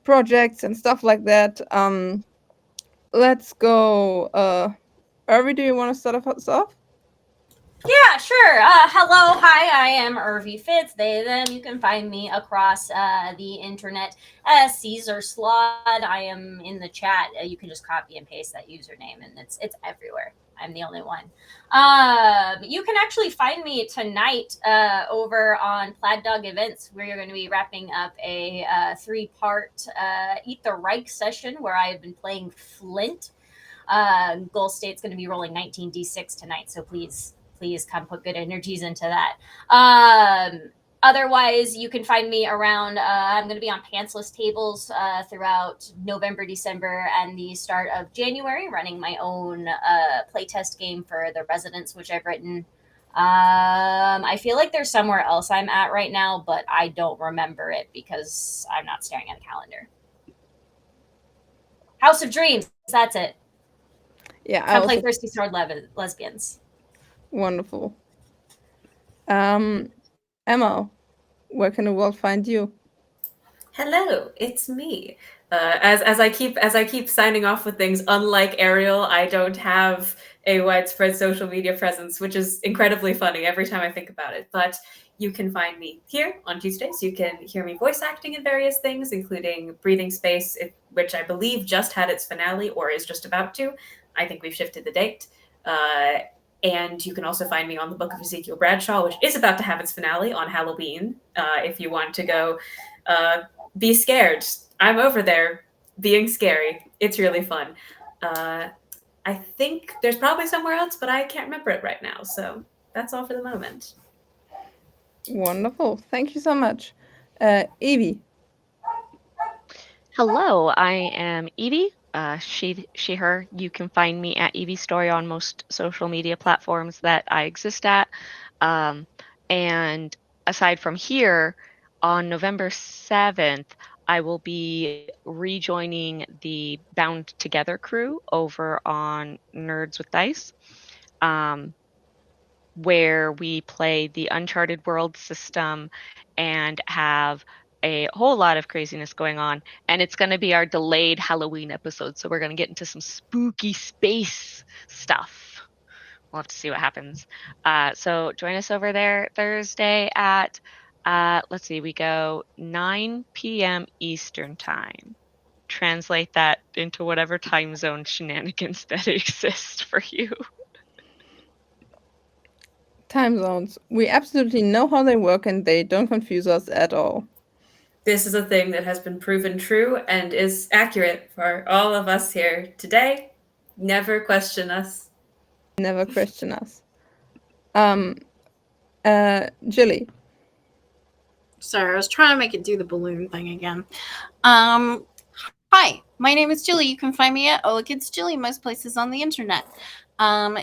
projects and stuff like that. Let's go. Irvi, do you want to start us off? Yeah, sure. Hello, hi, I am Irvi Fitz, they, them. You can find me across the internet as Caesar Slot. I am in the chat. You can just copy and paste that username, and it's everywhere. I'm the only one. You can actually find me tonight over on Plaid Dog Events, where you're going to be wrapping up a 3-part Eat the Reich session where I've been playing Flint. Goal State's going to be rolling 19d6 tonight, so please come put good energies into that. Otherwise, you can find me around. I'm going to be on Pantsless tables throughout November, December, and the start of January, running my own playtest game for the Residents, which I've written. I feel like there's somewhere else I'm at right now, but I don't remember it because I'm not staring at a calendar. House of Dreams, that's it. Yeah, Come play Thirsty Sword Lesbians. Wonderful. Emma, where can the world find you? Hello, it's me. As I keep signing off with things, unlike Ariel, I don't have a widespread social media presence, which is incredibly funny every time I think about it. But you can find me here on Tuesdays. You can hear me voice acting in various things, including Breathing Space, which I believe just had its finale or is just about to. I think we've shifted the date. And you can also find me on the Book of Ezekiel Bradshaw, which is about to have its finale on Halloween. If you want to go be scared, I'm over there being scary. It's really fun. I think there's probably somewhere else, but I can't remember it right now. So that's all for the moment. Wonderful. Thank you so much. Evie. Hello, I am Edie. she, her. You can find me at Evie Story on most social media platforms that I exist at. Um, and aside from here, on November 7th, I will be rejoining the Bound Together crew over on Nerds with Dice, um, where we play the Uncharted World system and have a whole lot of craziness going on. And it's going to be our delayed Halloween episode. So we're going to get into some spooky space stuff. We'll have to see what happens. So join us over there Thursday at, let's see, we go 9 p.m. Eastern Time. Translate that into whatever time zone shenanigans that exist for you. Time zones. We absolutely know how they work and they don't confuse us at all. This is a thing that has been proven true and is accurate for all of us here today. Never question us. Never question us. Jilly. Sorry, I was trying to make it do the balloon thing again. Hi, my name is Jilly. You can find me at Oh Kids Jilly most places on the internet.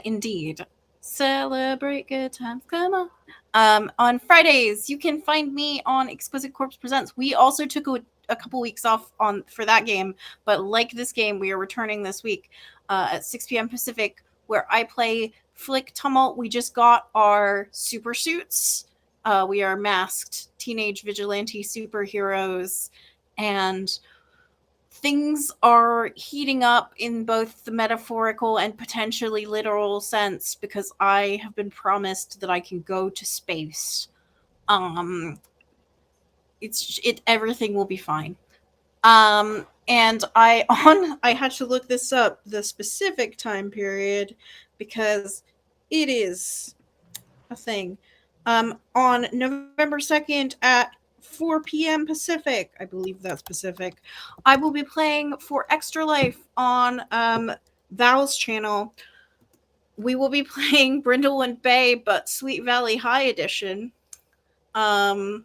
Indeed. Celebrate good times, come on. On Fridays, you can find me on Exquisite Corpse Presents. We also took a couple weeks off for that game, but like this game, we are returning this week at 6 p.m. Pacific, where I play Flick Tumult. We just got our super suits. We are masked teenage vigilante superheroes, and things are heating up in both the metaphorical and potentially literal sense because I have been promised that I can go to space. Everything will be fine. And I had to look this up, the specific time period, because it is a thing. On November 2nd at 4 p.m. Pacific, I believe that's Pacific, I will be playing for Extra Life on Val's channel. We will be playing Brindleland Bay, but Sweet Valley High edition. So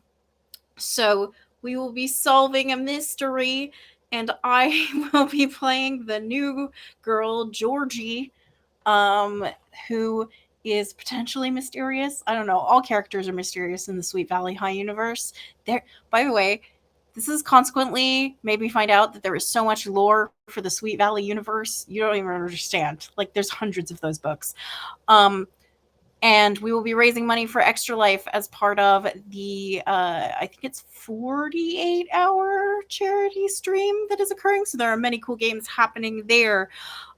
we will be solving a mystery, and I will be playing the new girl, Georgie, who is potentially mysterious. I don't know. All characters are mysterious in the Sweet Valley High universe. By the way, this is consequently made me find out that there is so much lore for the Sweet Valley universe. You don't even understand. Like, there's hundreds of those books. And we will be raising money for Extra Life as part of the, I think it's 48-hour charity stream that is occurring. So there are many cool games happening there.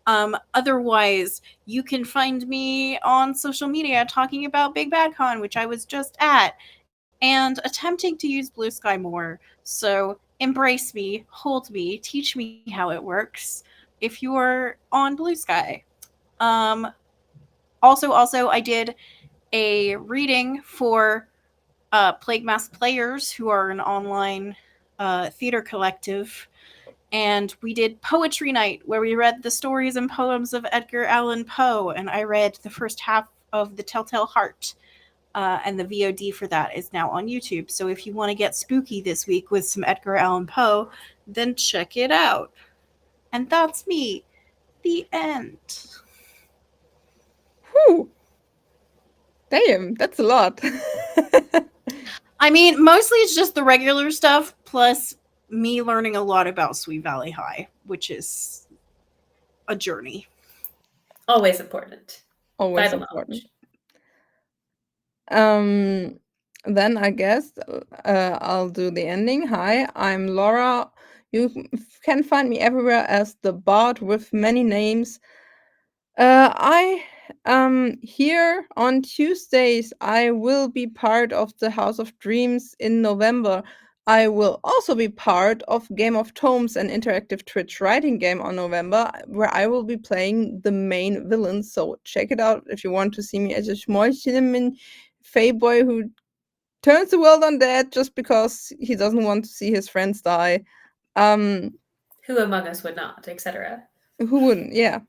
Otherwise, you can find me on social media talking about Big Bad Con, which I was just at, and attempting to use Blue Sky more. So embrace me, hold me, teach me how it works if you are on Blue Sky. Also, I did a reading for Plague Mask Players, who are an online theater collective. And we did Poetry Night, where we read the stories and poems of Edgar Allan Poe. And I read the first half of The Telltale Heart. And the VOD for that is now on YouTube. So if you want to get spooky this week with some Edgar Allan Poe, then check it out. And that's me. The end. Whew. Damn, that's a lot. I mean, mostly it's just the regular stuff, plus me learning a lot about Sweet Valley High, which is a journey. Always important. Always Vital important. knowledge. Then I guess I'll do the ending. Hi, I'm Laura. You can find me everywhere as the Bard with many names. I here on Tuesdays I will be part of the House of Dreams in November. I will also be part of Game of Tomes, an interactive Twitch writing game on November, where I will be playing the main villain. So check it out if you want to see me as a small cinnamon Fae boy who turns the world undead just because he doesn't want to see his friends die. Who among us would not, etc. Who wouldn't? Yeah.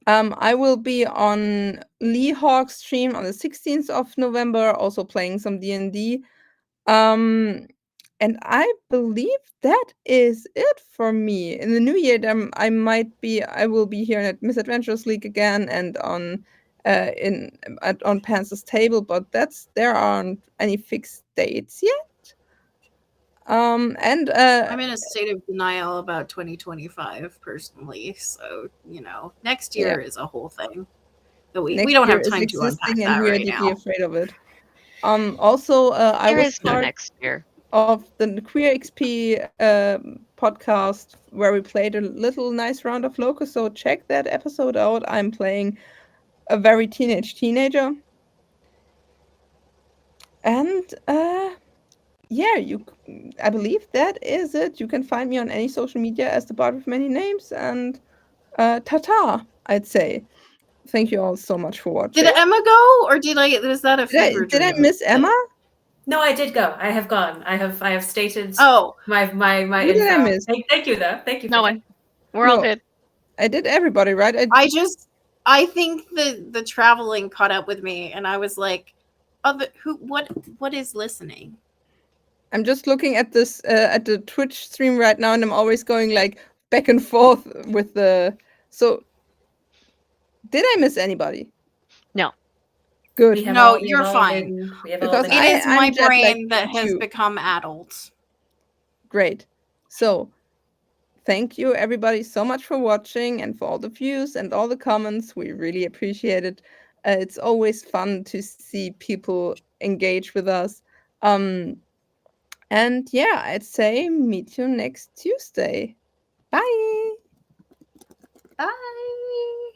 I will be on Lee Hawk's stream on the 16th of November, also playing some D&D. And I believe that is it for me. In the new year, I will be here at Misadventures League again and on Panzer's Table, but there aren't any fixed dates yet. And I'm in a state of denial about 2025 personally. So, next Yeah. year is a whole thing. But we next don't year have is time to unpack existing, and that we are right deeply now. afraid of it. Also, I There was is no part next year. of the Queer XP podcast where we played a little nice round of Locust, so check that episode out. I'm playing a very teenager. And yeah, I believe that is it. You can find me on any social media as the Bard with Many Names, and ta-ta, I'd say. Thank you all so much for Did watching. Emma go, or was that a fever Did I dream? miss Emma? No, I did go. I have gone. I have stated Oh, my Who did I info. miss? Thank you though. Thank you for No one. We're all No, good. I did everybody, right? I think the traveling caught up with me, and I was like, what is listening? I'm just looking at this at the Twitch stream right now, and I'm always going like back and forth with the. So, did I miss anybody? No. Good, No, you're fine. We have all because been. It is my I'm jet lagged brain that has too. become adult. Great. So, thank you everybody so much for watching and for all the views and all the comments. We really appreciate it. It's always fun to see people engage with us. And yeah, I'd say meet you next Tuesday. Bye. Bye.